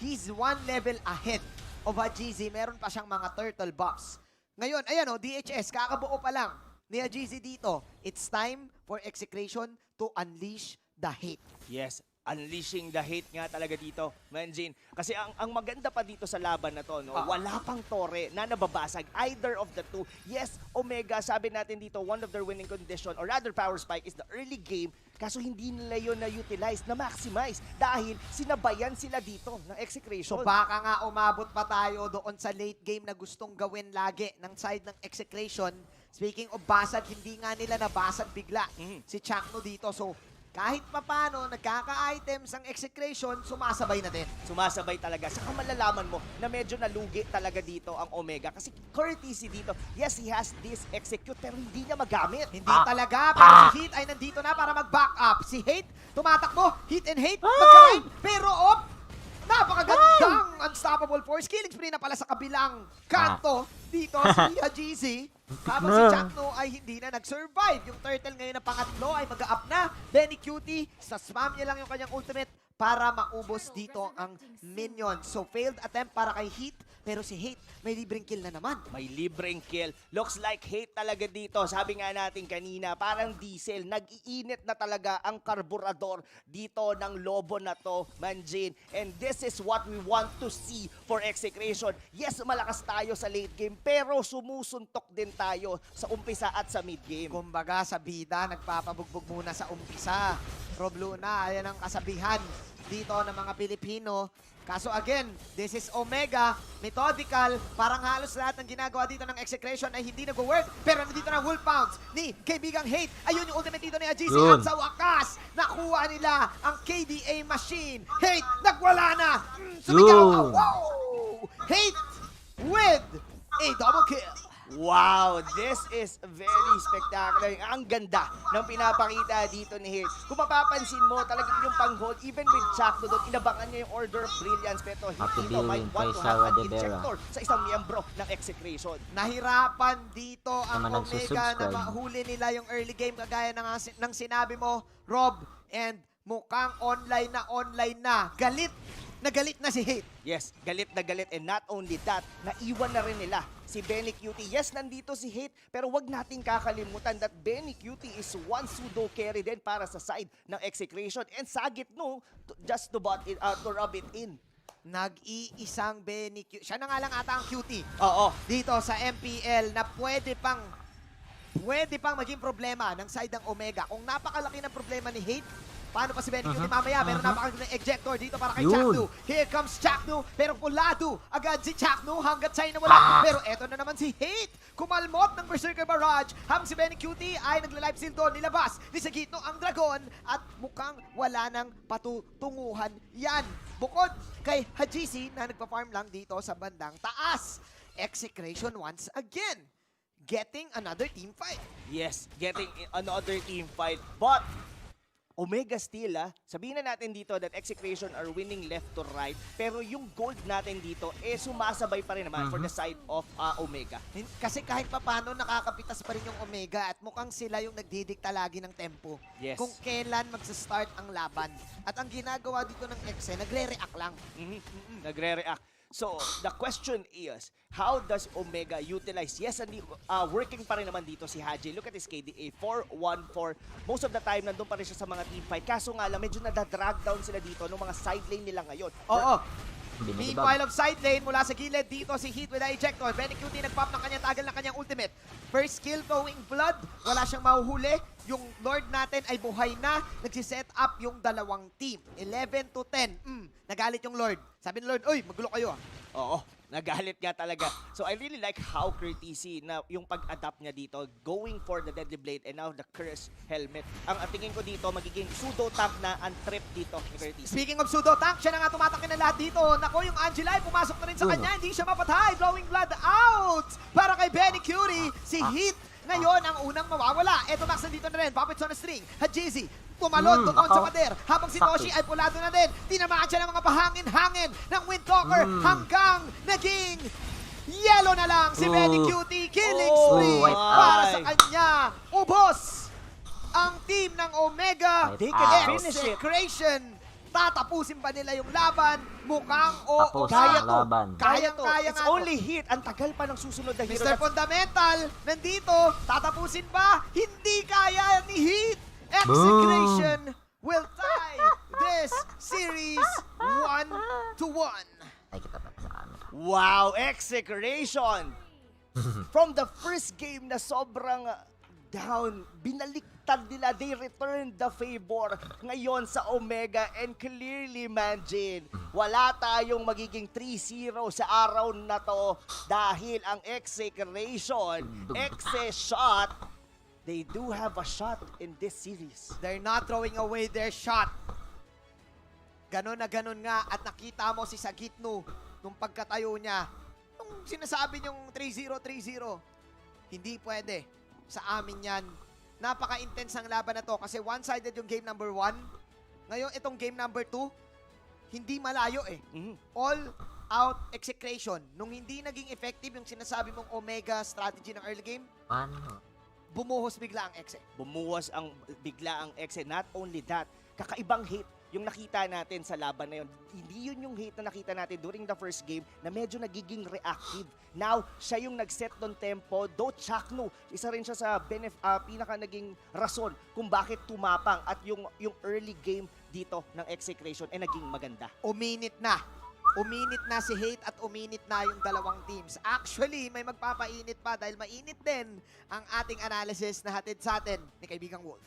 he's 1 level ahead of Hajizi. Meron pa siyang mga turtle buffs. Ngayon, ayan DHS, kakabuo pa lang ni Hajizi dito. It's time for Execration to unleash the Hate. Yes. Unleashing the Hate nga talaga dito, Manjin. Kasi ang maganda pa dito sa laban na to, wala pang tore na nababasag. Either of the two. Yes, Omega, sabi natin dito, one of their winning condition, or rather power spike, is the early game. Kaso hindi nila yun na-utilize, na-maximize. Dahil sinabayan sila dito ng Execration. So baka nga umabot pa tayo doon sa late game na gustong gawin lagi ng side ng Execration. Speaking of basag, hindi nga nila nabasag bigla si Chakno dito. So kahit papano, nagkaka-items ang Execration, sumasabay na din. Sumasabay talaga. Saka malalaman mo na medyo nalugi talaga dito ang Omega. Kasi courtesy dito, yes, he has this execute, pero hindi niya magamit. Hindi talaga, pero si Heat ay nandito na para mag-back up. Si Hate, tumatakbo, Heat and Hate, magka-ride, pero napakagandang unstoppable force. Killing spree na pala sa kabilang kanto. Dito si Hajizi. Habang si Chakno ay hindi na nag-survive. Yung turtle ngayon na pangatlo ay mag-up na. Benny Cutie, sa spam niya lang yung kanyang ultimate para maubos dito ang minion. So failed attempt para kay Heat. Pero si Hate, may libreng kill na naman. May libreng kill. Looks like Hate talaga dito. Sabi nga natin kanina, parang diesel. Nag-iinit na talaga ang karburador dito ng lobo na to, Manjin. And this is what we want to see for Execration. Yes, malakas tayo sa late game, pero sumusuntok din tayo sa umpisa at sa mid game. Kumbaga sa bida, nagpapabugbog muna sa umpisa. Robluna, ayan ang kasabihan dito ng mga Pilipino. Kaso again, this is Omega, methodical, parang halos lahat ng ginagawa dito ng Execration ay hindi nag-work. Pero nandito na Wolf Pounds ni kaibigang Hate. Ayun yung ultimate dito ni Ajizi. At sa wakas, nakuha nila ang KDA machine. Hate, nagwala na. Sumigaw. Wow! Hate with a double kill. Wow, this is very spectacular. Ang ganda ng pinapakita dito ni Hit. Kung mapapansin mo, talagang yung pang-hold, even with Chakno doon, inabangan niya yung Order of Brilliance. Pero Hit Happy dito might viewing want kay to have Sarah an de Vera. ejector sa isang miyembro ng Execration. Nahirapan dito ang Naman Omega na nagsusubscribe. mahuli nila yung early game kagaya ng sinabi mo, Rob, and mukhang online na. Galit na si Hate. Yes, galit na galit. And not only that, naiwan na rin nila si Benny Cutie. Yes, nandito si Hate, pero wag nating kakalimutan that Benny Cutie is one pseudo carry din para sa side ng Execration. And Sagit no, just to rub it in. Nag-iisang Benny Cutie. Siya na nga lang ata ang cutie. Oo. Dito sa MPL na pwede pang maging problema ng side ng Omega. Kung napakalaki ng problema ni Hate, paano pa si Benny Cutie mamaya? Meron napakagandang ejector dito para kay Chakno. Here comes Chakno, pero pulado agad si Chakno hanggat sa'yo na wala. Pero eto na naman si Hate. Kumalmot ng Berserker Barrage. Habang si Benny Cutie ay nagla-live seal doon. Nilabas ni sa gitno ang Dragon at mukhang wala nang patutunguhan yan. Bukod kay Hajisi na nagpa-farm lang dito sa bandang taas. Execration once again. Getting another team fight. Yes, getting another team fight. But Omega still, sabihin na natin dito that Execration are winning left to right, pero yung gold natin dito, sumasabay pa rin naman for the side of Omega. Kasi kahit papano nakakapitas pa rin yung Omega at mukhang sila yung nagdidikta lagi ng tempo. Yes. Kung kailan magsa-start ang laban. At ang ginagawa dito ng Exe, nagre-react lang. Nagre-react. So, the question is, how does Omega utilize? Yes, working pa rin naman dito si Haji. Look at his KDA, 4-1-4. Most of the time, nandun pa rin siya sa mga team fight. Kaso nga lang, medyo nadadrag down sila dito ng mga side lane nila ngayon. Oo. Meanwhile of side lane, mula sa gilid, dito si Heat with the ejector. Benny Cutie nag-pop ng kanyang tagal ng kanyang ultimate. First kill going blood, wala siyang mahuhuli. Yung Lord natin ay buhay na. Nagsiset up yung dalawang team. 11-10. Nagalit yung Lord. Sabi ni Lord, uy, magulo kayo ah. Oo, nagalit nga talaga. So I really like how courtesy na yung pag-adapt niya dito, going for the Deadly Blade and now the Curse Helmet. Ang tingin ko dito, magiging pseudo-tank na ang trip dito ni Courtesy. Speaking of pseudo-tank, siya na nga tumatangkin na lahat dito. Nako, yung Angela ay pumasok na rin sa kanya. Hindi siya mapatay. Blowing blood out para kay Benny Cutie. Si Heat ngayon ang unang mawawala. Eto, Max nandito na rin. Puppets on a string. Hajizi tumalon doon sa pader. Habang si Toshi ay pulado na din. Tinamaan siya ng mga pahangin-hangin ng Windtalker hanggang naging yellow na lang si Benny Cutie. Killing spree para sa kanya. Ubos ang team ng Omega. They can finish it. Execration. Tatapusin pa nila yung laban. Mukhang kaya to. Kaya It's only Hit. Ang tagal pa ng susunod na hero. Mr. Fundamental, nandito. Tatapusin ba? Hindi kaya ni Heat. Execration will tie this series 1-1. Wow, Execration! From the first game na sobrang down, binaliktad nila, they returned the favor ngayon sa Omega and clearly, Manjin, wala tayong magiging 3-0 sa araw na to dahil ang Execration, Exe-shot, they do have a shot in this series. They're not throwing away their shot. Ganon na ganon nga at nakita mo si Sagitno nung pagkatayo niya. Nung sinasabi niyong 3-0, hindi pwede. Sa amin yan. Napaka-intense ang laban na to kasi one-sided yung game number 1. Ngayon itong game number 2, hindi malayo eh. All out Execration. Nung hindi naging effective yung sinasabi mong Omega strategy ng early game, bumuhos bigla ang Exe. Bumuhos bigla ang Exe. Not only that, kakaibang hit yung nakita natin sa laban na yun. Hindi yun yung hit na nakita natin during the first game na medyo nagiging reactive. Now, siya yung nag-set ng tempo. Though Chakno, isa rin siya sa pinaka naging rason kung bakit tumapang at yung early game dito ng Execration ay naging maganda. Uminit na si Hate at uminit na yung dalawang teams. Actually, may magpapainit pa dahil mainit din ang ating analysis na hatid sa atin ni Kaibigang Wolf.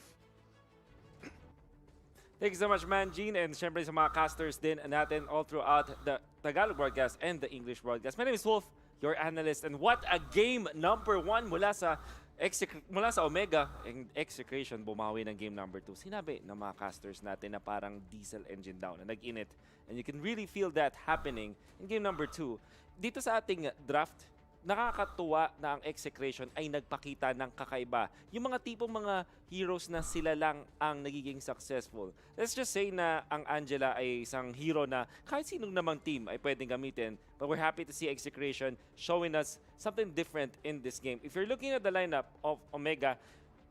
Thank you so much, Manjin, and syempre sa mga casters din natin all throughout the Tagalog broadcast and the English broadcast. My name is Wolf, your analyst, and what a game number 1 mula sa Omega and Execration bumawi ng game number 2. Sinabi ng mga casters natin na parang diesel engine down na nag-init. And you can really feel that happening in game number 2. Dito sa ating draft, nakakatuwa na ang Execration ay nagpakita ng kakaiba. Yung mga tipong mga heroes na sila lang ang nagiging successful. Let's just say na ang Angela ay isang hero na kahit sinong namang team ay pwedeng gamitin. But we're happy to see Execration showing us something different in this game. If you're looking at the lineup of Omega,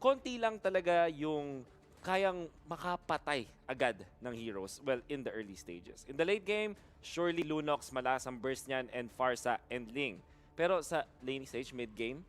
konti lang talaga yung kayang makapatay agad ng heroes, well, in the early stages. In the late game, surely Lunox, malakas ang burst niyan, and Farsa and Ling. Pero sa lane stage, mid-game,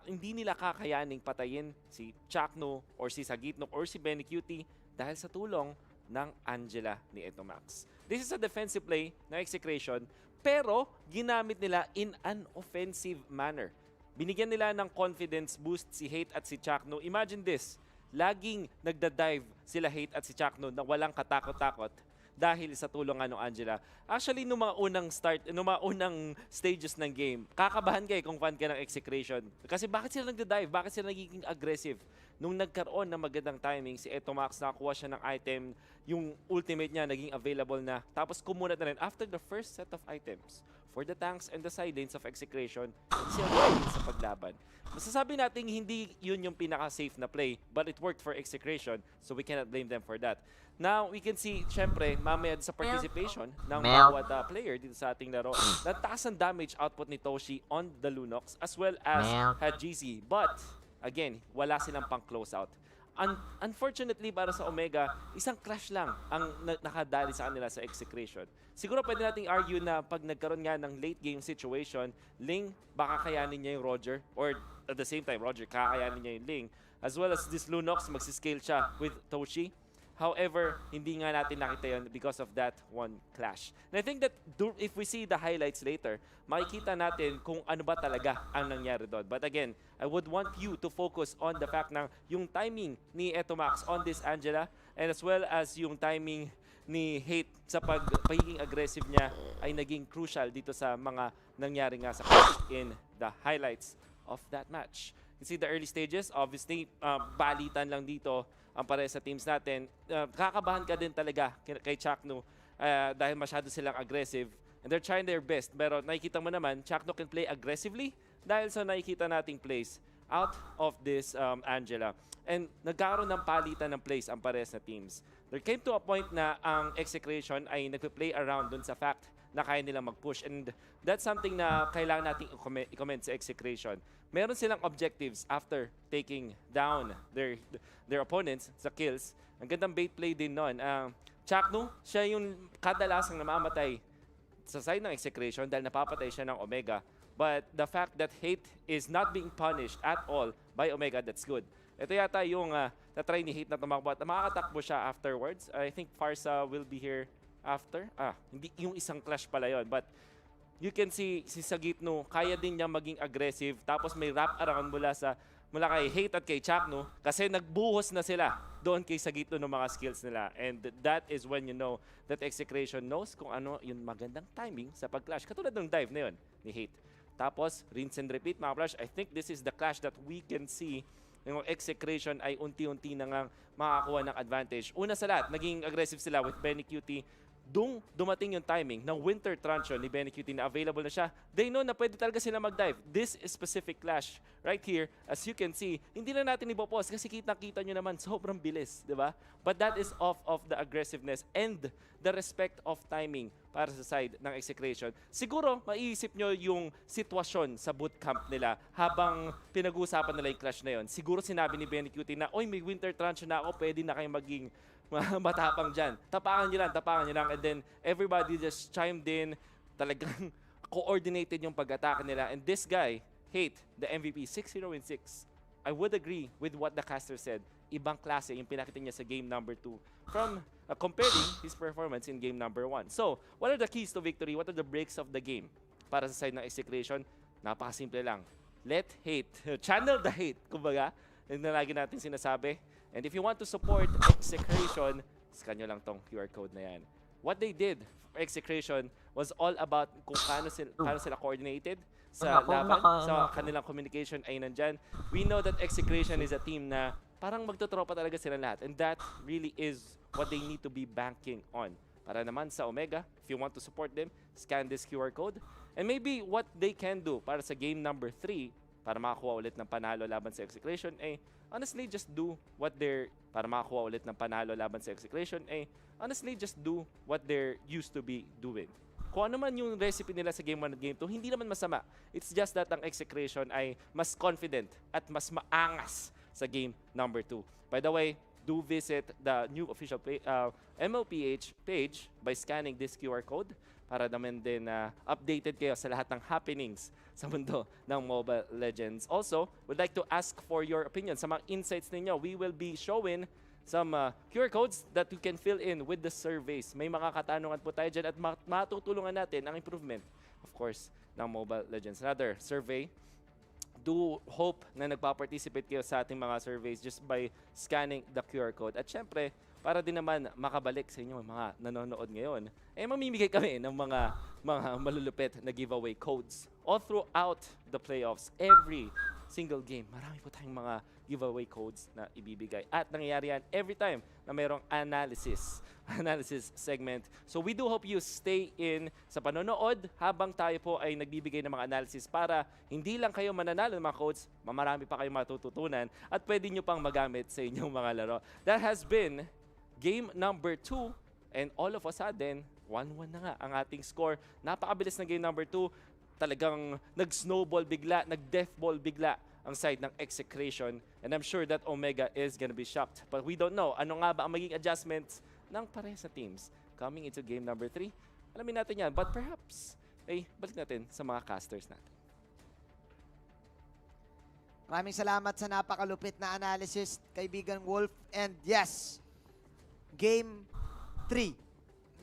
hindi nila kakayaning patayin si Chakno or si Sagitno or si Benny Cutie dahil sa tulong ng Angela ni Etomax. This is a defensive play na Execration, pero ginamit nila in an offensive manner. Binigyan nila ng confidence boost si Hate at si Chakno. Imagine this, laging nagda-dive sila Hate at si Chakno na walang katakot-takot dahil sa tulong ng Angela. Actually, nung mga unang stages ng game, kakabahan kayo kung fan ka ng Execration. Kasi bakit sila nagda-dive? Bakit sila nagiging aggressive? Nung nagkaroon ng magandang timing, si Etomax nakakuha siya ng item, yung ultimate niya naging available na, tapos kumunat na rin after the first set of items. For the tanks and the side lanes of Execration, siya rin sa paglaban. Masasabi natin hindi yun yung pinaka-safe na play, but it worked for Execration, so we cannot blame them for that. Now, we can see, syempre, mamaya sa participation ng bawat player dito sa ating laro, nataas ang damage output ni Toshi on the Lunox as well as GZ. But, again, wala silang pang-closeout. Unfortunately, para sa Omega, isang clash lang ang nakadali sa kanila sa Execration. Siguro pwede nating argue na pag nagkaroon nga ng late game situation, Ling, baka kayanin niya yung Roger, or at the same time, Roger, kakayanin niya yung Ling. As well as this Lunox, magsiscale siya with Toshi. However, hindi nga natin nakita yun because of that one clash. And I think that if we see the highlights later, makikita natin kung ano ba talaga ang nangyari doon. But again, I would want you to focus on the fact na yung timing ni Etomax on this Angela and as well as yung timing ni Hate sa pagiging aggressive niya ay naging crucial dito sa mga nangyari nga sa clash in the highlights of that match. You see the early stages, obviously, balitan lang dito ang pare sa teams natin. Kakabahan ka din talaga kay Chakno dahil masyado silang aggressive. And they're trying their best. Pero nakikita mo naman, Chakno can play aggressively dahil sa nakikita nating plays out of this Angela. And nagkaroon ng palitan ng plays ang pares na teams. There came to a point na ang Execration ay nagpe-play around dun sa fact na kaya nilang mag-push. And that's something na kailangan nating i-comment sa Execration. Meron silang objectives after taking down their opponents sa kills. Ang gandang bait play din nun. Chakno, siya yung kadalasang namamatay sa side ng Execration dahil napapatay siya ng Omega. But the fact that Hate is not being punished at all by Omega, that's good. Ito yata yung na-try ni Hate na tumakbo at makakatakbo siya afterwards. I think Farsa will be here after. Hindi yung isang clash pala yon. But you can see si Sagitno, kaya din niya maging aggressive. Tapos may wrap around mula kay Hate at kay Chakno kasi nagbuhos na sila doon kay Sagitno ng mga skills nila. And that is when you know that Execration knows kung ano yung magandang timing sa pag-clash. Katulad ng dive na yun ni Hate. Tapos, rinse and repeat mga clash. I think this is the clash that we can see yung Execration ay unti-unti na nga makakuha ng advantage. Una sa lahat, naging aggressive sila with Benny Cutie. Dumating yung timing ng Winter Truncheon ni Benny Cutie na available na siya. They know na pwede talaga sila mag-dive. This specific clash right here, as you can see, hindi na natin ipopause kasi kita-kita nyo naman sobrang bilis, di ba? But that is off of the aggressiveness and the respect of timing para sa side ng Execration. Siguro, maiisip nyo yung sitwasyon sa bootcamp nila habang pinag-uusapan nila yung clash na yon. Siguro sinabi ni Benny Cutie na, oy, may Winter Truncheon na ako, pwede na kayo maging matapang dyan. Tapangan nyo lang. And then, everybody just chimed in. Talagang coordinated yung pag-atake nila. And this guy, Hate, the MVP, 6-0-6. I would agree with what the caster said. Ibang klase yung pinakita niya sa game number 2 from comparing his performance in game number 1. So, what are the keys to victory? What are the breaks of the game? Para sa side ng Execration, napakasimple lang. Let Hate, channel the hate, kumbaga, yung na lagi natin sinasabi. And if you want to support Execration, scan nyo lang tong QR code na yan. What they did for Execration was all about kung paano sila coordinated sa laban, sa kanilang communication ay nandyan. We know that Execration is a team na parang magtotropa talaga sila lahat. And that really is what they need to be banking on. Para naman sa Omega, if you want to support them, scan this QR code. And maybe what they can do para sa game number 3, para makakuha ulit ng panalo laban sa Execration, honestly, just do what they're used to be doing. Kung ano man yung recipe nila sa game 1 at game 2, hindi naman masama. It's just that ang Execration ay mas confident at mas maangas sa game number 2. By the way, do visit the new official MPL-PH page by scanning this QR code para naman din updated kayo sa lahat ng happenings sa mundo ng Mobile Legends. Also, would like to ask for your opinion sa mga insights ninyo. We will be showing some QR codes that you can fill in with the surveys. May mga katanungan po tayo dyan at matutulungan natin ang improvement, of course, ng Mobile Legends. Another survey. Do hope na nagpa-participate kayo sa ating mga surveys just by scanning the QR code. At syempre, para din naman makabalik sa inyo mga nanonood ngayon, mamimigay kami ng mga malulupit na giveaway codes all throughout the playoffs. Every single game, marami po tayong mga giveaway codes na ibibigay. At nangyayari yan every time na mayroong analysis segment. So we do hope you stay in sa panonood habang tayo po ay nagbibigay ng mga analysis para hindi lang kayo mananalo ng mga codes, marami pa kayong matututunan at pwede nyo pang magamit sa inyong mga laro. That has been game number 2 and all of a sudden, 1-1 na nga ang ating score. Napakabilis na game number 2. Talagang nag-snowball bigla, nag-deathball bigla ang side ng Execration. And I'm sure that Omega is gonna be shocked. But we don't know. Ano nga ba ang magiging adjustments ng parehas na teams coming into game number 3? Alamin natin yan. But perhaps, balik natin sa mga casters natin. Maraming salamat sa napakalupit na analysis, kaibigan Wolf. And yes, Game 3,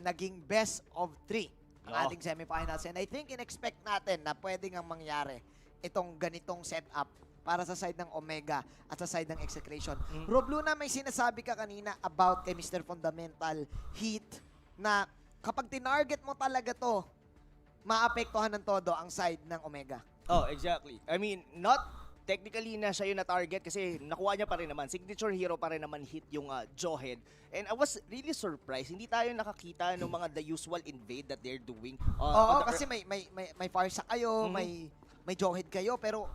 naging best of 3 ang ating semifinals. And I think in-expect natin na pwede nga mangyari itong ganitong setup para sa side ng Omega at sa side ng Execration. Rob Luna, may sinasabi ka kanina about kay Mr. Fundamental Heat na kapag tinarget mo talaga to, maapektuhan ng todo ang side ng Omega. Oh, exactly. I mean, not technically na siya yung na-target kasi nakuha niya pa rin naman. Signature hero pa rin naman hit yung Jawhead. And I was really surprised. Hindi tayo nakakita ng mga the usual invade that they're doing. Oo, kasi may Farsa kayo, may Jawhead kayo, pero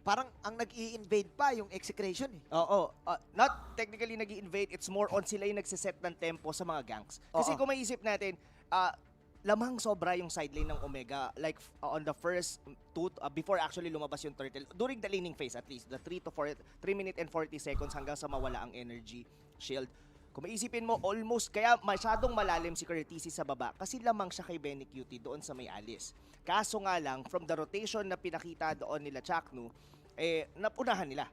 parang ang nag-i-invade pa yung Execration eh. Oo. Not technically nag-i-invade. It's more on sila yung nagsiset ng tempo sa mga ganks. Kasi kung maisip natin, lamang sobra yung side lane ng Omega. Like on the first before actually lumabas yung turtle, during the laning phase at least, the 3 minute and 40 seconds hanggang sa mawala ang energy shield. Kung maisipin mo, almost, kaya masyadong malalim si Curtis sa baba kasi lamang siya kay Benny Cutie doon sa may Alice. Kaso nga lang, from the rotation na pinakita doon nila Chaknu, napunahan nila.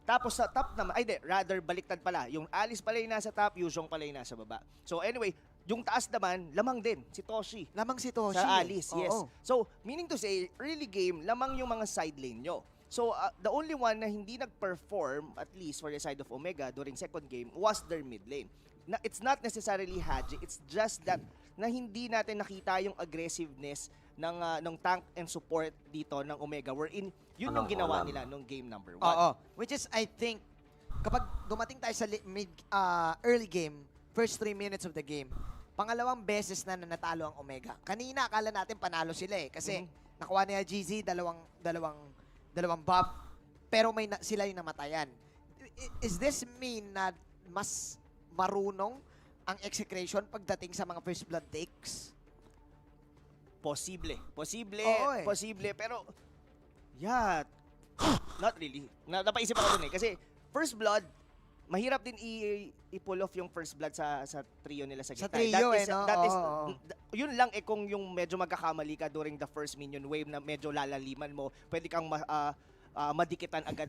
Tapos sa top naman, rather baliktad pala. Yung Alice pala yung nasa top, Yuzhong pala yung nasa baba. So anyway, yung taas naman, lamang din, si Toshi. Lamang si Toshi. Sa Alice, yes. So, meaning to say, early game, lamang yung mga side lane nyo. So, the only one na hindi nag-perform, at least for the side of Omega, during second game, was their mid lane. It's not necessarily Haji, it's just that na hindi natin nakita yung aggressiveness ng tank and support dito ng Omega. Wherein, yun yung ginawa nila nung game number 1. Which is, I think, kapag dumating tayo sa early game, first 3 minutes of the game, pangalawang beses na natalo ang Omega. Kanina, akala natin panalo sila eh. Kasi nakuha niya GZ, dalawang buff, pero sila yung namatayan. Is this mean na mas marunong ang Execration pagdating sa mga first blood takes? Posible. Posible. Pero, yeah, not really. Napaisip ako dun eh. Kasi, first blood, mahirap din i-pull off yung first blood sa trio nila sa gitna. Sa trio Yun lang kung yung medyo magkakamali ka during the first minion wave na medyo lalaliman mo, pwede kang madikitan agad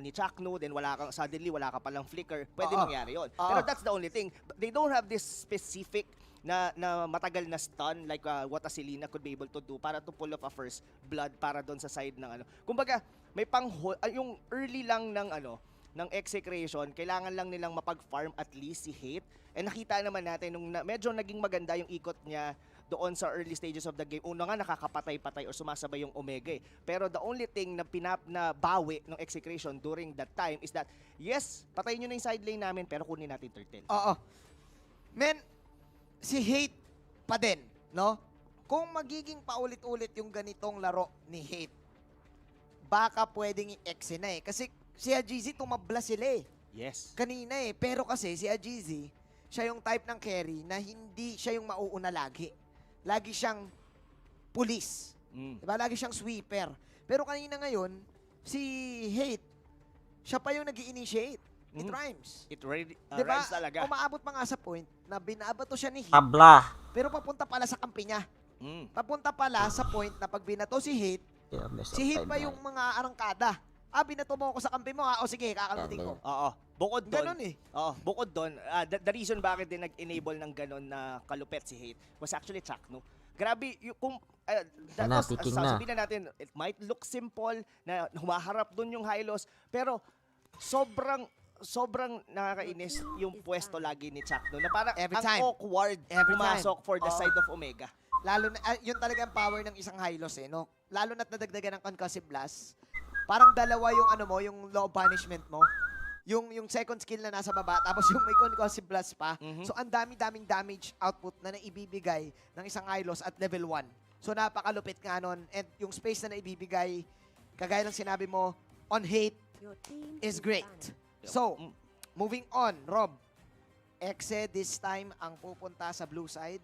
ni Chaknu, then suddenly wala ka palang flicker, pwede mangyari yun. Pero that's the only thing. They don't have this specific na matagal na stun like what a Selena could be able to do para to pull off a first blood para doon sa side ng Kumbaga, may yung early lang ng Execration, kailangan lang nilang mapag-farm at least si Hate. And nakita naman natin nung medyo naging maganda yung ikot niya doon sa early stages of the game. Una nga, nakakapatay-patay or sumasabay yung Omega eh. Pero the only thing na bawi ng Execration during that time is that, yes, patayin nyo na yung side lane namin, pero kunin natin turtle. Men, si Hate pa din, no? kung magiging paulit-ulit yung ganitong laro ni Hate, baka pwedeng i-exe na eh. Kasi si Ajizi tumabla sila eh. Yes. Kanina eh. Pero kasi si Ajizi, siya yung type ng carry na hindi siya yung mauuna lagi. Lagi siyang police. Diba? Lagi siyang sweeper. Pero kanina ngayon, si Hate, siya pa yung nag-i-initiate. It rhymes. It rhymes Diba? talaga. Umaabot pa nga sa point na binabato siya ni Hate. Tabla. Pero papunta pala sa kampi niya. Papunta pala sa point na pag binato si Hate, si Hate pa yung mga arangkada. Binato mo ako sa kampi mo ha. O sige, kakalating ko. Oo. Bukod doon. Ganun eh. Oo, bukod doon, the reason bakit din nag-enable ng ganon na kalupet si Hate was actually Chakno. Grabe, kung sasabihin na natin, it might look simple na humaharap doon yung Hylos, pero sobrang nakakainis yung pwesto lagi ni Chakno na parang awkward pumasok for the side of Omega. Lalo na, yun talaga ang power ng isang Hylos eh, no? Lalo na't nadagdagan ng concussive blast. Parang dalawa yung ano mo, yung low punishment mo. Yung second skill na nasa baba, tapos yung may concussive blast pa. So, ang dami-daming damage output na naibibigay ng isang Hylos at level 1. So, napakalupit nga nun. And yung space na naibibigay, kagaya ng sinabi mo, on Hate is great. So, moving on, Rob. Exe this time ang pupunta sa blue side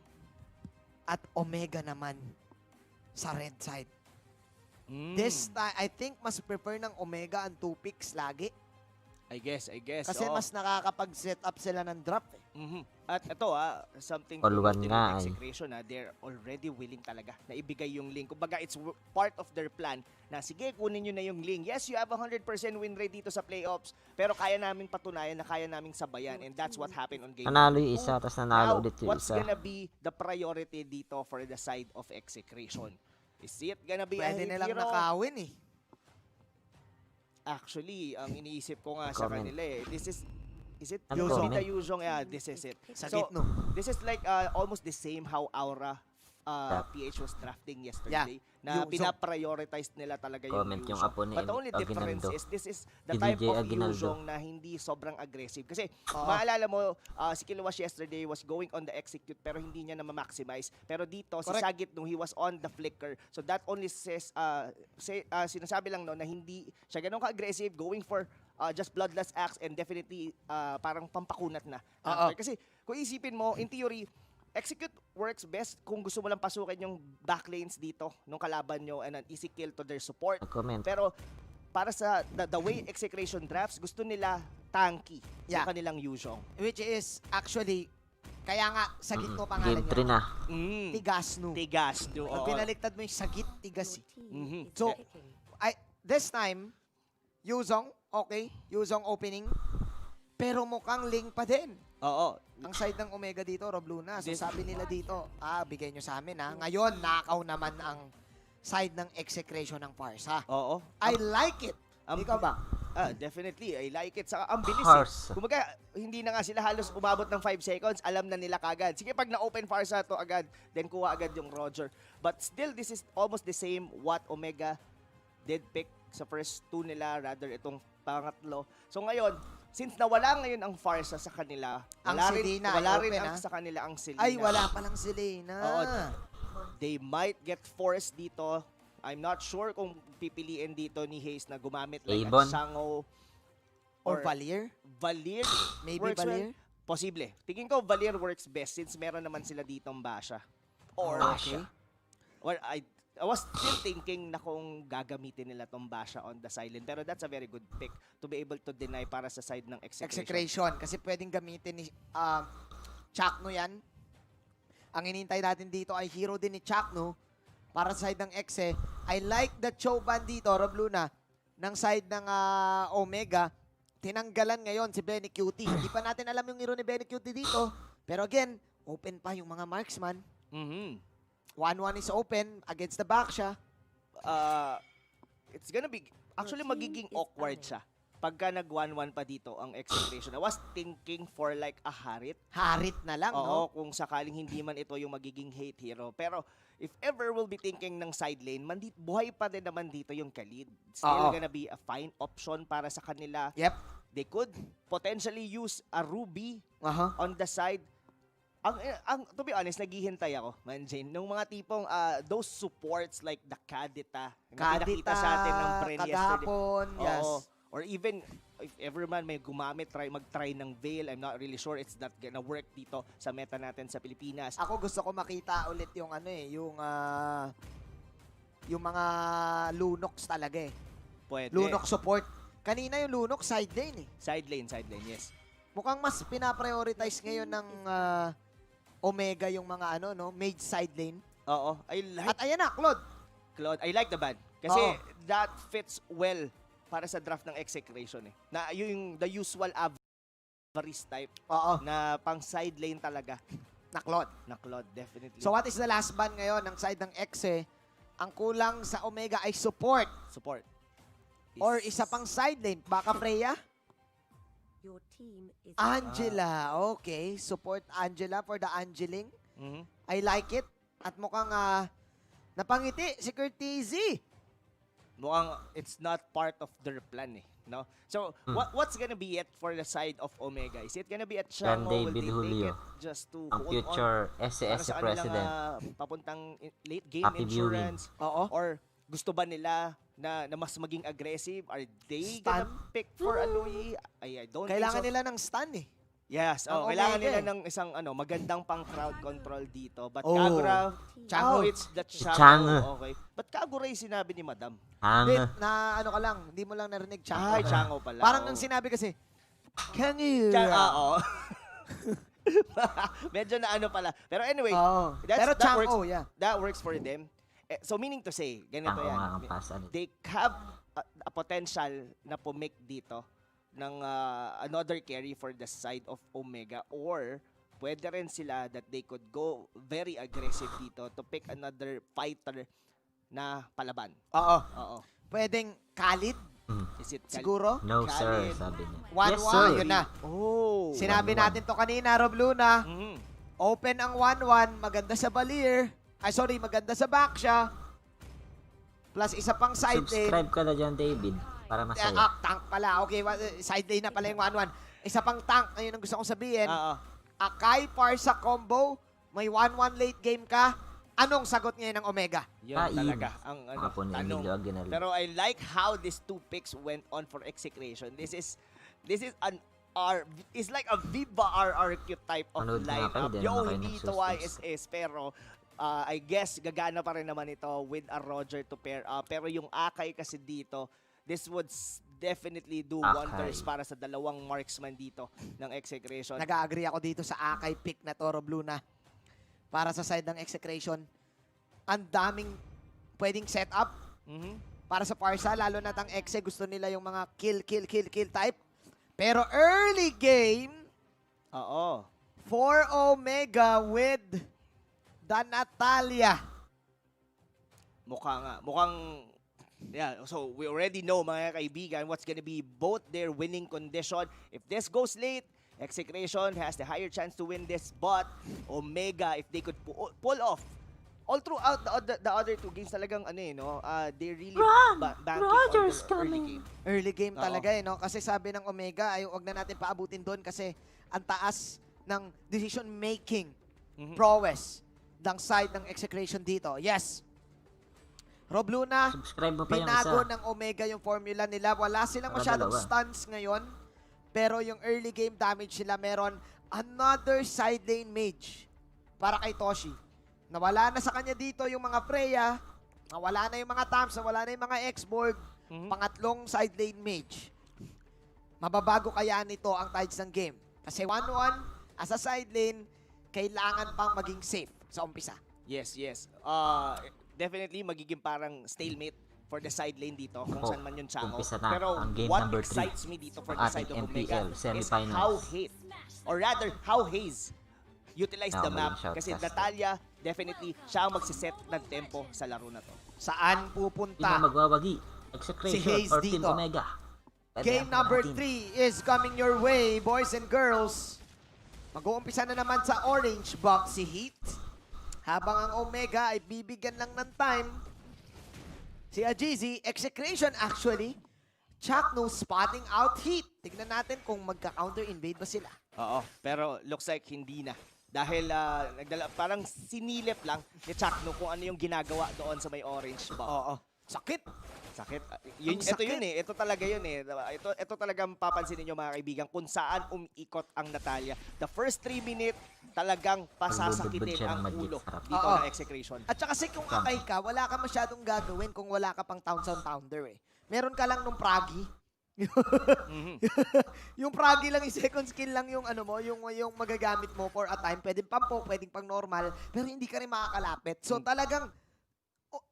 at Omega naman sa red side. This time, I think mas prefer ng Omega ang 2 picks lagi. I guess. Kasi mas nakakapag-set up sila ng drop eh. At ito something All one to nga Execration they're already willing talaga na ibigay yung link. Kumbaga, it's part of their plan na sige, kunin nyo na yung link. Yes, you have 100% win rate dito sa playoffs, pero kaya naming patunayan na kaya naming sabayan, and that's what happened on game 2. Nanalo yung isa, tapos nanalo ulit yung What's isa. gonna be the priority dito for the side of Execration? Is it gonna be Pwede a nilang hero? nakawin eh. Actually, ang iniisip ko nga sa Comment. kanila is it Ano Yuzong? comment? Yuzong, yeah, this is it. Sagit, So, no? this is like almost the same how Aura PH was drafting yesterday. Na Yuzong. pinaprioritize nila talaga yung Comment yung Yuzong. apo ni But the only difference Aguinaldo. is this is the Si type DJ of Aguinaldo. Yuzong na hindi sobrang aggressive. Kasi maalala mo, si Kiluwas yesterday was going on the execute pero hindi niya na ma-maximize. Pero dito, si Correct. Sagit nung he was on the flicker. So that only says, sinasabi lang no, na hindi siya ganun ka-aggressive, going for just bloodless axe and definitely parang pampakunat na. Kasi kung isipin mo, in theory, execute works best kung gusto mo lang pasukin yung backlanes dito nung kalaban nyo and an easy kill to their support. Comment. Pero para sa the way Execration drafts, gusto nila tanky yung kanilang Yuzong. Which is actually, kaya nga sagit mo pangalan Game niya. 3 na. Tigasno. Tigasno, Pag oo. pinaliktad mo yung sagit, tigas. So, this time, Yuzong, okay, Yuzong opening, pero mukhang Ling pa din. Oo. Ang side ng Omega dito, Rob Luna. So sabi nila dito, bigay nyo sa amin ha. Ngayon, nakaw naman ang side ng Execration ng Farsa. Oo. I like it. Ikaw ba? Definitely. I like it. Saka ang bilis Farsa. Kumbaga, hindi na nga sila halos umabot ng 5 seconds. Alam na nila kagad. Sige, pag na-open Farsa to agad, then kuha agad yung Roger. But still, this is almost the same what Omega did pick sa first 2 nila, rather itong pangatlo. So ngayon, since nawala ngayon ang Farsa sa kanila, Ang wala rin, Selena, wala rin open, ang sa kanila ang Selena. Ay, wala palang Selena. Oo. They might get forced dito. I'm not sure kung pipiliin dito ni Hayes na gumamit like Avon. Shango Or Valier? Valier? Maybe works Valier? well. Posible. Tingin ko Valier works best since meron naman sila ditong Basha. Or okay. Well, I was still thinking na kung gagamitin nila tong Basha on the silent. Pero that's a very good pick to be able to deny para sa side ng Execration. Kasi pwedeng gamitin ni Chakno yan. Ang inintay natin dito ay hero din ni Chakno para sa side ng Exe. I like the Choban dito, Rob Luna, ng side ng Omega. Tinanggalan ngayon si Benny Cutie. Hindi pa natin alam yung hero ni Benny Cutie dito. Pero again, open pa yung mga marksman. 1-1 is open against the back siya. It's gonna be, actually magiging awkward siya. Pagka nag 1-1 pa dito ang Execration. I was thinking for like a Harit. Harit na lang, Oo, no? kung sakaling hindi man ito yung magiging hate hero. Pero if ever will be thinking ng side lane, buhay pa din naman dito yung Khalid. Still gonna be a fine option para sa kanila. Yep. They could potentially use a Ruby on the side. To be honest, naghihintay ako, Manjane, nung mga tipong those supports like the Kadita, na pinakita sa atin ng Bren yesterday. Kagahapon, yes. Oo. Or even, if ever man may gumamit, mag-try ng Veil, I'm not really sure it's not gonna work dito sa meta natin sa Pilipinas. Ako gusto ko makita ulit yung yung mga Lunox talaga eh. Pwede. Lunox support. Kanina yung Lunox side lane eh. Side lane, yes. Mukhang mas pinaprioritize ngayon ng Omega yung mga mage side lane. Oo. At ayan na, Claude, I like the ban. Kasi that fits well para sa draft ng Execration eh. Na yung the usual avarice type. Na pang side lane talaga. Na Claude. Na Claude, definitely. So what is the last ban ngayon ng side ng Exe? Ang kulang sa Omega ay support. Support. Or isa pang side lane. Baka Freya? Your team is Angela. Okay. Support Angela for the Angeling. I like it. At mukhang napangiti si Curtizy. Mukhang it's not part of their plan eh. No? So, what's gonna be it for the side of Omega? Is it gonna be a Chango? Will they take it just to ang future SCS president. Papuntang late game Happy insurance? Or gusto ba nila na mas maging aggressive? Are they gonna pick for Aloy? I don't Kailangan think so. nila ng stun eh. Yes, Ang kailangan Omega nila eh. ng isang magandang pang crowd control dito. But Oh. Kagura, Chango. it's the Chango. Chango. Okay. But Kagura yung sinabi ni Madam. Hindi, na ka lang, hindi mo lang narinig Chango. Ay, Chango pala. Parang nang sinabi kasi, can you? Oo. Medyo na pala. Pero anyway, Pero that Chango, works, yeah. that works for them. So meaning to say, ganito Chango yan. nga ang pasan. They have a potential na pumake dito ng another carry for the side of Omega, or pwede rin sila that they could go very aggressive dito to pick another fighter na palaban. Oo. Pwedeng Khalid? Is it Siguro? No, sir, Khalid? sabi niya. 1-1, Yes, sir. yun na. Oh. Sinabi 1-1. natin to kanina, Rob Luna. Open ang 1-1, maganda sa Balir. Maganda sa Baksha. Plus isa pang side lane. Subscribe ka na dyan, David, para masaya. Tank pala. Okay, side lane na pala yung 1-1. Isa pang tank, ayun ang gusto kong sabihin. Akai Parsa combo, may 1-1 late game ka. Anong sagot ngayon ng Omega? Yun talaga ang tanong. Pero I like how these two picks went on for Execration. This is an is like a Viva RRQ type of lineup. Hindi ito YSS, pero I guess gagana pa rin naman ito with a Roger to pair up. Pero yung Akai kasi dito, this would definitely do wonders para sa dalawang marksman dito ng Execration. Nag-agree ako dito sa Akai pick na to, Rob Luna. Para sa side ng Execration. Ang daming pwedeng setup para sa Parsa, lalo na tang Exe, gusto nila yung mga kill type. Pero early game, for Omega with the Natalia. Mukhang yeah, so we already know, mga kaibigan, what's gonna be both their winning condition. If this goes late, Execration has the higher chance to win this, but Omega, if they could pull off all throughout the other two games, talagang they really banking Roger's on the early game. Early game talaga Kasi sabi ng Omega, ay wag na natin paabutin doon kasi ang taas ng decision making prowess ng side ng Execration dito. Yes. Rob Luna, binago ng Omega yung formula nila. Wala silang masyadong stuns ngayon. Pero yung early game damage sila, meron another side lane mage para kay Toshi. Nawala na sa kanya dito yung mga Freya, nawala na yung mga Tams, nawala na yung mga X-Borg, pangatlong side lane mage. Mababago kaya nito ang tides ng game? Kasi 1-1, as a side lane, kailangan pang maging safe sa umpisa. Yes. Definitely magiging parang stalemate for the side lane dito, kung saan man yung Chango. Pero what excites me dito for the side of Omega is how hate, or rather, how Haze utilize the map. Kasi Natalia, definitely, siya ang magsiset ng tempo sa laro na to. Saan pupunta? Hindi magwawagi. Execration si Haze or Team dito. Omega. Game number 3 is coming your way, boys and girls. Mag-uumpisa na naman sa orange box si Heat. Habang ang Omega ay bibigyan lang ng time. Si Ajizi, Execration actually, Chakno spotting out Heat. Tignan natin kung magka-counter invade ba sila. Oo, pero looks like hindi na. Dahil parang sinilip lang ni Chakno kung ano yung ginagawa doon sa may orange ba. Oo. Sakit. Sakit. Ang Ito sakit. yun eh. Ito talaga yun eh. Ito talagang papansin niyo mga kaibigan kung saan umikot ang Natalia. The first 3 minutes, talagang pasasakitin siya ng ang magic ulo sarap. dito Oo. ng Execration. At saka kasi kung akay ka, wala ka masyadong gagawin kung wala ka pang Townsend Pounder eh. Meron ka lang nung Pragi. Yung Pragi lang, yung second skill lang yung ano mo, yung magagamit mo for a time. Pwedeng pampo, pwedeng pang normal, pero hindi ka rin makakalapit. So talagang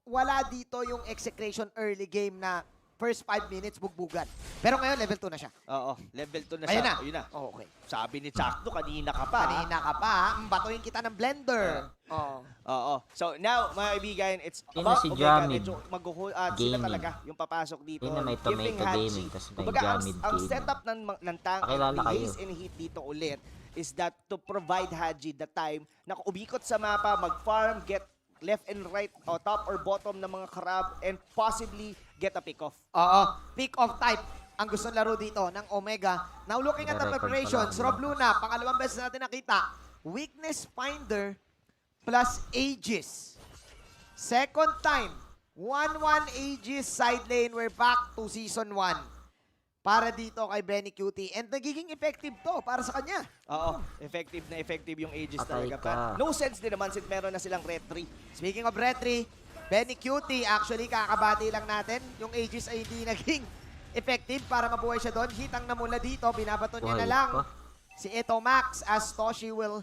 wala dito yung Execration early game na first 5 minutes bugbugan. Pero ngayon, level 2 na siya. Oo, level 2 na Ayun siya. na. Ayun na. Oh, okay. Sabi ni Chakno, kanina ka pa. Kanina ka pa, batuin kita ng blender. Oo. Oo. So now, mga kaibigan, it's Yun about na si Omega. Jamid. Medyo sila Gaming. talaga yung papasok dito. Yun na may Giving Tomato Haji. Gaming, tas may Kumbaga, Jamid ang Gaming. setup ng tank Pakilala and kayo. haze and heat dito ulit is that to provide Haji the time na umikot sa mapa, mag-farm, get left and right, o top or bottom ng mga karab, and possibly get a pick-off. Oo. Pick-off type ang gusto laro dito ng Omega. Now looking at the May record preparations, pala. Rob Luna, pangalawang beses natin nakita. Weakness Finder plus Aegis. Second time, 1-1 Aegis side lane. We're back to Season 1. Para dito kay Benny Cutie. And nagiging effective to para sa kanya. Oo, effective na effective yung Aegis Patay talaga. ka. Pero no sense din naman since meron na silang red 3. Speaking of retry, Benny Cutie, actually kakabati lang natin. Yung Aegis ay hindi naging effective para mabuhay siya doon. Hitang na mula dito, binabato niya na Buhay lang pa. si Eto Max as Toshi will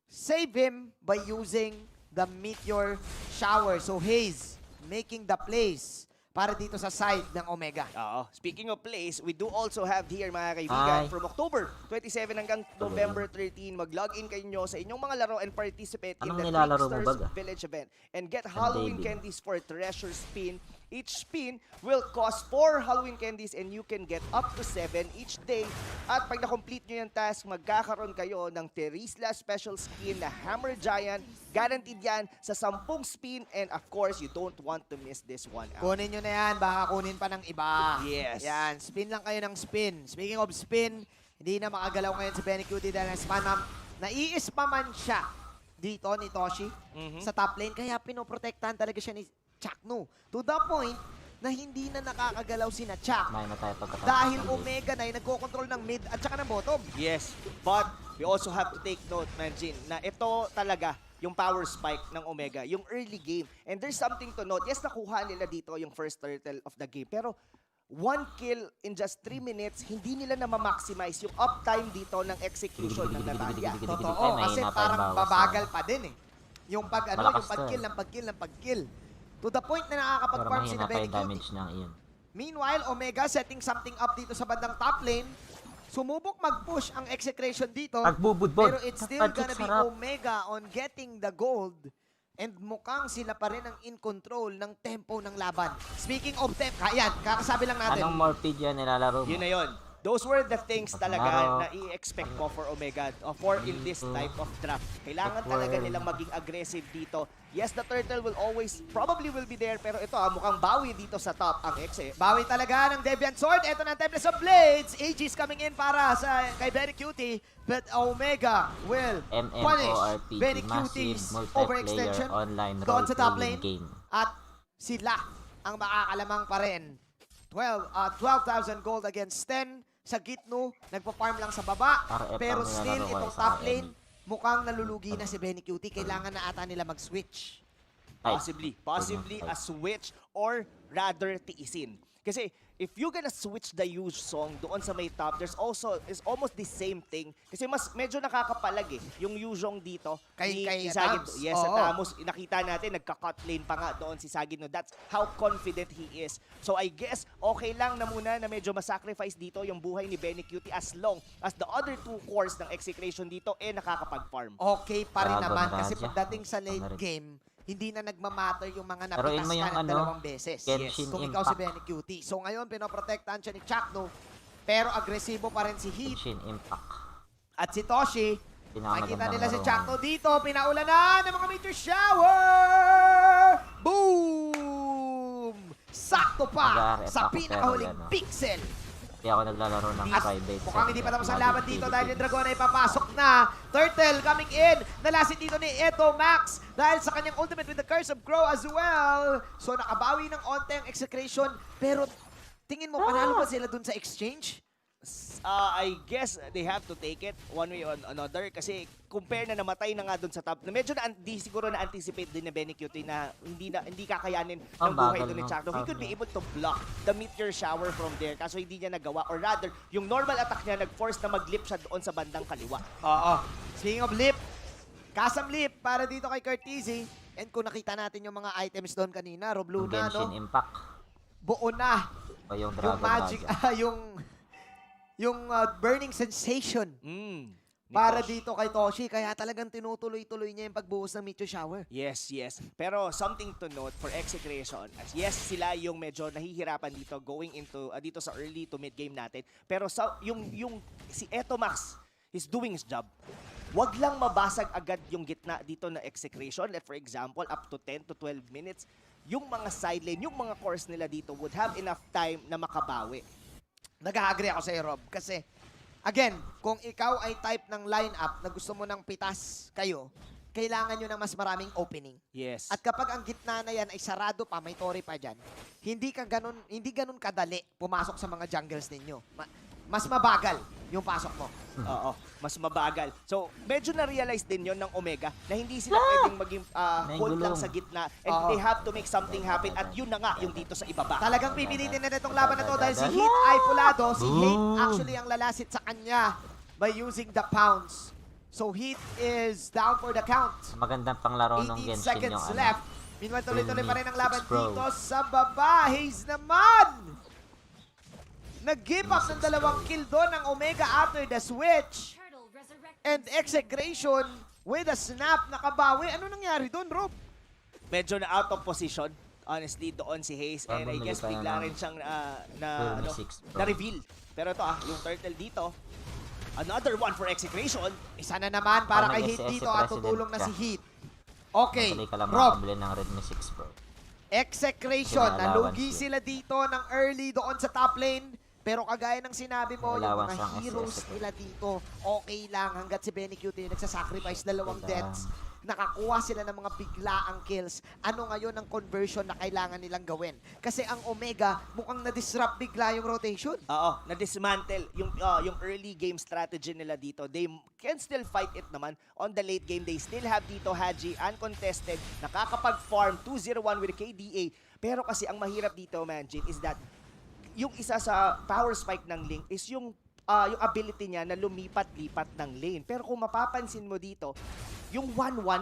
save him by using the Meteor Shower. So Haze making the plays para dito sa side ng Omega. Oo. Speaking of plays, we do also have here mga kaibigan, Hi. from October 27 hanggang November 13, mag-login kayo sa inyong mga laro and participate in Anong the nilalaro mo, Tricksters Baga? Village event and get Ang Halloween David. candies for treasure spin. Each spin will cost 4 Halloween candies and you can get up to 7 each day. At pag na-complete nyo yung task, magkakaroon kayo ng Terisla special skin na Hammer Giant. Guaranteed yan sa 10 spin and of course, you don't want to miss this one out. Kunin nyo na yan, baka kunin pa ng iba. Yes. Yan, spin lang kayo ng spin. Speaking of spin, hindi na makagalaw ngayon si Benny Cutie dahil nai-spaman siya dito ni Toshi sa top lane. Kaya pinoprotektahan talaga siya ni Chakno. To the point na hindi na nakakagalaw si na Chak. Kumain na tayo pagkatapos Dahil ng game. Omega na ay nagko-control ng mid at saka ng bottom. Yes, but we also have to take note, Manjin, na ito talaga yung power spike ng Omega, yung early game. And there's something to note. Yes, nakuha nila dito yung first turtle of the game. Pero 1 kill in just 3 minutes, hindi nila na ma-maximize yung uptime dito ng execution ng Natalia. Totoo, kasi parang babagal pa din eh. Yung Malakas pag-kill to ng pag-kill ng pag-kill. To the point na Pero nakakapag-farm si mahina pa Benny yung damage Cutie. ng iyon. Meanwhile, Omega setting something up dito sa bandang top lane. Sumubok mag-push ang Execration dito. Pagbubudbod. Pero it's still Pagsik gonna be sarap. Omega on getting the gold. And mukhang sila pa rin ang in control ng tempo ng laban. Speaking of tempo, ayan, kakasabi lang natin. Anong Morpheus yan nilalaro mo? Yun na yun. Those were the things talaga Pagmaro. na i-expect mo for Omega for in this type of draft. Kailangan talaga nilang maging aggressive dito. Yes, the turtle will always, probably will be there, pero ito mukhang bawi dito sa top ang Exe. Bawi talaga ng Deviant Sword. Ito na ang Tempest of Blades. Aegis coming in para sa kay Benny Cutie. But Omega will punish MMORPG, Benny massive Cutie's multiplayer overextension online doon sa top role-playing lane. game. At sila ang makakalamang pa rin. 12,000 gold against 10 sa Gitno. Nagpa-farm lang sa baba. RF Pero ang still, nilalaro ko itong sa top lane, enemy. mukhang nalulugi na si Benny Cutie. Kailangan na ata nila mag-switch. Possibly a switch or rather tiisin. Kasi if you gonna switch the Yuge song doon sa may top, is almost the same thing. Kasi mas medyo nakakapalag yung Yuzhong dito Kay Sagino. Tams. Yes, sa Oo. Tamos. Nakita natin, nagka-cut lane pa nga doon si Sagino. That's how confident he is. So I guess, okay lang na muna na medyo masacrifice dito yung buhay ni Benny Cutie as long as the other 2 cores ng Execration dito nakakapag-farm. Okay pa rin Dragon naman kasi Raja. pagdating sa late Ano rin. game, hindi na nagmamatter yung mga Laruin napitas mo yung ka ng ano, dalawang beses. Genshin Kung ikaw si Impact. Benny Cutie. So ngayon, pinoprotektahan siya ni Chakno. Pero agresibo pa rin si Heat. Genshin Impact. At si Toshi. Makikita Pinakamagandang nila si laro Chakno dito. Pinaulanan ng mga meteor shower! Boom! Sakto pa Mag-RF sa ako, pinakahuling pero ano. pixel. Kaya ako naglalaro ng At private. mukhang hindi pa tapos ang laban dito dahil yung Dragon ay papasok na. Turtle coming in. Nalasit dito ni Eto Max dahil sa kanyang ultimate with the Curse of Crow as well. So nakabawi ng onte ang Execration. Pero tingin mo, panalo ba sila dun sa exchange? I guess they have to take it one way or another kasi compare na namatay na nga doon sa top. Medyo di siguro na-anticipate din ni Benny QT na hindi kakayanin ng buhay doon ni Chakno. He could be able to block the meteor shower from there kaso hindi niya nagawa or rather yung normal attack niya nag-force na mag-lip siya doon sa bandang kaliwa. Oo. Speaking of lip, custom lip para dito kay Curtizy. And kung nakita natin yung mga items doon kanina, Rob Luna, no? Genshin Impact. Buo na. O yung Yung Dragon magic, yung burning sensation para dito kay Toshi. Kaya talagang tinutuloy-tuloy niya yung pagbuhos ng Meteor Shower. Yes. Pero something to note for Execration, as yes, sila yung medyo nahihirapan dito going into dito sa early to mid game natin. Pero yung si Eto Max is doing his job. Wag lang mabasag agad yung gitna dito na Execration. Like for example, up to 10 to 12 minutes, yung mga side lane, yung mga cores nila dito would have enough time na makabawi. Nag-agree ako sa Rob. Kasi, again, kung ikaw ay type ng lineup na gusto mo ng pitas kayo, kailangan nyo ng mas maraming opening. Yes. At kapag ang gitna na yan ay sarado pa, may tori pa dyan, hindi ganun kadali pumasok sa mga jungles ninyo. Mas mabagal yung pasok mo. Oo, mas mabagal. So, medyo na-realize din yon ng Omega na hindi sila pwedeng maging hold lang sa gitna and they have to make something happen at yun na nga yung dito sa ibaba. Talagang pipilitin na itong laban na to dahil si Heat ay pulado. Si Heat actually ang lalasit sa kanya by using the pounds. So Heat is down for the count. Magandang panglaro ng 18 Genshin seconds yung left. Meanwhile, tuloy-tuloy pa rin ang laban dito sa baba. Haze naman! Nag-give up ng 2 kill doon ng Omega after the switch. And Execration with a snap nakabawi. Ano nangyari doon, Rob? Medyo na out of position. Honestly, doon si Hayes. And I guess bigla rin siyang na-reveal. Pero ito yung turtle dito. Another one for Execration. Isa na naman para kay Heat dito at tutulong na si Heat. Okay, Rob. ng Redmi 6 Pro. Execration. Nalugi sila dito ng early doon sa top lane. Pero kagaya ng sinabi mo, yung mga heroes nila dito, okay lang hanggat si Benny QT nagsasacrifice 2 deaths. Nakakuha sila ng mga biglaang kills. Ano ngayon ang conversion na kailangan nilang gawin? Kasi ang Omega mukhang na-disrupt bigla yung rotation. Oo, na-dismantle yung early game strategy nila dito. They can still fight it naman. On the late game, they still have dito Haji, uncontested, nakakapag-farm 2-0-1 with KDA. Pero kasi ang mahirap dito, Manjin, is that yung isa sa power spike ng Link is yung ability niya na lumipat-lipat ng lane. Pero kung mapapansin mo dito, yung 1-1,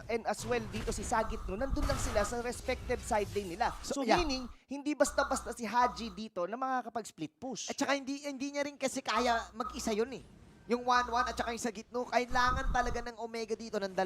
and as well dito si Sagit, nandun lang sila sa respective side lane nila. So meaning, hindi basta-basta si Haji dito na makakapag-split push. At saka hindi niya rin kasi kaya mag-isa yun eh. Yung 1-1 at saka yung Sagit, kailangan talaga ng Omega dito ng 2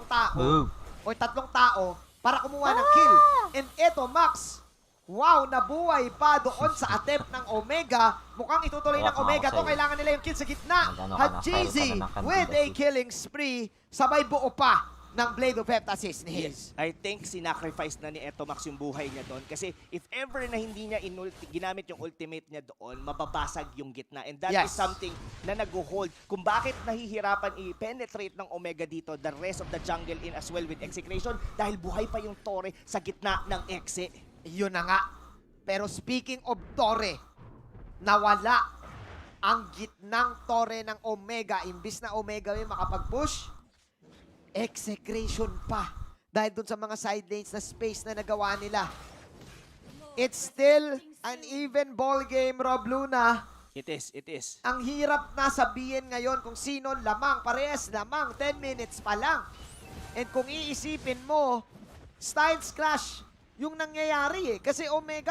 tao o 3 tao para kumuha ng kill. And eto, Max, wow, nabuhay pa doon sa attempt ng Omega. Mukhang itutuloy ng Omega to. Kailangan nila yung kill sa gitna. Hajizi with a killing spree. Sabay buo pa ng Blade of Heptasis ni Hayes. I think sinacrifice na ni Eto Max yung buhay niya doon. Kasi if ever na hindi niya ginamit yung ultimate niya doon, mababasag yung gitna. And that is something na nag-hold. Kung bakit nahihirapan i-penetrate ng Omega dito, the rest of the jungle in as well with Execration, dahil buhay pa yung Tore sa gitna ng Exe. Yun na nga. Pero speaking of Tore, nawala ang gitnang Tore ng Omega. Imbis na Omega may makapag-push, Execration pa. Dahil dun sa mga side lanes na space na nagawa nila. It's still an even ball game, Rob Luna. It is. Ang hirap na sabihin ngayon kung sino lamang. Parehas lamang. 10 minutes pa lang. And kung iisipin mo, Styles Clash yung nangyayari eh. Kasi Omega